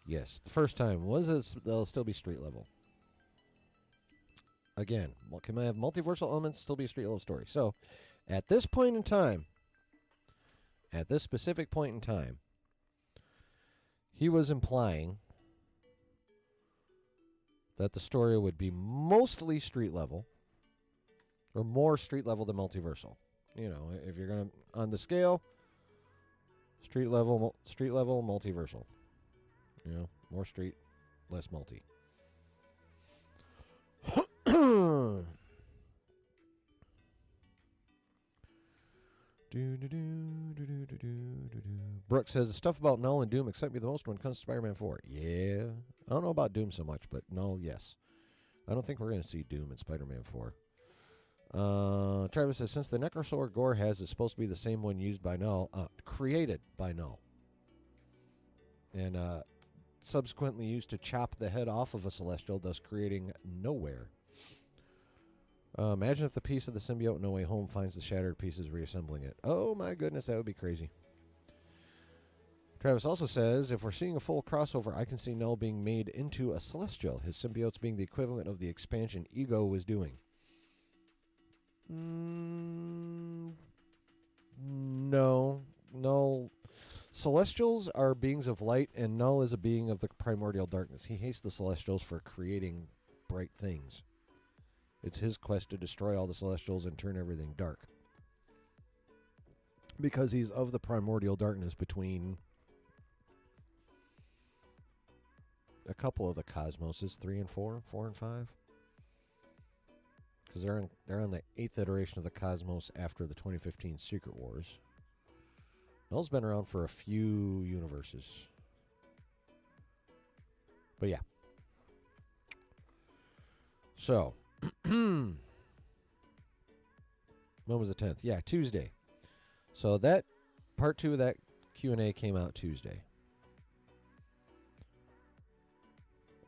Yes, the first time was they'll still be street level. Again, can I have multiversal elements still be a street level story? So, at this point in time, at this specific point in time, he was implying that the story would be mostly street level, or more street level than multiversal. You know, if you're gonna on the scale, street level, multiversal. You know, more street, less multi. Brooke says the stuff about Null and Doom excites me the most when it comes to Spider-Man 4. Yeah, I don't know about Doom so much, but Null, yes. I don't think we're going to see Doom in Spider-Man 4. Travis says, since the Necrosaur Gore has is supposed to be the same one used by Null, created by Null, and subsequently used to chop the head off of a Celestial, thus creating Nowhere. Imagine if the piece of the symbiote No Way Home finds the shattered pieces reassembling it. Oh my goodness, that would be crazy. Travis also says, if we're seeing a full crossover, I can see Null being made into a Celestial, his symbiotes being the equivalent of the expansion Ego was doing. No. Celestials are beings of light, and Null is a being of the primordial darkness. He hates the Celestials for creating bright things. It's his quest to destroy all the Celestials and turn everything dark. Because he's of the primordial darkness between a couple of the cosmoses, 3 and 4, 4 and 5. Because they're on the 8th iteration of the cosmos after the 2015 Secret Wars. Null's been around for a few universes. But yeah. So, when was the 10th? Yeah, Tuesday. So that part 2 of that Q&A came out Tuesday.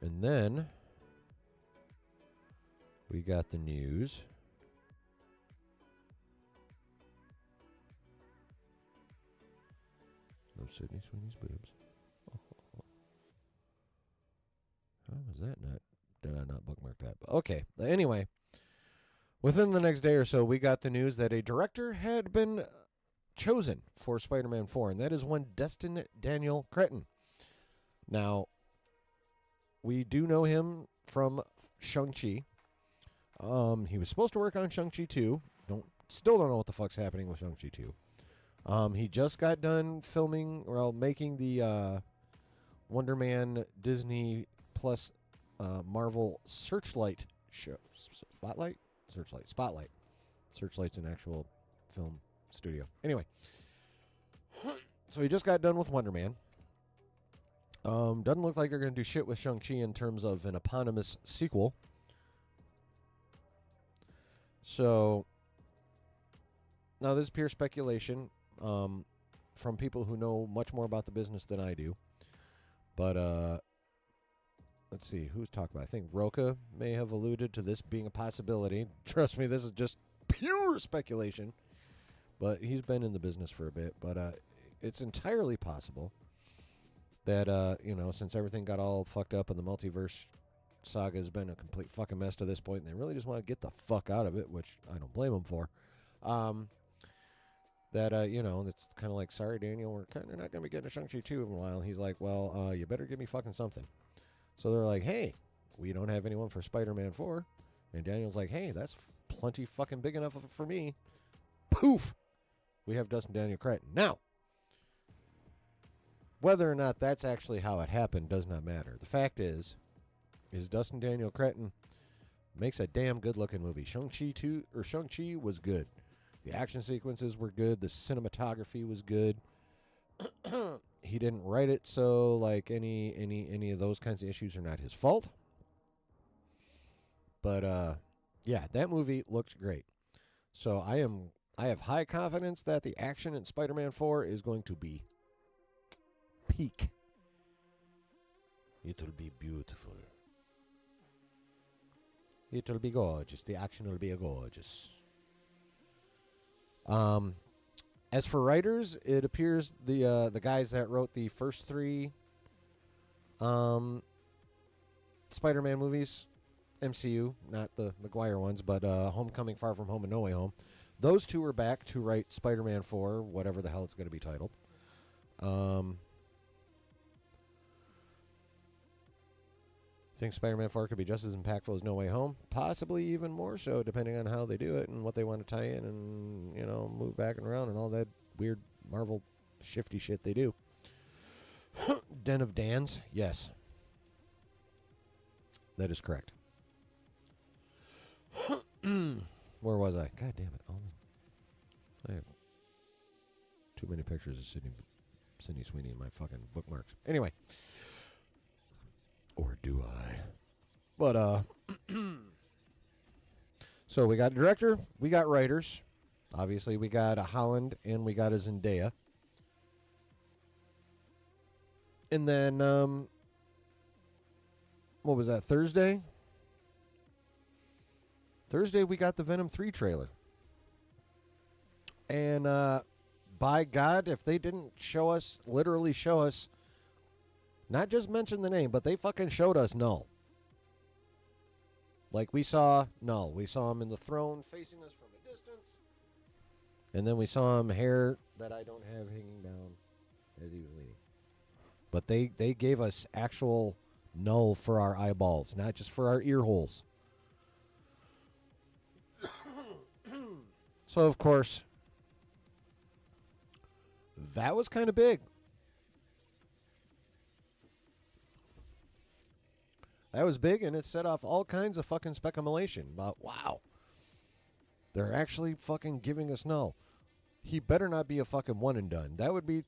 And then we got the news. No Sydney Sweeney's boobs. Oh. How was that not? Did I not bookmark that? But okay. Anyway, within the next day or so, we got the news that a director had been chosen for Spider-Man 4, and that is one Destin Daniel Cretton. Now, we do know him from Shang-Chi. He was supposed to work on Shang-Chi 2. Still don't know what the fuck's happening with Shang-Chi 2. He just got done making the Wonder Man Disney Plus Marvel Searchlight show. Spotlight? Spotlight. Searchlight's an actual film studio. Anyway. So he just got done with Wonder Man. Doesn't look like they're going to do shit with Shang-Chi in terms of an eponymous sequel. So, now this is pure speculation from people who know much more about the business than I do. But, let's see, who's talking about? I think Roca may have alluded to this being a possibility. Trust me, this is just pure speculation. But he's been in the business for a bit. But it's entirely possible that, since everything got all fucked up and the multiverse saga has been a complete fucking mess to this point, and they really just want to get the fuck out of it, which I don't blame them for, it's kind of like, sorry, Daniel, we're kind of not going to be getting a Shang-Chi 2 in a while. He's like, well, you better give me fucking something. So they're like, hey, we don't have anyone for Spider-Man 4. And Daniel's like, hey, that's plenty fucking big enough for me. Poof! We have Destin Daniel Cretton. Now, whether or not that's actually how it happened does not matter. The fact is Destin Daniel Cretton makes a damn good-looking movie. Shang-Chi was good. The action sequences were good. The cinematography was good. He didn't write it, so like any of those kinds of issues are not his fault. But yeah, that movie looked great. So I have high confidence that the action in Spider-Man 4 is going to be peak. It'll be beautiful. It'll be gorgeous. The action will be gorgeous. As for writers, it appears the guys that wrote the first 3 Spider-Man movies MCU, not the Maguire ones, but Homecoming, Far From Home, and No Way Home. Those two are back to write Spider-Man 4, whatever the hell it's going to be titled. Think Spider-Man 4 could be just as impactful as No Way Home? Possibly even more so, depending on how they do it and what they want to tie in and, move back and around and all that weird Marvel shifty shit they do. Den of Dans? Yes. That is correct. Where was I? God damn it. I have too many pictures of Sydney Sweeney in my fucking bookmarks. Anyway. Or do I? But, so we got a director, we got writers. Obviously, we got a Holland and we got a Zendaya. And then, what was that, Thursday? Thursday, we got the Venom 3 trailer. And, by God, if they didn't literally show us, not just mention the name, but they fucking showed us Null. Like we saw Null. We saw him in the throne facing us from a distance. And then we saw him hair that I don't have hanging down as he was leading. But they gave us actual Null for our eyeballs, not just for our ear holes. So, of course, that was kind of big. That was big, and it set off all kinds of fucking speculation about, wow, they're actually fucking giving us Null. He better not be a fucking one and done. That would be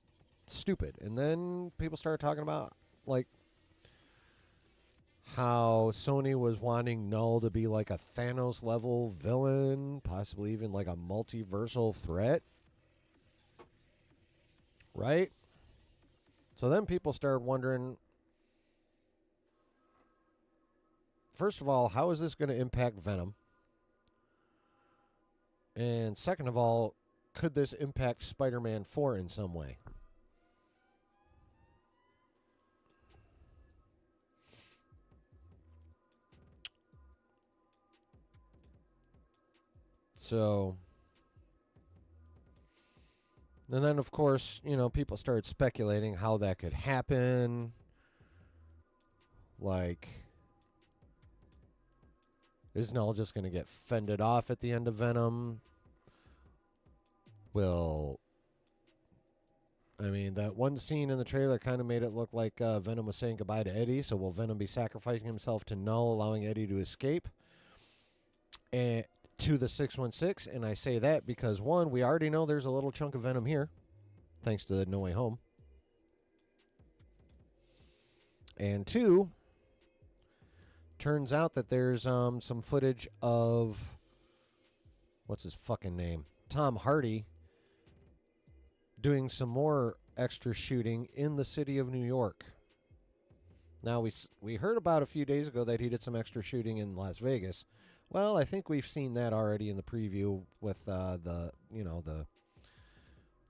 stupid. And then people started talking about, like, how Sony was wanting Null to be like a Thanos-level villain, possibly even like a multiversal threat. Right? So then people started wondering, first of all, how is this going to impact Venom? And second of all, could this impact Spider-Man 4 in some way? So, and then of course, people started speculating how that could happen. Like, is Null just going to get fended off at the end of Venom? That one scene in the trailer kind of made it look like Venom was saying goodbye to Eddie. So will Venom be sacrificing himself to Null, allowing Eddie to escape? And to the 616. And I say that because, one, we already know there's a little chunk of Venom here, thanks to the No Way Home. And two, turns out that there's some footage of, what's his fucking name? Tom Hardy doing some more extra shooting in the city of New York. Now, we heard about a few days ago that he did some extra shooting in Las Vegas. Well, I think we've seen that already in the preview with the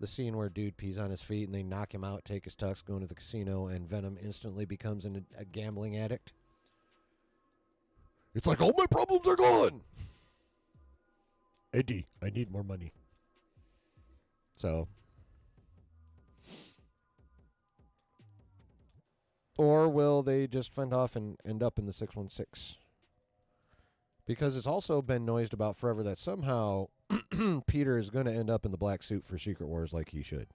scene where dude pees on his feet and they knock him out, take his tux, go into the casino, and Venom instantly becomes a gambling addict. It's like, all my problems are gone. Eddie, I need more money. So. Or will they just fend off and end up in the 616? Because it's also been noised about forever that somehow Peter is going to end up in the black suit for Secret Wars like he should.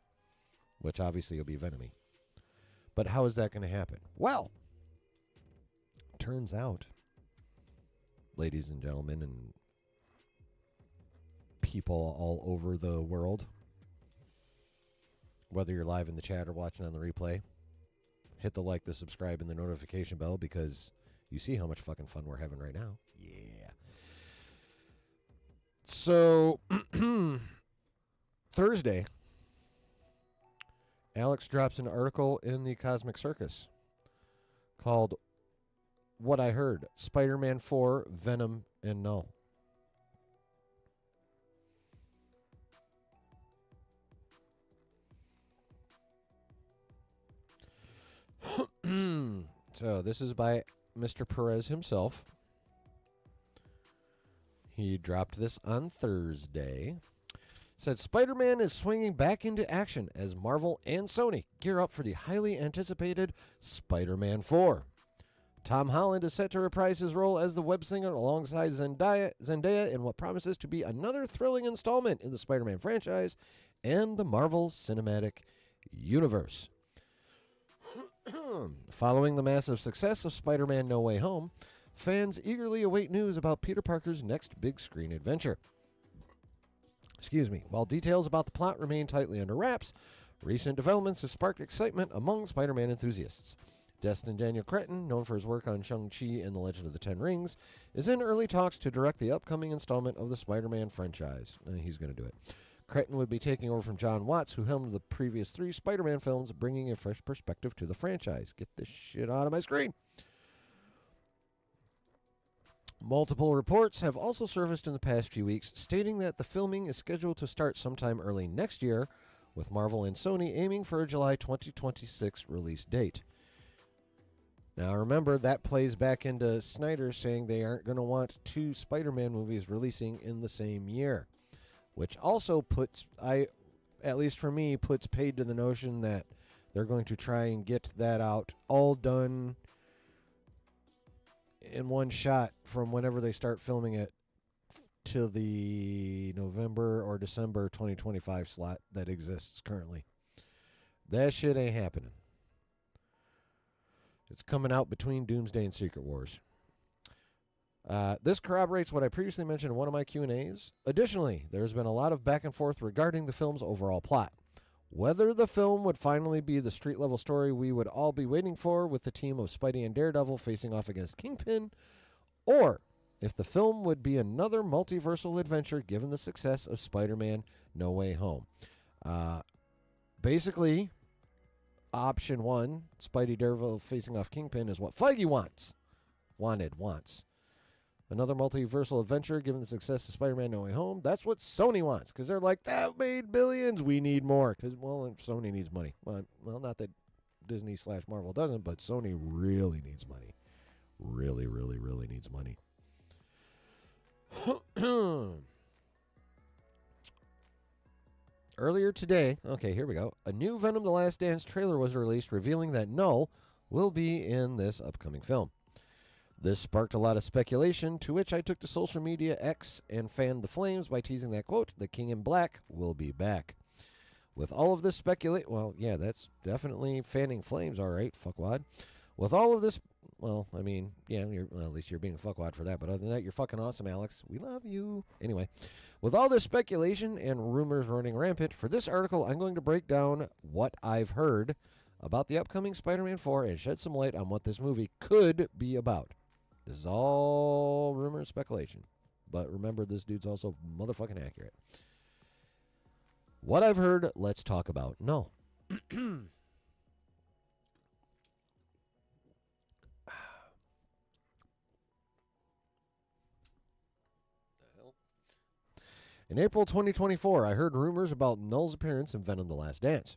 Which obviously will be Venom-y. But how is that going to happen? Well, turns out, ladies and gentlemen, and people all over the world, whether you're live in the chat or watching on the replay, hit the like, the subscribe, and the notification bell because you see how much fucking fun we're having right now. Yeah. So, Thursday, Alex drops an article in the Cosmic Circus called What I Heard, Spider-Man 4, Venom, and Null. So this is by Mr. Perez himself. He dropped this on Thursday. Said Spider-Man is swinging back into action as Marvel and Sony gear up for the highly anticipated Spider-Man 4. Tom Holland is set to reprise his role as the web singer alongside Zendaya in what promises to be another thrilling installment in the Spider-Man franchise and the Marvel Cinematic Universe. Following the massive success of Spider-Man No Way Home, fans eagerly await news about Peter Parker's next big screen adventure. While details about the plot remain tightly under wraps, recent developments have sparked excitement among Spider-Man enthusiasts. Destin Daniel Cretton, known for his work on Shang-Chi and the Legend of the Ten Rings, is in early talks to direct the upcoming installment of the Spider-Man franchise. He's going to do it. Cretton would be taking over from John Watts, who helmed the previous 3 Spider-Man films, bringing a fresh perspective to the franchise. Get this shit out of my screen. Multiple reports have also surfaced in the past few weeks stating that the filming is scheduled to start sometime early next year, with Marvel and Sony aiming for a July 2026 release date. Now remember, that plays back into Snyder saying they aren't going to want 2 Spider-Man movies releasing in the same year, which also puts, at least for me, puts paid to the notion that they're going to try and get that out all done in one shot from whenever they start filming it to the November or December 2025 slot that exists currently. That shit ain't happening. It's coming out between Doomsday and Secret Wars. This corroborates what I previously mentioned in one of my Q&As. Additionally, there's been a lot of back and forth regarding the film's overall plot. Whether the film would finally be the street-level story we would all be waiting for with the team of Spidey and Daredevil facing off against Kingpin, or if the film would be another multiversal adventure given the success of Spider-Man No Way Home. Basically, option 1, Spidey Daredevil facing off Kingpin, is what Feige wants. Wants. Another multiversal adventure given the success of Spider-Man No Way Home. That's what Sony wants, because they're like, that made billions. We need more, because, well, Sony needs money. Well, not that Disney/Marvel doesn't, but Sony really needs money. Really, really, really needs money. Earlier today, okay, here we go. A new Venom: The Last Dance trailer was released, revealing that Null will be in this upcoming film. This sparked a lot of speculation, to which I took to social media X and fanned the flames by teasing that, quote, the King in Black will be back. With all of this speculation, well, yeah, that's definitely fanning flames, all right, fuckwad. With all of this, well, I mean, yeah, at least you're being a fuckwad for that, but other than that, you're fucking awesome, Alex. We love you. Anyway, with all this speculation and rumors running rampant, for this article, I'm going to break down what I've heard about the upcoming Spider-Man 4 and shed some light on what this movie could be about. This is all rumor and speculation. But remember, this dude's also motherfucking accurate. What I've heard, let's talk about. No. In April 2024, I heard rumors about Null's appearance in Venom: The Last Dance.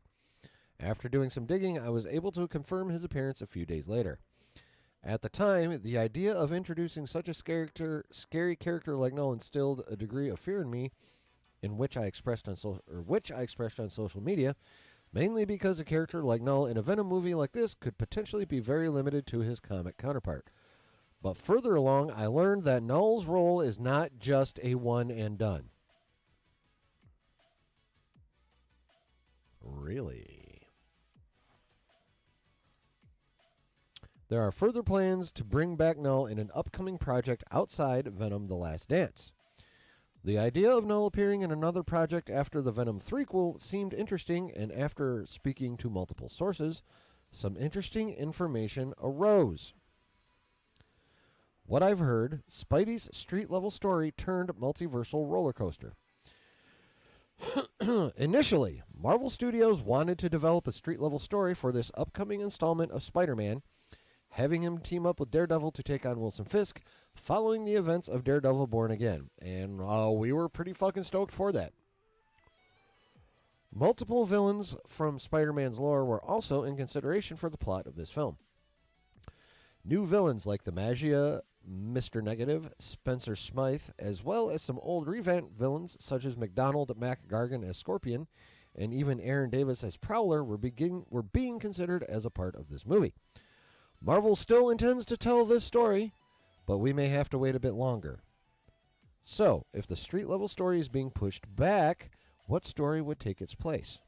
After doing some digging, I was able to confirm his appearance a few days later. At the time, the idea of introducing such a scary character like Null instilled a degree of fear in me, in which I expressed on social media, mainly because a character like Null in a Venom movie like this could potentially be very limited to his comic counterpart. But further along, I learned that Null's role is not just a one and done. Really? There are further plans to bring back Null in an upcoming project outside Venom: The Last Dance. The idea of Null appearing in another project after the Venom threequel seemed interesting, and after speaking to multiple sources, some interesting information arose. What I've heard, Spidey's street-level story turned multiversal roller coaster. Initially, Marvel Studios wanted to develop a street-level story for this upcoming installment of Spider-Man, having him team up with Daredevil to take on Wilson Fisk following the events of Daredevil Born Again. And we were pretty fucking stoked for that. Multiple villains from Spider-Man's lore were also in consideration for the plot of this film. New villains like the Mr. Negative, Spencer Smythe, as well as some old revamped villains such as McDonald McGargan as Scorpion, and even Aaron Davis as Prowler were being considered as a part of this movie. Marvel still intends to tell this story, but we may have to wait a bit longer. So, if the street level story is being pushed back, what story would take its place?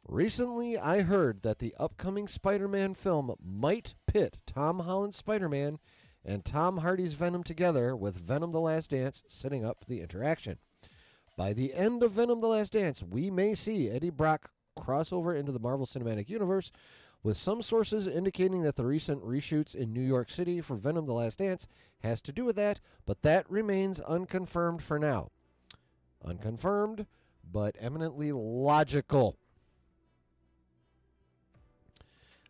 Recently, I heard that the upcoming Spider-Man film might pit Tom Holland's Spider-Man and Tom Hardy's Venom together, with Venom the Last Dance setting up the interaction. By the end of Venom the Last Dance, we may see Eddie Brock cross over into the Marvel Cinematic Universe, with some sources indicating that the recent reshoots in New York City for Venom the Last Dance has to do with that, but that remains unconfirmed for now. Unconfirmed, but eminently logical.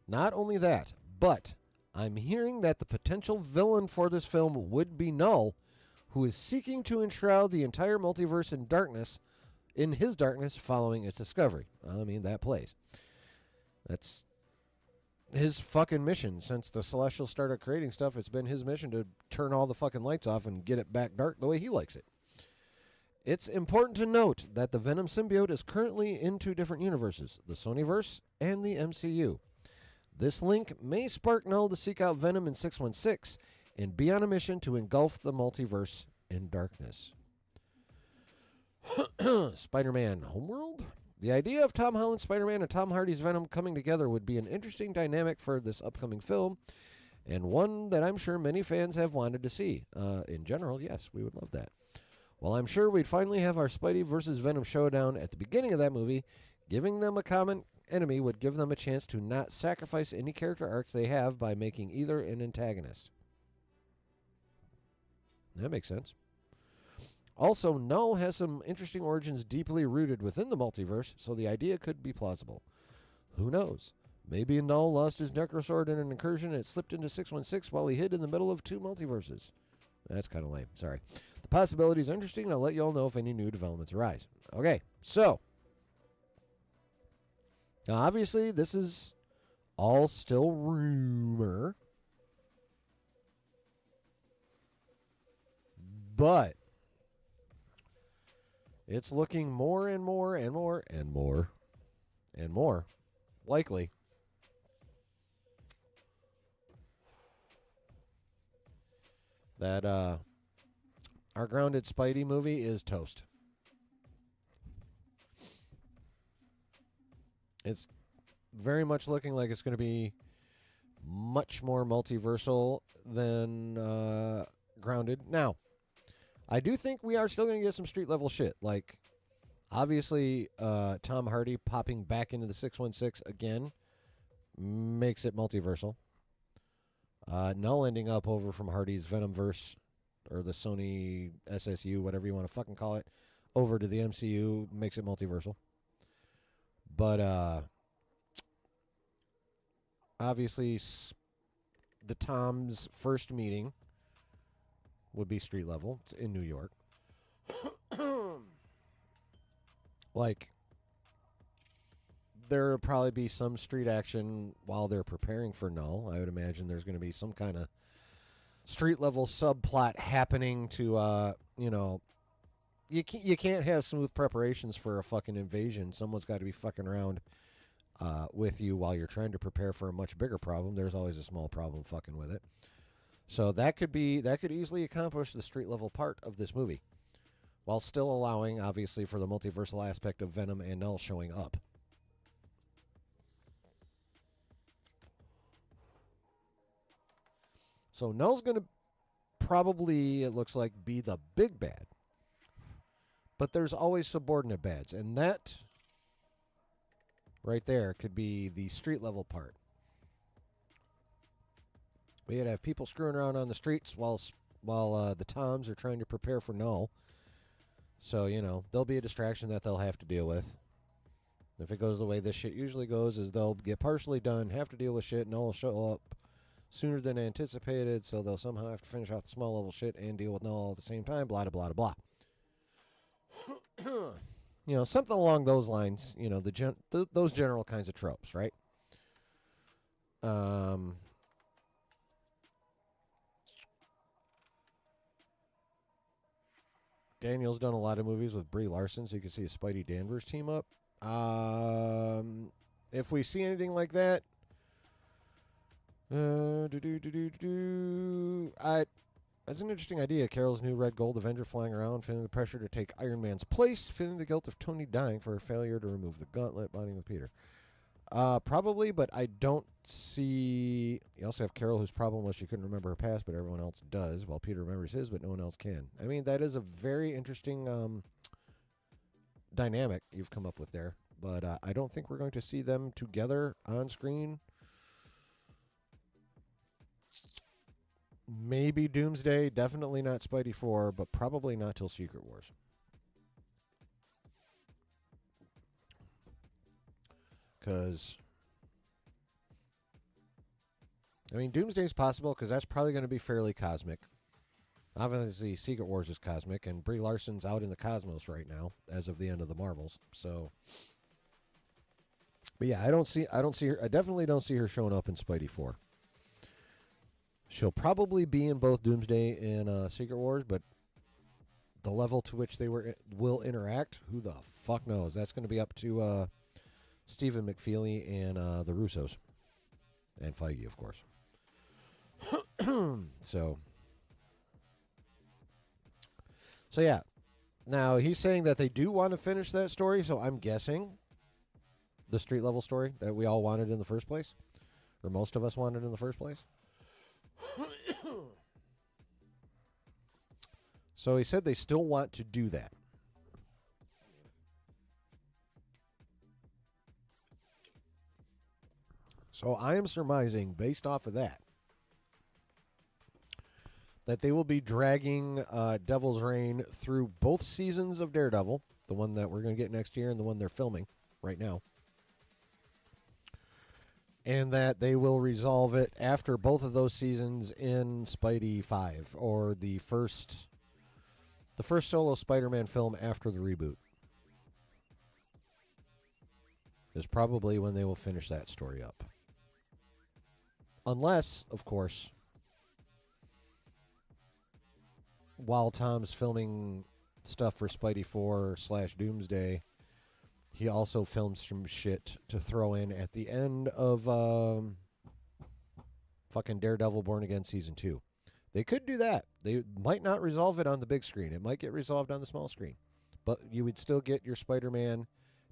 Not only that, but I'm hearing that the potential villain for this film would be Null, who is seeking to enshroud the entire multiverse in his darkness following its discovery. I mean, that plays. That's his fucking mission. Since the Celestials started creating stuff, it's been his mission to turn all the fucking lights off and get it back dark the way he likes it. It's important to note that the Venom symbiote is currently in two different universes, the Sonyverse and the MCU. This link may spark Null to seek out Venom in 616 and be on a mission to engulf the multiverse in darkness. Spider-Man Homeworld? The idea of Tom Holland's Spider-Man and Tom Hardy's Venom coming together would be an interesting dynamic for this upcoming film, and one that I'm sure many fans have wanted to see. In general, yes, we would love that. While I'm sure we'd finally have our Spidey versus Venom showdown at the beginning of that movie, giving them a common enemy would give them a chance to not sacrifice any character arcs they have by making either an antagonist. That makes sense. Also, Null has some interesting origins deeply rooted within the multiverse, so the idea could be plausible. Who knows? Maybe Null lost his Necrosword in an incursion and it slipped into 616 while he hid in the middle of two multiverses. That's kind of lame. Sorry. The possibilities are interesting. I'll let you all know if any new developments arise. Okay, so now, obviously, this is all still rumor, but it's looking more and more and more and more and more likely that our Grounded Spidey movie is toast. It's very much looking like it's going to be much more multiversal than Grounded. Now, I do think we are still going to get some street level shit. Like, obviously, Tom Hardy popping back into the 616 again makes it multiversal. Null ending up over from Hardy's Venomverse, or the Sony SSU, whatever you want to fucking call it, over to the MCU makes it multiversal. But obviously, the Tom's first meeting would be street level. It's in New York. Like, there will probably be some street action while they're preparing for Null. I would imagine there's going to be some kind of street level subplot happening to, you can't have smooth preparations for a fucking invasion. Someone's got to be fucking around with you while you're trying to prepare for a much bigger problem. There's always a small problem fucking with it. So that could easily accomplish the street level part of this movie, while still allowing, obviously, for the multiversal aspect of Venom and Null showing up. So Null's going to probably, it looks like, be the big bad. But there's always subordinate bads, and that right there could be the street level part. We could have people screwing around on the streets while the Toms are trying to prepare for Null. So, there'll be a distraction that they'll have to deal with. If it goes the way this shit usually goes, is they'll get partially done, have to deal with shit, Null will show up sooner than anticipated, so they'll somehow have to finish off the small level shit and deal with Null all at the same time, blah, blah, blah, blah. Something along those lines, those general kinds of tropes, right? Daniel's done a lot of movies with Brie Larson, so you can see a Spidey Danvers team up. If we see anything like that, that's an interesting idea. Carol's new Red Gold Avenger flying around, feeling the pressure to take Iron Man's place, feeling the guilt of Tony dying for her failure to remove the gauntlet, bonding with Peter. Probably, but I don't see. You also have Carol, whose problem was she couldn't remember her past, but everyone else does, while Peter remembers his, but no one else can. I mean, that is a very interesting dynamic you've come up with there, but I don't think we're going to see them together on screen. Maybe Doomsday, definitely not Spidey 4, but probably not till Secret Wars. Because, I mean, Doomsday's possible because that's probably going to be fairly cosmic. Obviously, Secret Wars is cosmic, and Brie Larson's out in the cosmos right now as of the end of the Marvels. So, but yeah, I don't see her. I definitely don't see her showing up in Spidey 4. She'll probably be in both Doomsday and Secret Wars, but the level to which they will interact, who the fuck knows? That's going to be up to Stephen McFeely and the Russos. And Feige, of course. So yeah. Now, he's saying that they do want to finish that story, so I'm guessing the street level story that we all wanted in the first place, or most of us wanted in the first place. So he said they still want to do that. So I am surmising, based off of that they will be dragging Devil's Reign through both seasons of Daredevil, the one that we're going to get next year and the one they're filming right now. And that they will resolve it after both of those seasons in Spidey 5, or the first solo Spider-Man film after the reboot. Is probably when they will finish that story up. Unless, of course, while Tom's filming stuff for Spidey 4/Doomsday, he also films some shit to throw in at the end of fucking Daredevil Born Again Season 2. They could do that. They might not resolve it on the big screen. It might get resolved on the small screen. But you would still get your Spider-Man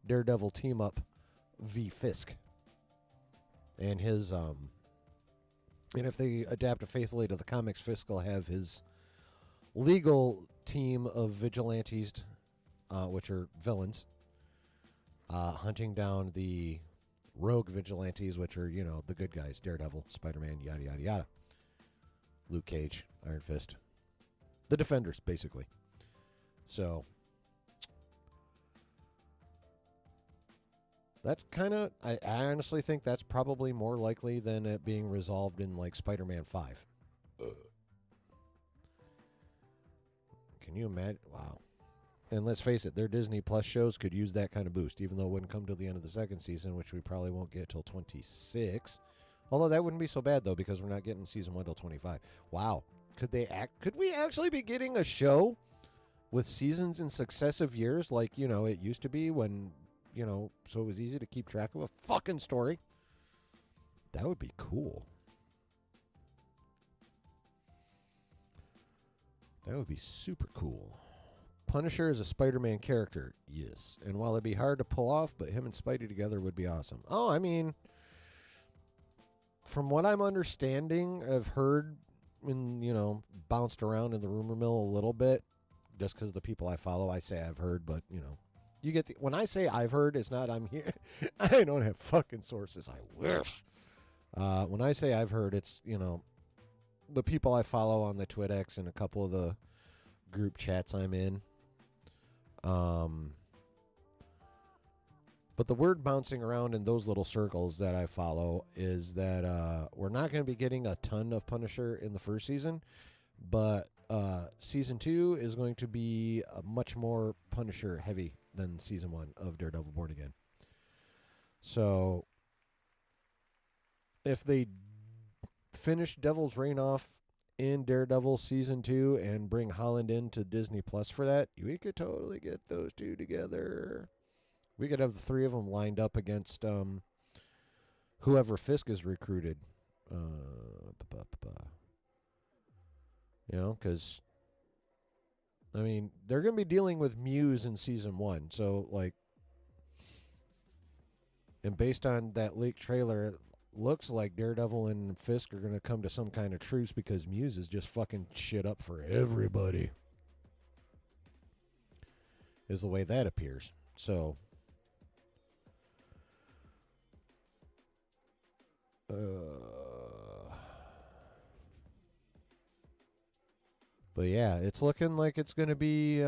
Daredevil team up v. Fisk. And his and if they adapt it faithfully to the comics, Fisk will have his legal team of vigilantes, which are villains, hunting down the rogue vigilantes, which are, the good guys, Daredevil, Spider-Man, yada, yada, yada. Luke Cage, Iron Fist. The Defenders, basically. So, that's kind of, I honestly think that's probably more likely than it being resolved in, like, Spider-Man 5. Can you imagine? Wow. And let's face it, their Disney Plus shows could use that kind of boost, even though it wouldn't come till the end of the second season, which we probably won't get till 26. Although that wouldn't be so bad, though, because we're not getting season 1 till 25. Wow. Could we actually be getting a show with seasons in successive years like, it used to be when, so it was easy to keep track of a fucking story? That would be cool. That would be super cool. Punisher is a Spider-Man character, yes. And while it'd be hard to pull off, but him and Spidey together would be awesome. Oh, I mean, from what I'm understanding, I've heard and, bounced around in the rumor mill a little bit, just because the people I follow, I say I've heard, but, you get when I say I've heard, it's not I'm here. I don't have fucking sources. I wish. When I say I've heard, it's, the people I follow on the TwitX and a couple of the group chats I'm in. But the word bouncing around in those little circles that I follow is that we're not going to be getting a ton of Punisher in the first season, but season 2 is going to be much more Punisher heavy than season 1 of Daredevil Born Again. So if they finish Devil's Reign off in Daredevil season 2 and bring Holland into Disney Plus for that, we could totally get those two together. We could have the three of them lined up against whoever Fisk is recruited. Because I mean, they're going to be dealing with Muse in season 1. So, like, and based on that leaked trailer, it looks like Daredevil and Fisk are going to come to some kind of truce because Muse is just fucking shit up for everybody. Is the way that appears. So, but yeah, it's looking like it's going to be.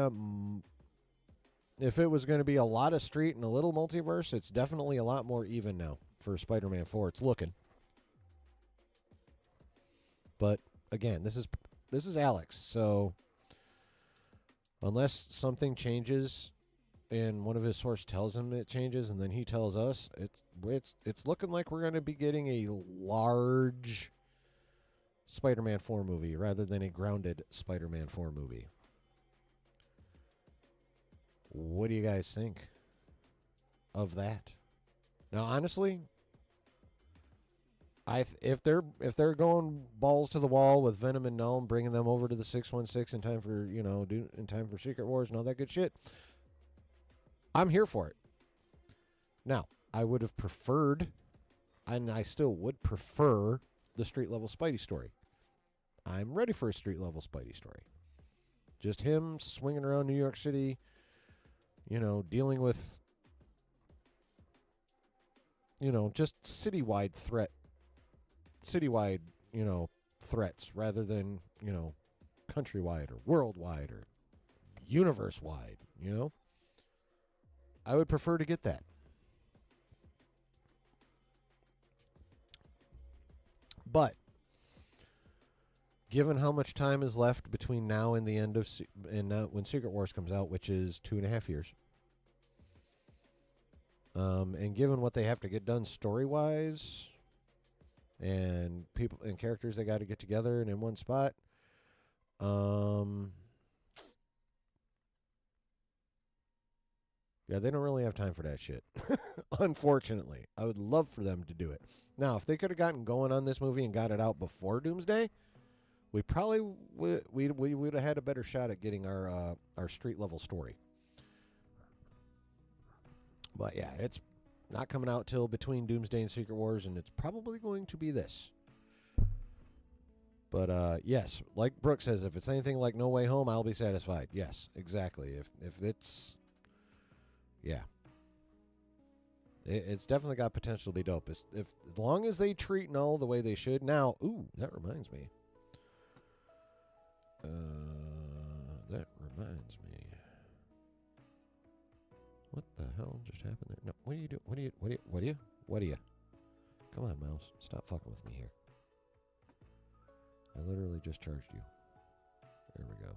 If it was going to be a lot of street and a little multiverse, it's definitely a lot more even now for Spider-Man 4. It's looking. But again, this is Alex, so unless something changes and one of his sources tells him it changes and then he tells us, it's looking like we're going to be getting a large Spider-Man 4 movie rather than a grounded Spider-Man 4 movie. What do you guys think of that? Now, honestly, if they're going balls to the wall with Venom and Null, bringing them over to the 616 in time for in time for Secret Wars and all that good shit, I'm here for it. Now, I would have preferred, and I still would prefer, the street level Spidey story. I'm ready for a street level Spidey story. Just him swinging around New York City, dealing with, just citywide threats rather than, countrywide or worldwide or universe-wide, I would prefer to get that. But given how much time is left between now and the end of when Secret Wars comes out, which is 2.5 years, and given what they have to get done story-wise, and people and characters they got to get together and in one spot, yeah, they don't really have time for that shit. Unfortunately, I would love for them to do it. Now, if they could have gotten going on this movie and got it out before Doomsday, we probably would have had a better shot at getting our street level story. But yeah, it's not coming out till between Doomsday and Secret Wars, and it's probably going to be this. But yes, like Brooke says, if it's anything like No Way Home, I'll be satisfied. Yes, exactly. If it's, yeah, it's definitely got potential to be dope. As long as they treat Null the way they should. Now, ooh, that reminds me. What the hell just happened there? No, what are you doing? What are you? Come on, mouse. Stop fucking with me here. I literally just charged you. There we go.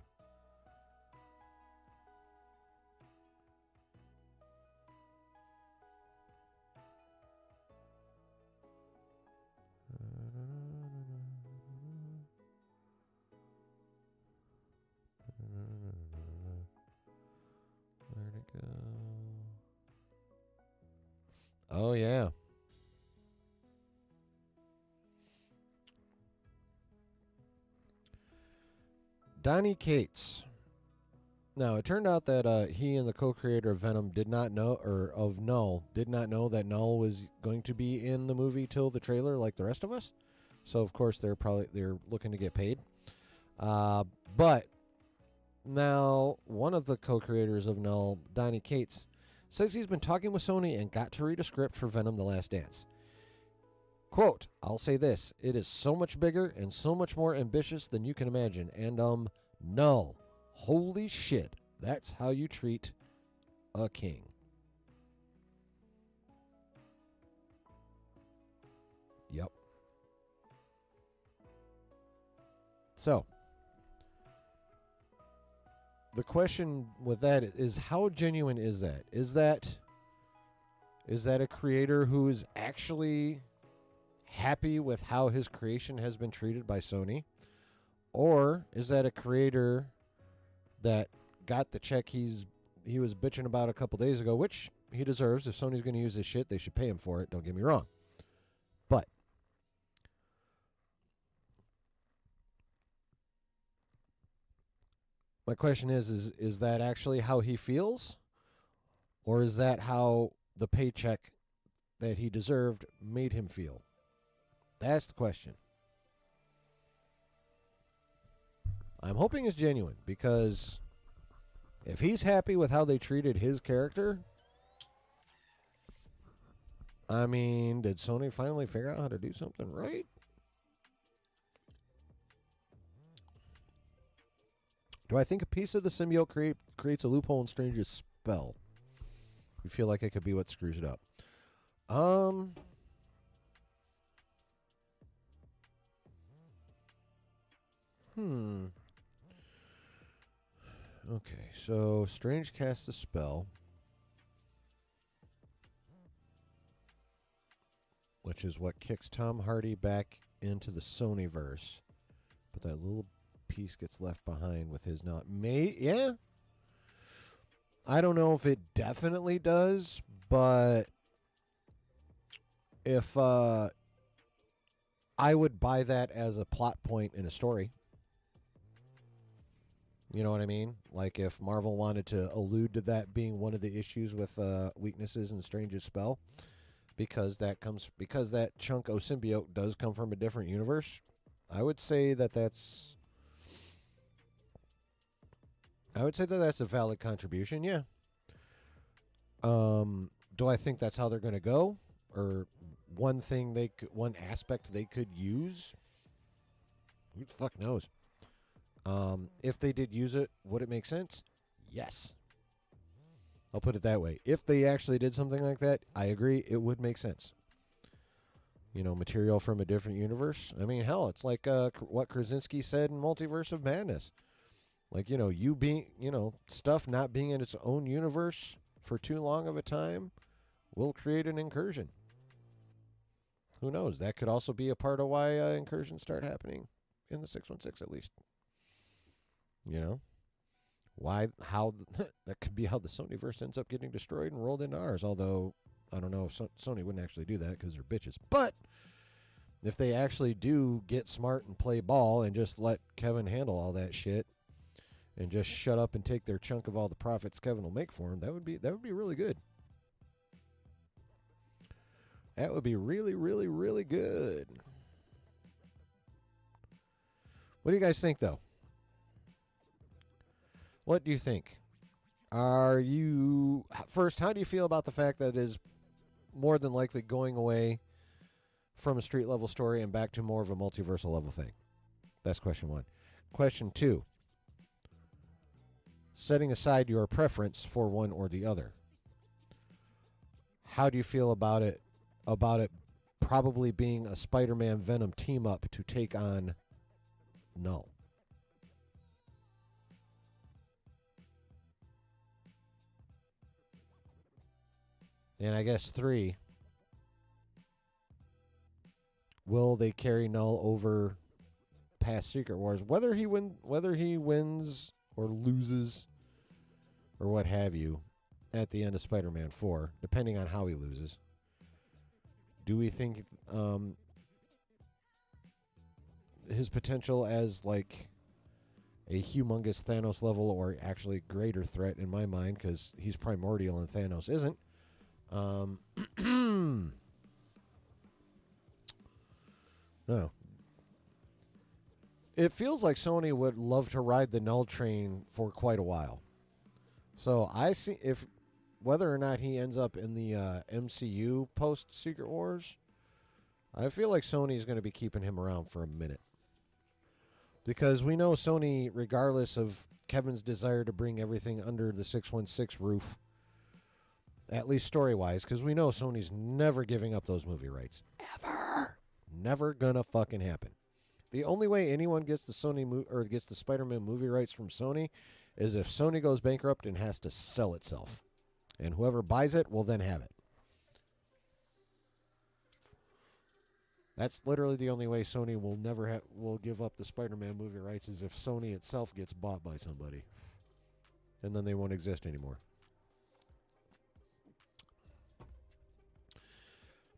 Where'd it go? Oh, yeah. Donny Cates. Now, it turned out that he and the co-creator of Venom did not know that Null was going to be in the movie till the trailer like the rest of us. So, of course, they're looking to get paid. But now, one of the co-creators of Null, Donny Cates, says he's been talking with Sony and got to read a script for Venom: The Last Dance. Quote, I'll say this, it is so much bigger and so much more ambitious than you can imagine. And, Null, holy shit, that's how you treat a king. Yep. So, the question with that is, how genuine is that? Is that a creator who is actually happy with how his creation has been treated by Sony? Or is that a creator that got the check he was bitching about a couple days ago, which he deserves. If Sony's going to use this shit, they should pay him for it. Don't get me wrong. But my question is that actually how he feels? Or is that how the paycheck that he deserved made him feel? That's the question. I'm hoping it's genuine, because if he's happy with how they treated his character, I mean, did Sony finally figure out how to do something right? Do I think a piece of the symbiote creates a loophole in Strange's spell? You feel like it could be what screws it up. Okay, so Strange casts a spell, which is what kicks Tom Hardy back into the Sonyverse. But that little piece gets left behind with his not. Yeah. I don't know if it definitely does, but if I would buy that as a plot point in a story. You know what I mean? Like if Marvel wanted to allude to that being one of the issues with weaknesses in Strange's spell, because that chunk of symbiote does come from a different universe. I would say that's a valid contribution. Yeah. Do I think that's how they're going to go, or one aspect they could use? Who the fuck knows? If they did use it, would it make sense? Yes. I'll put it that way. If they actually did something like that, I agree, it would make sense. You know, material from a different universe. I mean, hell, it's like what Krasinski said in Multiverse of Madness. Like, stuff not being in its own universe for too long of a time will create an incursion. Who knows? That could also be a part of why incursions start happening in the 616, at least. You know? How that could be how the Sonyverse ends up getting destroyed and rolled into ours. Although, I don't know if Sony wouldn't actually do that because they're bitches. But if they actually do get smart and play ball and just let Kevin handle all that shit and just shut up and take their chunk of all the profits Kevin will make for him, that would be really good. That would be really, really, really good. What do you guys think, though? What do you think? First, how do you feel about the fact that it is more than likely going away from a street level story and back to more of a multiversal level thing? That's question one. Question two, setting aside your preference for one or the other, how do you feel about it probably being a Spider-Man Venom team up to take on Null? And I guess 3, will they carry Null over past Secret Wars? Whether he wins or loses or what have you at the end of Spider-Man 4, depending on how he loses. Do we think his potential as like a humongous Thanos level, or actually greater threat in my mind, because he's primordial and Thanos isn't? No. It feels like Sony would love to ride the Null train for quite a while. So I see whether or not he ends up in the MCU post Secret Wars, I feel like Sony's going to be keeping him around for a minute. Because we know Sony, regardless of Kevin's desire to bring everything under the 616 roof, at least story-wise, because we know Sony's never giving up those movie rights. Ever. Never gonna fucking happen. The only way anyone gets the gets the Spider-Man movie rights from Sony is if Sony goes bankrupt and has to sell itself. And whoever buys it will then have it. That's literally the only way Sony will never will give up the Spider-Man movie rights is if Sony itself gets bought by somebody. And then they won't exist anymore.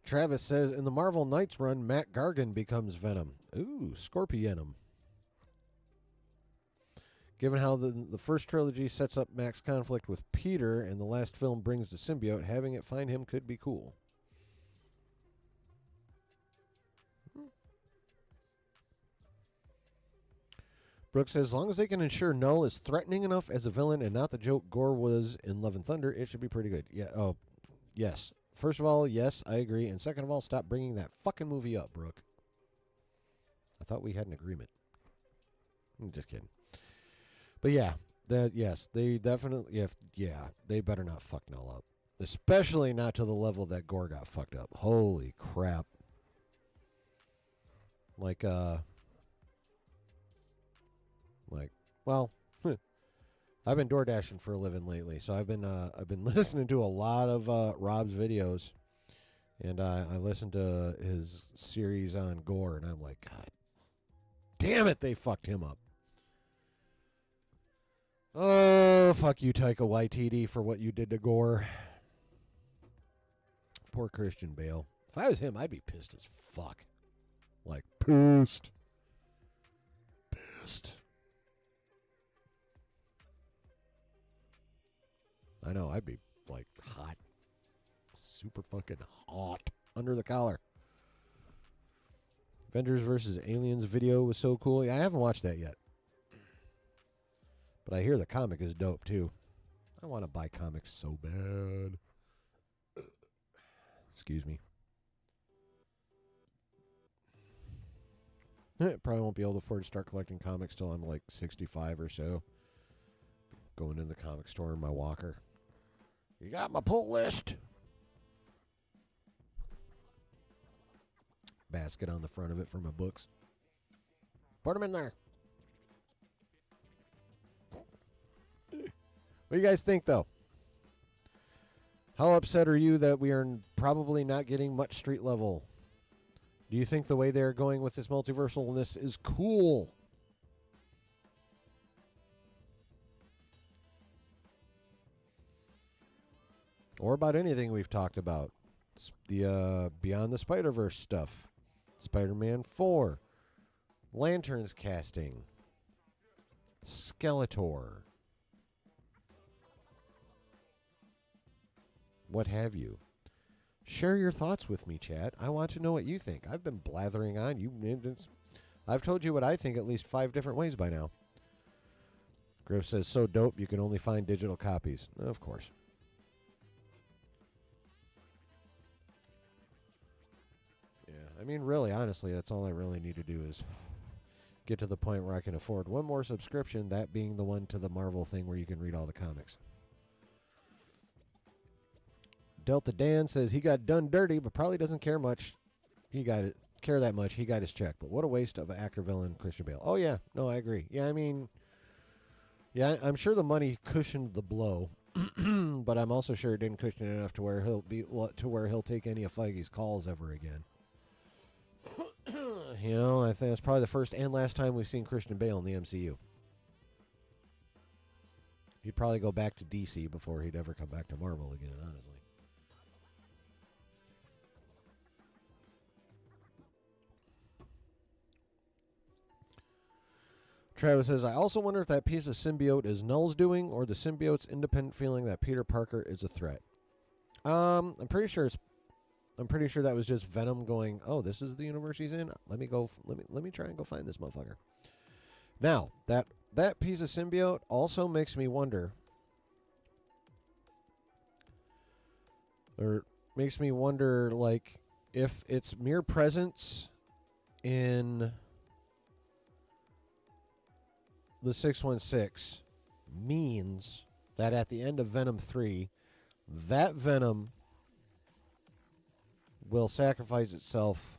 Travis says, in the Marvel Knights run, Matt Gargan becomes Venom. Ooh, Scorpionum. Given how the first trilogy sets up Mac's conflict with Peter and the last film brings the symbiote, having it find him could be cool. Brooks says, as long as they can ensure Null is threatening enough as a villain and not the joke Gore was in Love and Thunder, it should be pretty good. Yeah. Oh, yes. First of all, yes, I agree. And second of all, stop bringing that fucking movie up, Brooke. I thought we had an agreement. I'm just kidding. But yeah, yes, they definitely, they better not fuck Null up. Especially not to the level that Gore got fucked up. Holy crap. Well, I've been door dashing for a living lately, so I've been listening to a lot of Rob's videos, and I listened to his series on Gore, and I'm like, God damn it, they fucked him up. Oh, fuck you, Taika Waititi, for what you did to Gore. Poor Christian Bale. If I was him, I'd be pissed as fuck. Like, pissed. I know, I'd be, like, hot. Super fucking hot. Under the collar. Avengers vs. Aliens video was so cool. Yeah, I haven't watched that yet. But I hear the comic is dope, too. I want to buy comics so bad. Excuse me. Probably won't be able to afford to start collecting comics till I'm like 65 or so. Going in the comic store in my walker. You got my pull list. Basket on the front of it for my books. Put them in there. What do you guys think, though? How upset are you that we are probably not getting much street level? Do you think the way they're going with this multiversalness is cool? Or about anything we've talked about. The Beyond the Spider-Verse stuff. Spider-Man 4. Lanterns casting. Skeletor. What have you. Share your thoughts with me, chat. I want to know what you think. I've been blathering on. I've told you what I think at least 5 different ways by now. Griff says, so dope you can only find digital copies. Of course. Yeah, I mean, really, honestly, that's all I really need to do is get to the point where I can afford one more subscription, that being the one to the Marvel thing where you can read all the comics. Delta Dan says he got done dirty, but probably doesn't care much. He got it. Care that much. He got his check. But what a waste of an actor villain, Christian Bale. Oh, yeah. No, I agree. Yeah, I mean, yeah, I'm sure the money cushioned the blow, but I'm also sure it didn't cushion it enough to where he'll take any of Feige's calls ever again. You know, I think it's probably the first and last time we've seen Christian Bale in the MCU. He'd probably go back to DC before he'd ever come back to Marvel again, honestly. Travis says, I also wonder if that piece of symbiote is Null's doing or the symbiote's independent feeling that Peter Parker is a threat. I'm pretty sure that was just Venom going, oh, this is the universe he's in. Let me try and go find this motherfucker. Now, that piece of symbiote also makes me wonder, like, if its mere presence in the 616 means that at the end of Venom 3, that Venom will sacrifice itself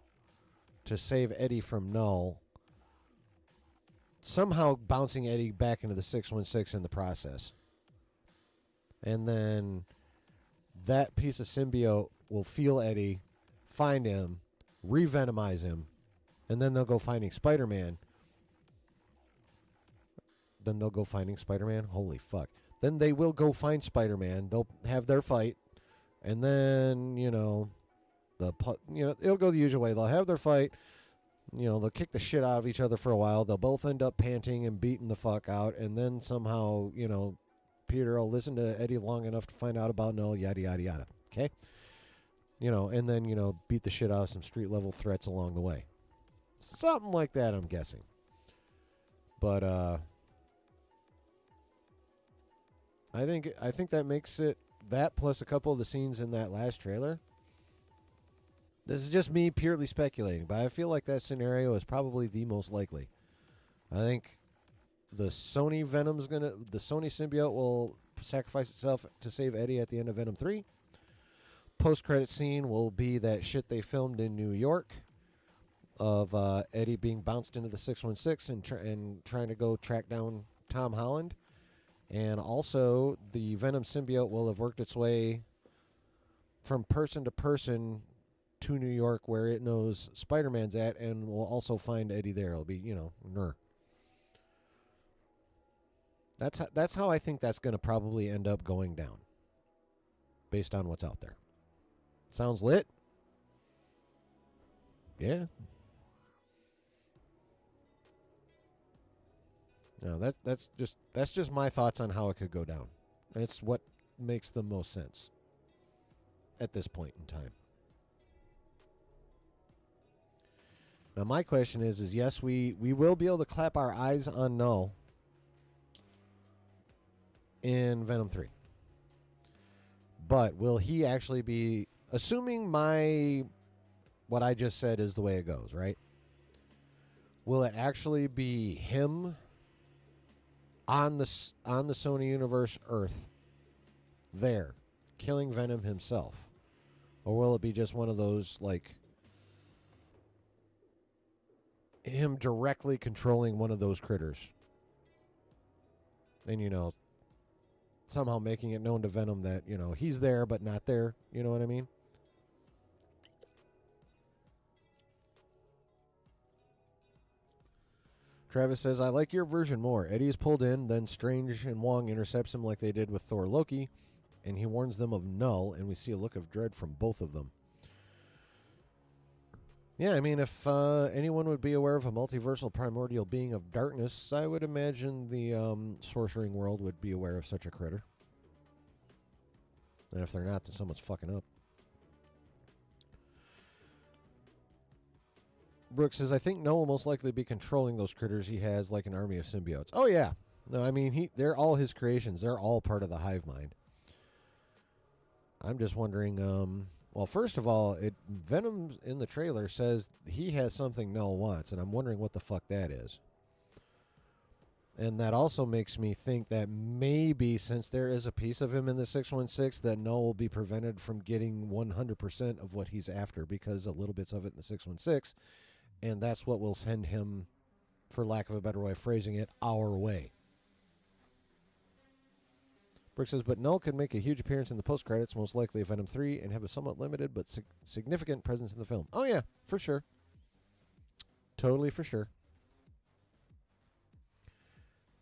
to save Eddie from Null, somehow bouncing Eddie back into the 616 in the process. And then that piece of symbiote will feel Eddie, find him, re-venomize him, and then they'll go finding Spider-Man. Holy fuck. Then they will go find Spider-Man. They'll have their fight, and then, it'll go the usual way. They'll have their fight. They'll kick the shit out of each other for a while. They'll both end up panting and beating the fuck out, and then somehow, Peter will listen to Eddie long enough to find out about Null, yada, yada, yada. Okay? And then, beat the shit out of some street-level threats along the way. Something like that, I'm guessing. But, I think that makes it, that plus a couple of the scenes in that last trailer. This is just me purely speculating, but I feel like that scenario is probably the most likely. I think the Sony symbiote will sacrifice itself to save Eddie at the end of Venom 3. Post-credit scene will be that shit they filmed in New York of Eddie being bounced into the 616 and trying to go track down Tom Holland. And also, the Venom symbiote will have worked its way from person to person to New York where it knows Spider-Man's at, and will also find Eddie there. It'll be, That's how I think that's going to probably end up going down, based on what's out there. Sounds lit? Yeah. No, that's just my thoughts on how it could go down. It's what makes the most sense at this point in time. Now, my question is yes, we will be able to clap our eyes on Null in Venom 3. But will he actually be, assuming what I just said is the way it goes, right? Will it actually be him on the Sony Universe Earth there, killing Venom himself? Or will it be just one of those, like, him directly controlling one of those critters? And, somehow making it known to Venom that, he's there but not there. You know what I mean? Travis says, I like your version more. Eddie is pulled in, then Strange and Wong intercepts him like they did with Thor Loki, and he warns them of Null, and we see a look of dread from both of them. Yeah, I mean, if anyone would be aware of a multiversal primordial being of darkness, I would imagine the sorcering world would be aware of such a critter. And if they're not, then someone's fucking up. Brooks says, I think Null will most likely be controlling those critters he has like an army of symbiotes. Oh, yeah. No, I mean, they're all his creations. They're all part of the hive mind. I'm just wondering, well, first of all, Venom in the trailer says he has something Null wants, and I'm wondering what the fuck that is. And that also makes me think that maybe since there is a piece of him in the 616, that Null will be prevented from getting 100% of what he's after because a little bits of it in the 616, and that's what will send him, for lack of a better way of phrasing it, our way. Brooke says, but Null could make a huge appearance in the post-credits, most likely of Venom 3, and have a somewhat limited but significant presence in the film. Oh, yeah, for sure. Totally for sure.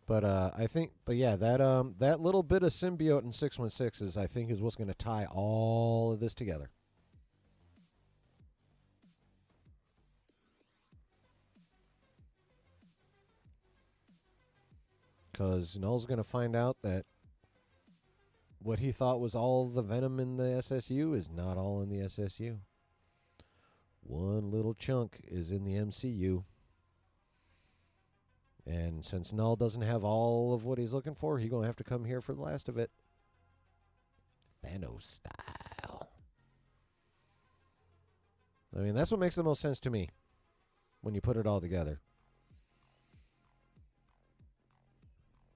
But I think, that little bit of symbiote in 616 I think is what's going to tie all of this together. Because Null's going to find out that what he thought was all the Venom in the SSU is not all in the SSU. One little chunk is in the MCU. And since Null doesn't have all of what he's looking for, he's going to have to come here for the last of it. Thanos style. I mean, that's what makes the most sense to me when you put it all together.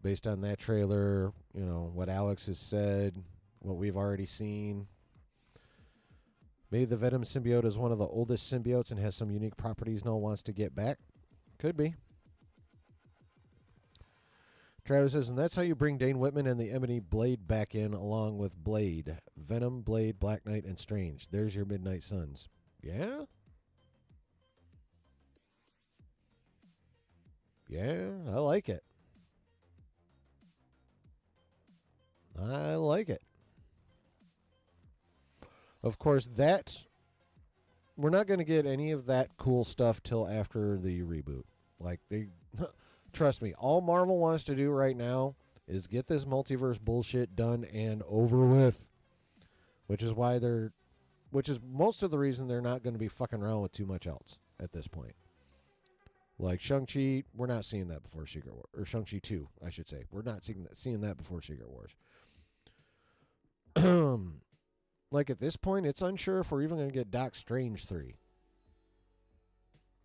Based on that trailer, what Alex has said, what we've already seen. Maybe the Venom symbiote is one of the oldest symbiotes and has some unique properties Null wants to get back. Could be. Travis says, and that's how you bring Dane Whitman and the Ebony Blade back in along with Blade. Venom, Blade, Black Knight, and Strange. There's your Midnight Suns. Yeah? Yeah, I like it. I like it. Of course, we're not going to get any of that cool stuff till after the reboot. Like they trust me, all Marvel wants to do right now is get this multiverse bullshit done and over with. Which is most of the reason they're not going to be fucking around with too much else at this point. Like Shang-Chi, we're not seeing that before Secret Wars. Or Shang-Chi 2, I should say. We're not seeing that before Secret Wars. Like at this point, it's unsure if we're even going to get Doc Strange 3.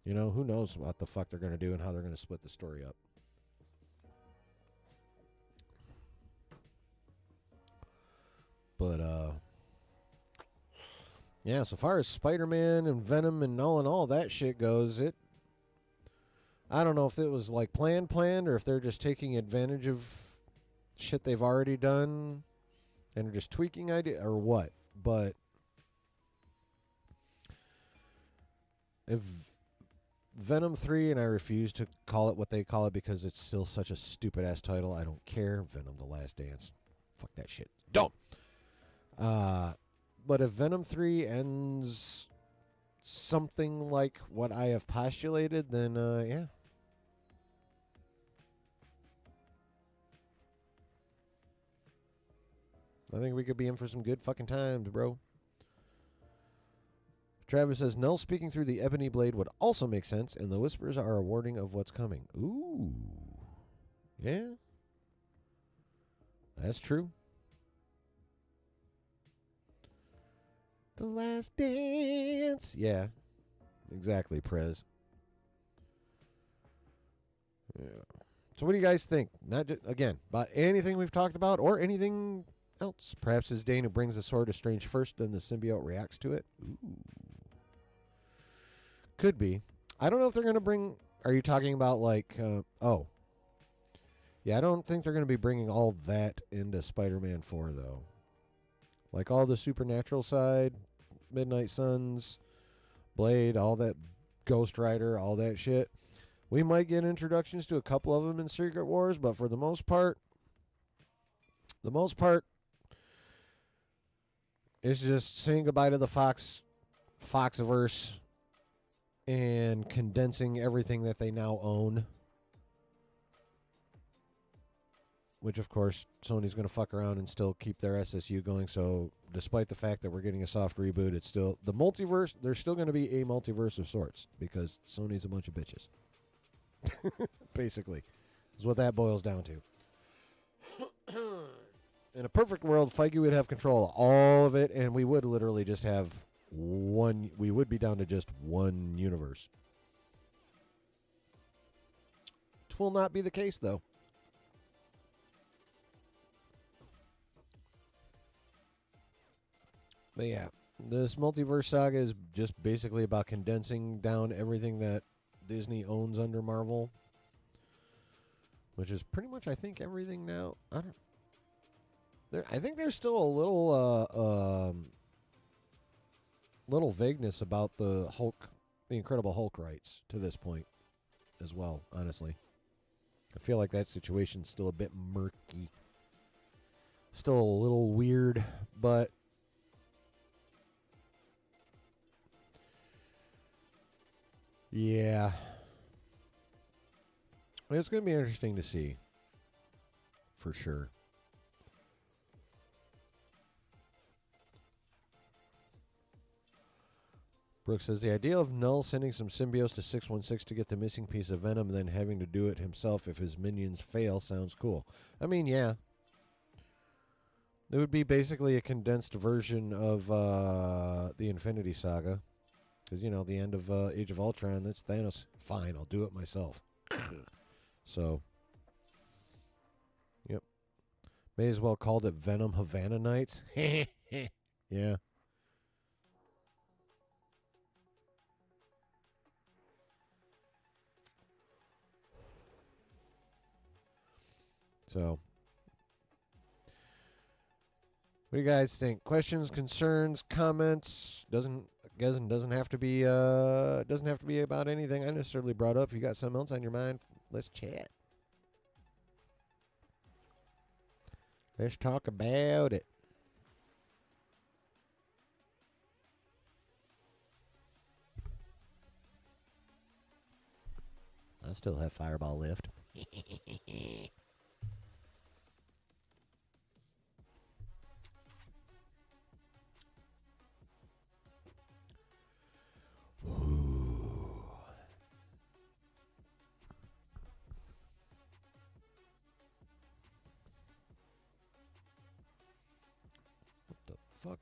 You know, who knows what the fuck they're going to do and how they're going to split the story up. But, yeah, so far as Spider-Man and Venom and all that shit goes, I don't know if it was like planned, or if they're just taking advantage of shit they've already done and are just tweaking idea or what. But if Venom 3, and I refuse to call it what they call it because it's still such a stupid ass title. I don't care. Venom: The Last Dance. Fuck that shit. Dumb. But if Venom 3 ends something like what I have postulated, then yeah. I think we could be in for some good fucking times, bro. Travis says, Null speaking through the ebony blade would also make sense, and the whispers are a warning of what's coming. Ooh. Yeah. That's true. The Last Dance. Yeah. Exactly, Prez. Yeah. So what do you guys think? Not just, again, about anything we've talked about or anything else? Perhaps it's Dane who brings the sword to Strange first, then the symbiote reacts to it? Ooh. Could be. I don't know if they're going to bring... Are you talking about like... oh. Yeah, I don't think they're going to be bringing all that into Spider-Man 4, though. Like all the supernatural side, Midnight Suns, Blade, all that, Ghost Rider, all that shit. We might get introductions to a couple of them in Secret Wars, but for the most part, it's just saying goodbye to the Foxiverse and condensing everything that they now own. Which, of course, Sony's going to fuck around and still keep their SSU going. So, despite the fact that we're getting a soft reboot, it's still... The multiverse, there's still going to be a multiverse of sorts. Because Sony's a bunch of bitches. Basically. Is what that boils down to. In a perfect world, Feige would have control of all of it, and we would literally just have one... We would be down to just one universe. It will not be the case, though. But yeah, this multiverse saga is just basically about condensing down everything that Disney owns under Marvel, which is pretty much, I think, everything now. I think there's still a little vagueness about the Incredible Hulk rights to this point, as well. Honestly, I feel like that situation's still a bit murky, still a little weird, but. Yeah. It's going to be interesting to see. For sure. Brooks says, the idea of Null sending some symbiotes to 616 to get the missing piece of Venom and then having to do it himself if his minions fail sounds cool. I mean, yeah. It would be basically a condensed version of the Infinity Saga. Because, you know, the end of Age of Ultron, that's Thanos. Fine, I'll do it myself. So, yep. May as well called it Venom Havana Nights. Yeah. So, what do you guys think? Questions, concerns, comments? Doesn't have to be about anything I necessarily brought up. If you got something else on your mind, Let's chat. Let's talk about it. I still have Fireball left. What the fuck?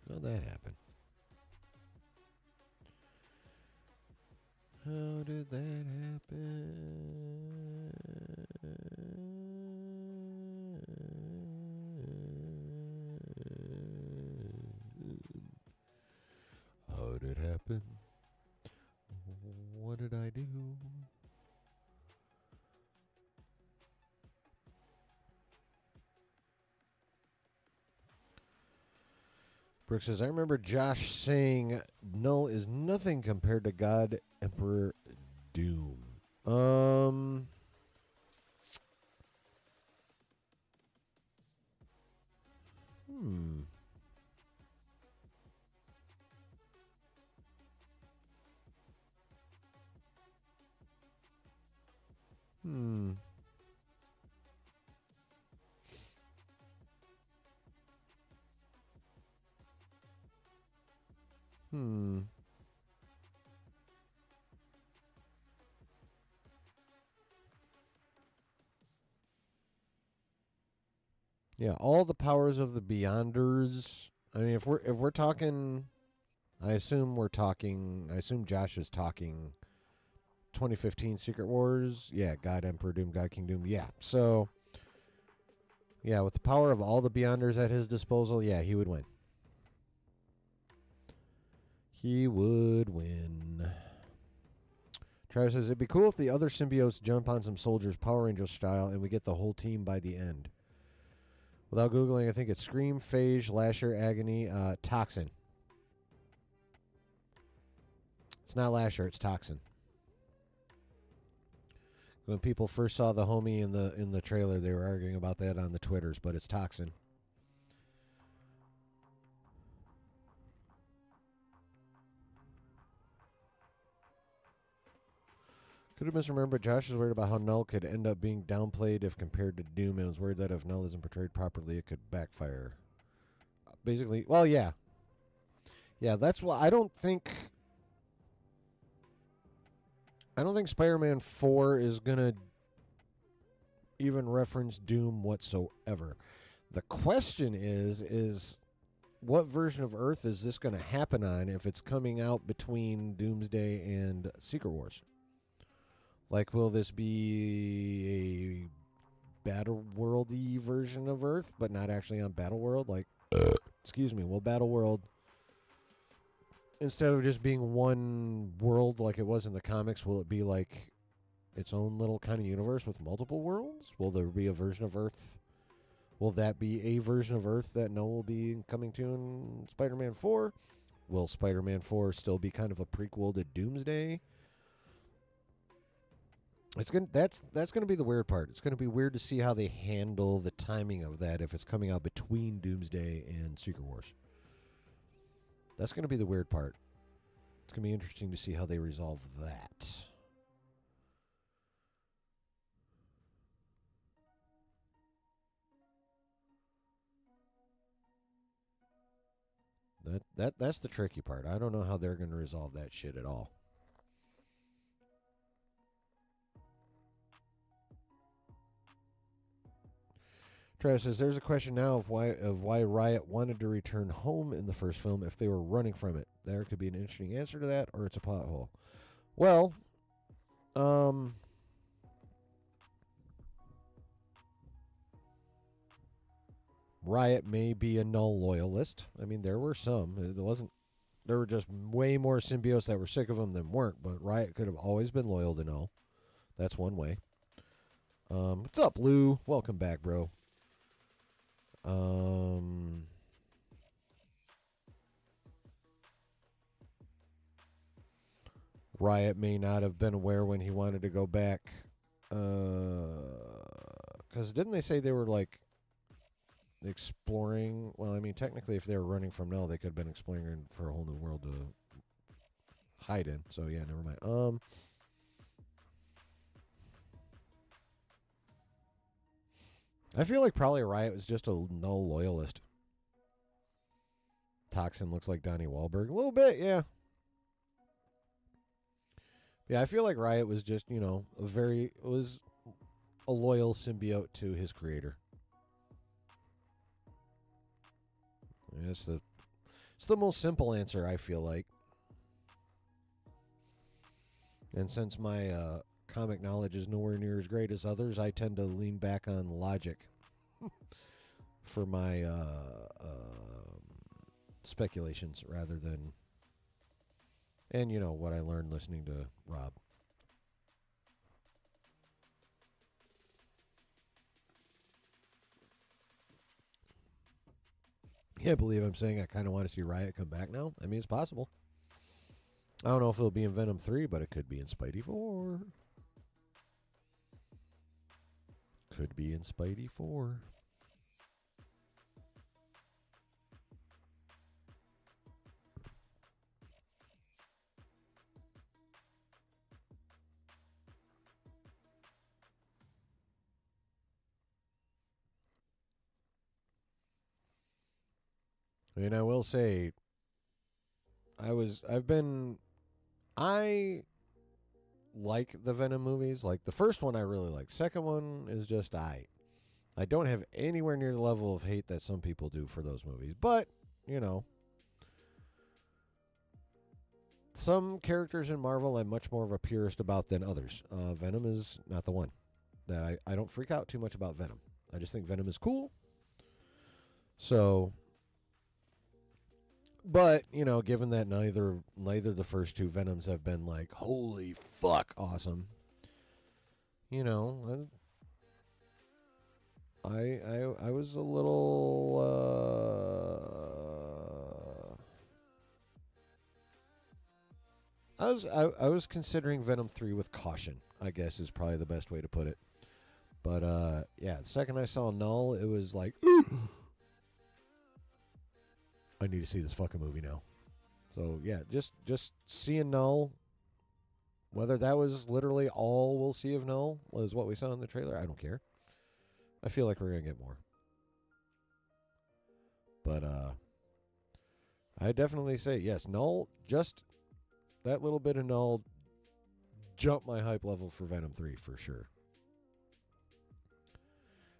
How'd that happen? How did that happen? How did it happen? What did I do? Brooke says, I remember Josh saying Null is nothing compared to God Emperor Doom. Hmm. Hmm. Hmm. Yeah, all the powers of the Beyonders. I mean, if we're talking, I assume we're talking. I assume Josh is talking 2015 Secret Wars. Yeah, God Emperor Doom, God King Doom. Yeah, so yeah, with the power of all the Beyonders at his disposal, yeah, he would win. He would win. Travis says, it'd be cool if the other symbiotes jump on some soldiers Power Rangers style and we get the whole team by the end. Without Googling, I think it's Scream, Phage, Lasher, Agony, Toxin. It's not Lasher, it's Toxin. When people first saw the homie in the trailer, they were arguing about that on the Twitters, but it's Toxin. Could have misremembered. Josh is worried about how Null could end up being downplayed if compared to Doom, and was worried that if Null isn't portrayed properly, it could backfire. Basically, well, yeah. Yeah, that's why I don't think Spider-Man 4 is going to even reference Doom whatsoever. The question is what version of Earth is this going to happen on if it's coming out between Doomsday and Secret Wars? Like, will this be a Battle World-y version of Earth, but not actually on Battle World? Like, excuse me, will Battle World, instead of just being one world like it was in the comics, will it be like its own little kind of universe with multiple worlds? Will there be a version of Earth? Will that be a version of Earth that Noah will be coming to in Spider-Man 4? Will Spider-Man 4 still be kind of a prequel to Doomsday? That's gonna be the weird part. It's gonna be weird to see how they handle the timing of that if it's coming out between Doomsday and Secret Wars. That's gonna be the weird part. It's gonna be interesting to see how they resolve that. That's the tricky part. I don't know how they're gonna resolve that shit at all. Travis says there's a question now of why Riot wanted to return home in the first film if they were running from it. There could be an interesting answer to that, or it's a plot hole. Well, Riot may be a Null loyalist. I mean, there were some. It wasn't. There were just way more symbiotes that were sick of them than weren't. But Riot could have always been loyal to Null. That's one way. What's up, Lou? Welcome back, bro. Riot may not have been aware when he wanted to go back. Because didn't they say they were like exploring? Well, I mean, technically, if they were running from Null, they could have been exploring for a whole new world to hide in. So yeah, never mind. I feel like probably Riot was just a Null loyalist. Toxin looks like Donnie Wahlberg a little bit, yeah. Yeah, I feel like Riot was just was a loyal symbiote to his creator. Yeah, it's the most simple answer, I feel like. And since my comic knowledge is nowhere near as great as others, I tend to lean back on logic for my speculations rather than, and what I learned listening to Rob. Can't believe I'm saying I kind of want to see Riot come back now. I mean, it's possible. I don't know if it'll be in Venom 3, but it could be in Spidey 4. Could be in Spidey 4. I mean, I will say, I like the Venom movies. Like, the first one I really like. Second one is just I don't have anywhere near the level of hate that some people do for those movies. But, some characters in Marvel I'm much more of a purist about than others. Venom is not the one. That I don't freak out too much about Venom. I just think Venom is cool. So, but, given that neither the first two Venoms have been like, holy fuck, awesome. I was a little I was considering Venom 3 with caution, I guess is probably the best way to put it. But yeah, the second I saw Null, it was like I need to see this fucking movie now. So yeah, just seeing Null, whether that was literally all we'll see of Null was what we saw in the trailer, I don't care. I feel like we're gonna get more. But I definitely say yes, Null, just that little bit of Null jumped my hype level for Venom 3 for sure.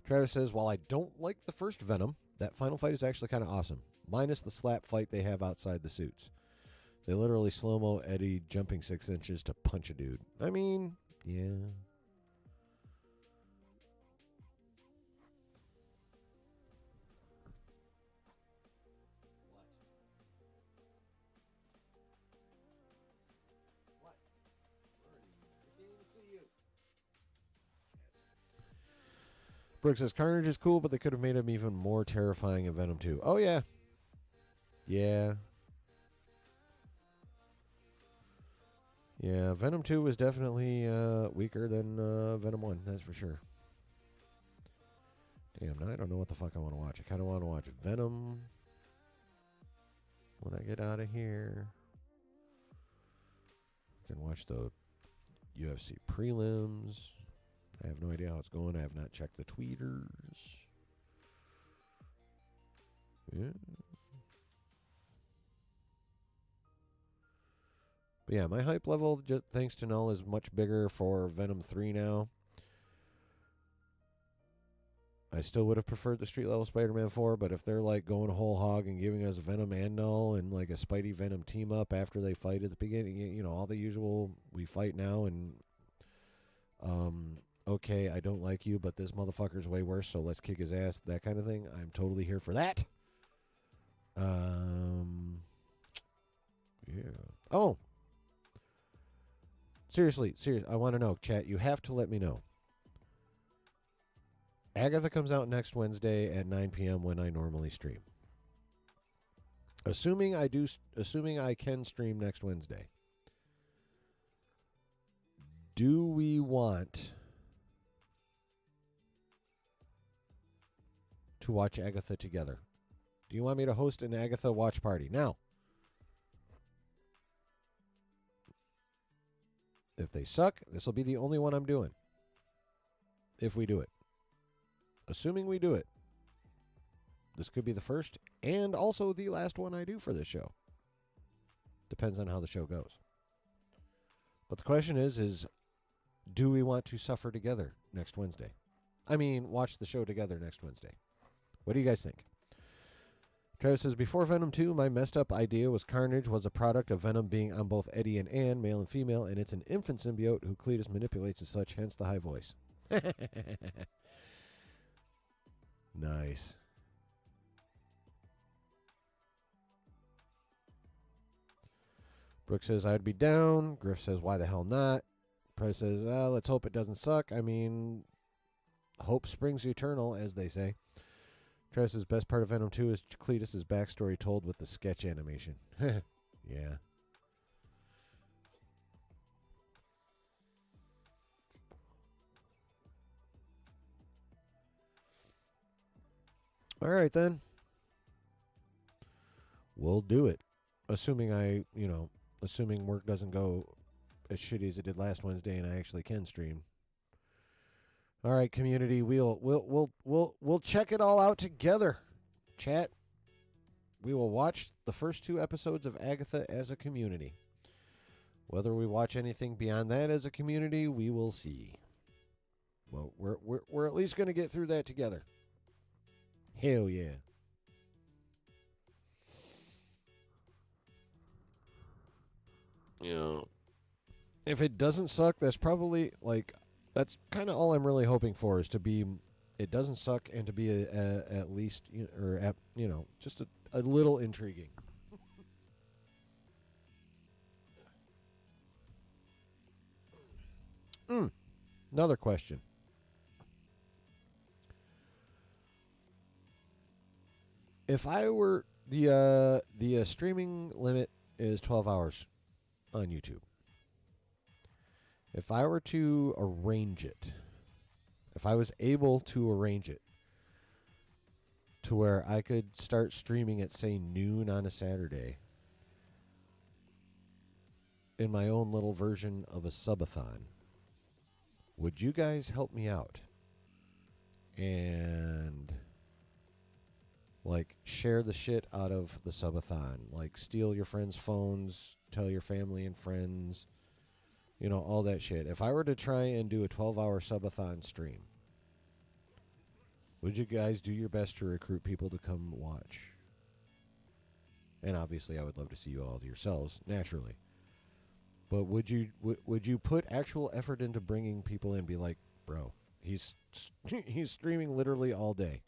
Travis says, while I don't like the first Venom, that final fight is actually kind of awesome. Minus the slap fight they have outside the suits. They literally slow-mo Eddie jumping 6 inches to punch a dude. I mean, yeah. Brooks says, Carnage is cool, but they could have made him even more terrifying in Venom 2. Oh, yeah. Yeah. Yeah, Venom 2 was definitely weaker than Venom 1, that's for sure. Damn, now I don't know what the fuck I want to watch. I kind of want to watch Venom when I get out of here. I can watch the UFC prelims. I have no idea how it's going. I have not checked the tweeters. Yeah. But yeah, my hype level, just thanks to Null, is much bigger for Venom 3 now. I still would have preferred the street level Spider-Man 4, but if they're like going whole hog and giving us Venom and Null and like a Spidey Venom team up after they fight at the beginning, all the usual, we fight now and okay, I don't like you, but this motherfucker's way worse, so let's kick his ass, that kind of thing. I'm totally here for that. Yeah. Oh. Seriously, I want to know, chat, you have to let me know. Agatha comes out next Wednesday at 9 p.m. when I normally stream. Assuming I can stream next Wednesday. do we want to watch Agatha together? Do you want me to host an Agatha watch party? Now, if they suck, this will be the only one I'm doing. If we do it. Assuming we do it. This could be the first and also the last one I do for this show. Depends on how the show goes. But the question is do we want to suffer together next Wednesday? I mean, watch the show together next Wednesday. What do you guys think? Travis says, before Venom 2, my messed up idea was Carnage was a product of Venom being on both Eddie and Ann, male and female, and it's an infant symbiote who Cletus manipulates as such, hence the high voice. Nice. Brooke says, I'd be down. Griff says, why the hell not? Price says, let's hope it doesn't suck. I mean, hope springs eternal, as they say. Travis says, best part of Venom 2 is Cletus' backstory told with the sketch animation. Yeah. All right, then. We'll do it. Assuming assuming work doesn't go as shitty as it did last Wednesday and I actually can stream. All right, community, we'll check it all out together. Chat. We will watch the first 2 episodes of Agatha as a community. Whether we watch anything beyond that as a community, we will see. Well, we're at least going to get through that together. Hell yeah. Yeah. If it doesn't suck, that's probably that's kind of all I'm really hoping for is to be it doesn't suck and to be at least just a little intriguing. Another question. If I were the streaming limit is 12 hours on YouTube. If I were to arrange it, if I was able to arrange it to where I could start streaming at, say, noon on a Saturday in my own little version of a subathon, would you guys help me out and share the shit out of the subathon? Steal your friends' phones, tell your family and friends, all that shit. If I were to try and do a 12-hour subathon stream, would you guys do your best to recruit people to come watch? And obviously, I would love to see you all yourselves, naturally. But would you put actual effort into bringing people in? Be like, bro, he's streaming literally all day.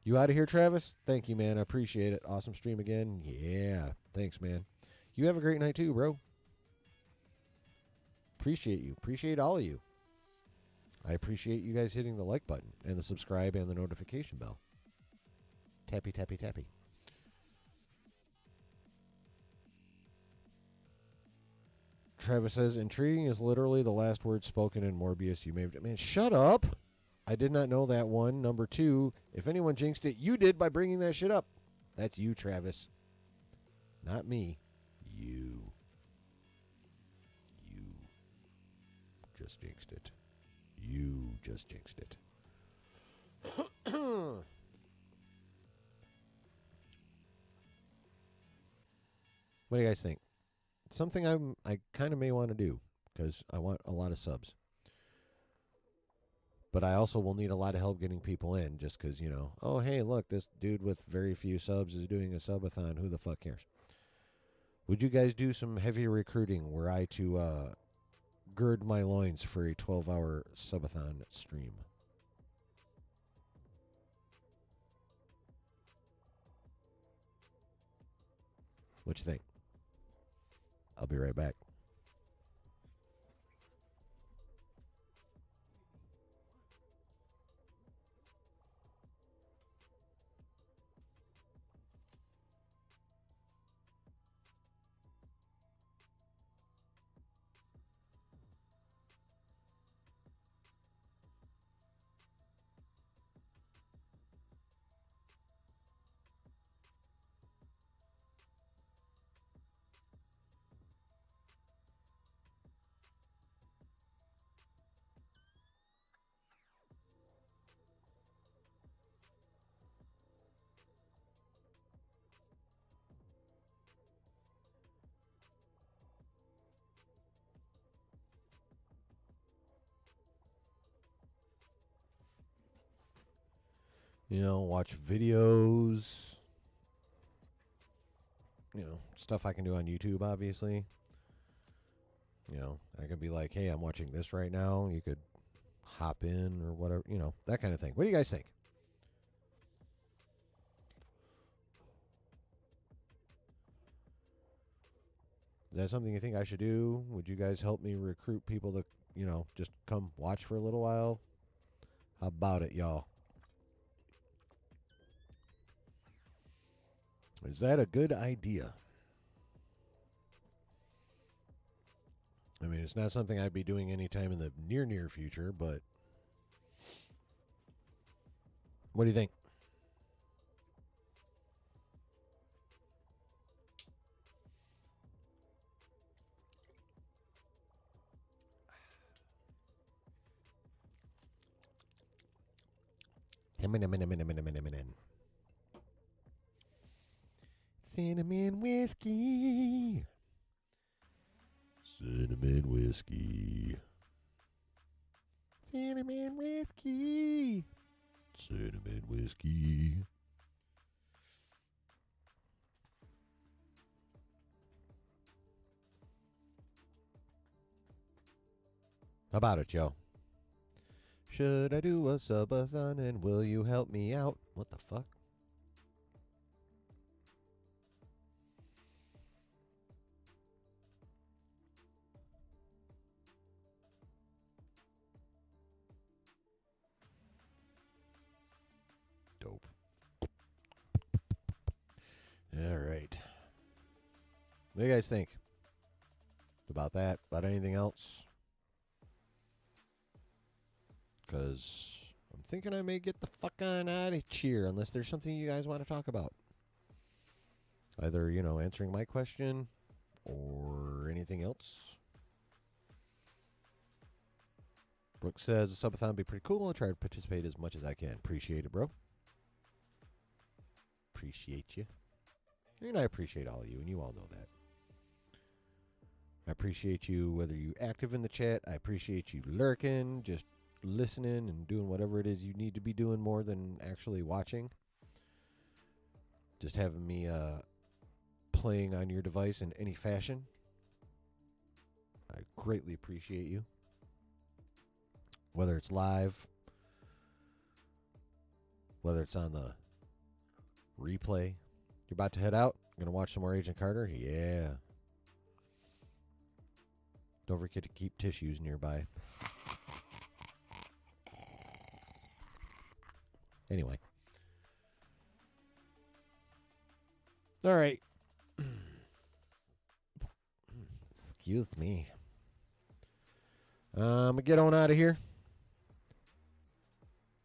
You out of here, Travis? Thank you, man. I appreciate it. Awesome stream again. Yeah, thanks, man. You have a great night too, bro. Appreciate you. Appreciate all of you. I appreciate you guys hitting the like button and the subscribe and the notification bell. Tappy, tappy, tappy. Travis says, intriguing is literally the last word spoken in Morbius. You may have... Man, shut up. I did not know that one. Number 2, if anyone jinxed it, you did by bringing that shit up. That's you, Travis. Not me. You just jinxed it. You just jinxed it. What do you guys think? Something I kind of may want to do because I want a lot of subs. But I also will need a lot of help getting people in just because, oh, hey, look, this dude with very few subs is doing a subathon. Who the fuck cares? Would you guys do some heavy recruiting were I to gird my loins for a 12-hour subathon stream? What you think? I'll be right back. Watch videos. Stuff I can do on YouTube, obviously. I could be like, hey, I'm watching this right now. You could hop in or whatever, that kind of thing. What do you guys think? Is that something you think I should do? Would you guys help me recruit people to, just come watch for a little while? How about it, y'all? Is that a good idea? I mean, it's not something I'd be doing anytime in the near future, but what do you think? Cinnamon whiskey. Cinnamon whiskey. Cinnamon whiskey. Cinnamon whiskey. How about it, Joe? Should I do a subathon and will you help me out? What the fuck? Dope. All right. What do you guys think about that? About anything else? Because I'm thinking I may get the fuck on out of here unless there's something you guys want to talk about. Either, answering my question or anything else. Brooke says the subathon would be pretty cool. I'll try to participate as much as I can. Appreciate it, bro. Appreciate you. And I appreciate all of you, and you all know that. I appreciate you, whether you active in the chat. I appreciate you lurking, just listening and doing whatever it is you need to be doing more than actually watching. Just having me playing on your device in any fashion. I greatly appreciate you. Whether it's live, whether it's on the replay. You're about to head out? Going to watch some more Agent Carter? Yeah. Don't forget to keep tissues nearby. Anyway. All right. Excuse me. I'm going to get on out of here.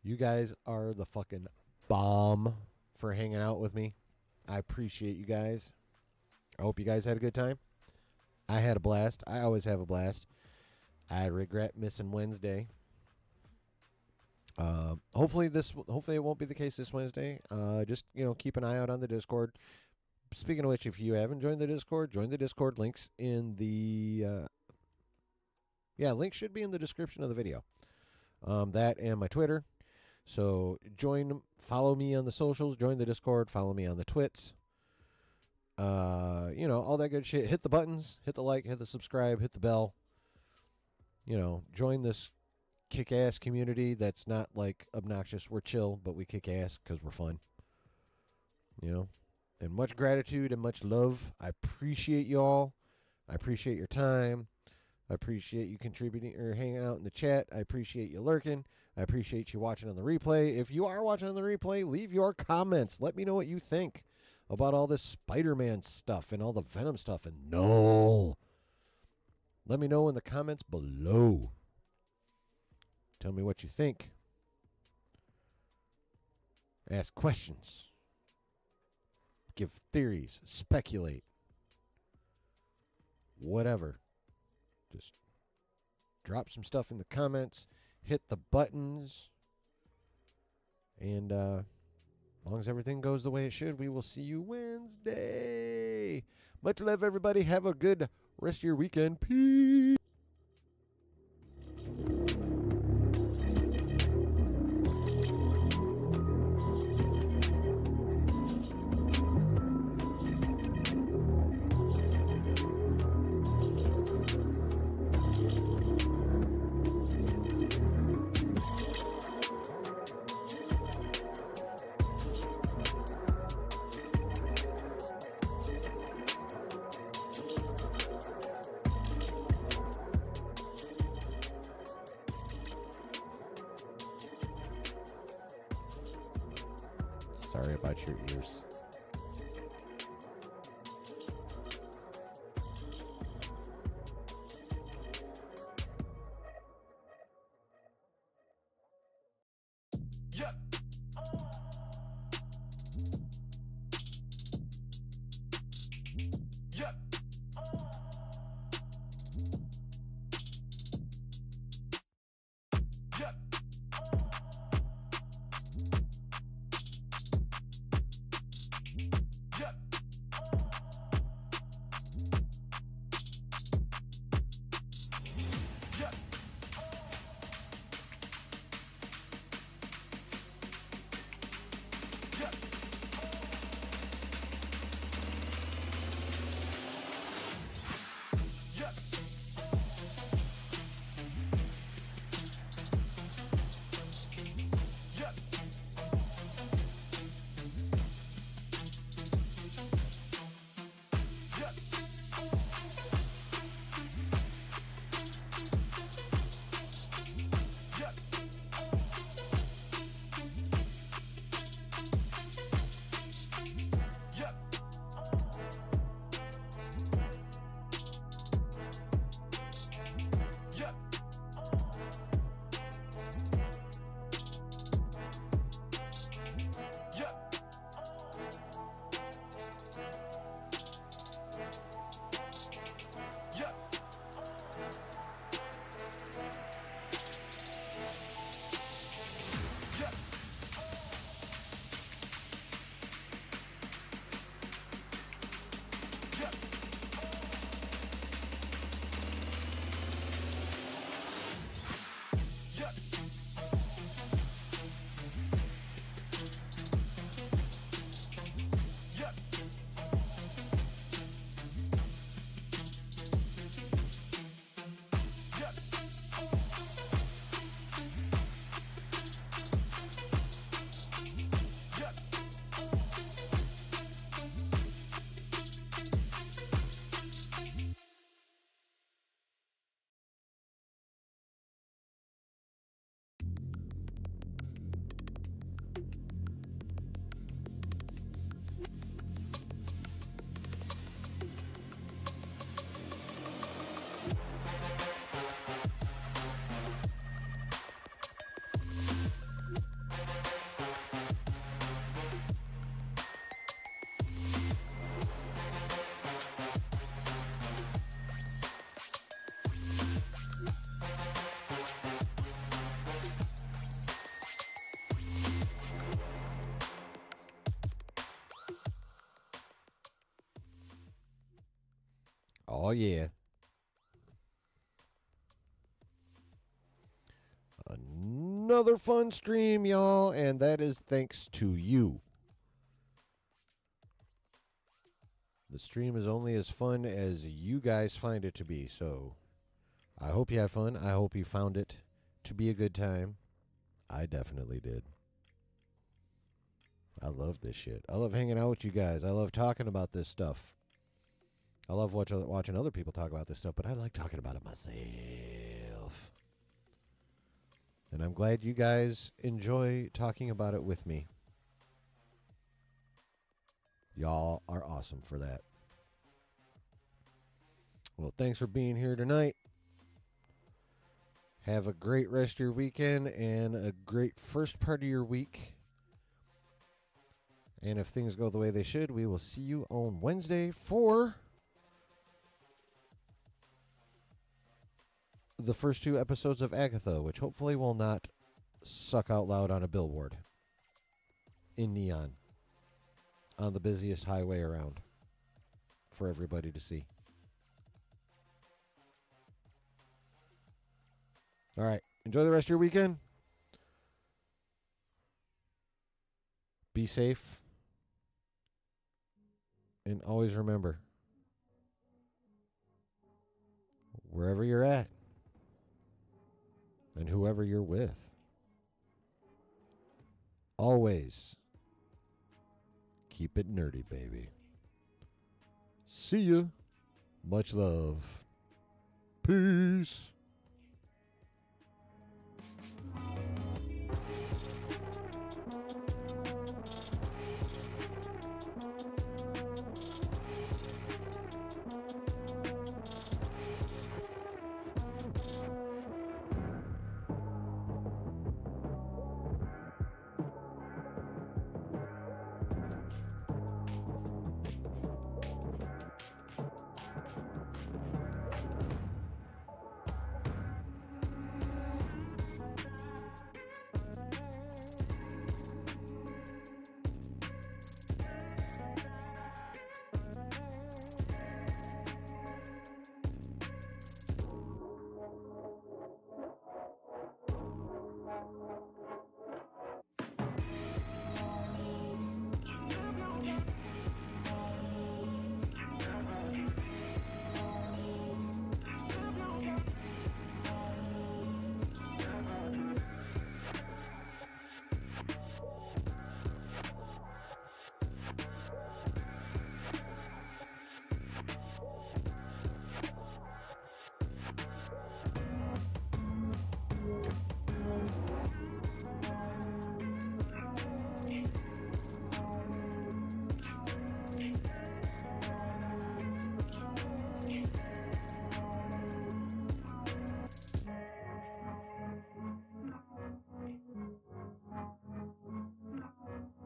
You guys are the fucking bomb for hanging out with me. I appreciate you guys. I hope you guys had a good time. I had a blast. I always have a blast. I regret missing Wednesday. Hopefully it won't be the case this Wednesday. Just keep an eye out on the Discord. Speaking of which, if you haven't joined the Discord, join the Discord. Links in the link should be in the description of the video. That and my Twitter. So follow me on the socials, join the Discord, follow me on the twits. All that good shit. Hit the buttons, hit the like, hit the subscribe, hit the bell. Join this kick-ass community that's not like obnoxious. We're chill, but we kick ass because we're fun. And much gratitude and much love. I appreciate y'all. I appreciate your time. I appreciate you contributing or hanging out in the chat. I appreciate you lurking. I appreciate you watching on the replay. If you are watching on the replay, leave your comments. Let me know what you think about all this Spider-Man stuff and all the Venom stuff. And no, let me know in the comments below. Tell me what you think. Ask questions. Give theories. Speculate. Whatever. Just drop some stuff in the comments. Hit the buttons. And as long as everything goes the way it should, we will see you Wednesday. Much love, everybody. Have a good rest of your weekend. Peace. Sorry about your ears. Oh, yeah. Another fun stream, y'all, and that is thanks to you. The stream is only as fun as you guys find it to be, so I hope you had fun. I hope you found it to be a good time. I definitely did. I love this shit. I love hanging out with you guys. I love talking about this stuff. I love watching other people talk about this stuff, but I like talking about it myself. And I'm glad you guys enjoy talking about it with me. Y'all are awesome for that. Well, thanks for being here tonight. Have a great rest of your weekend and a great first part of your week. And if things go the way they should, we will see you on Wednesday for the first 2 episodes of Agatha, which hopefully will not suck out loud on a billboard in neon on the busiest highway around for everybody to see. All right. Enjoy the rest of your weekend. Be safe. And always remember, wherever you're at and whoever you're with, always keep it nerdy, baby. See ya. Much love. Peace.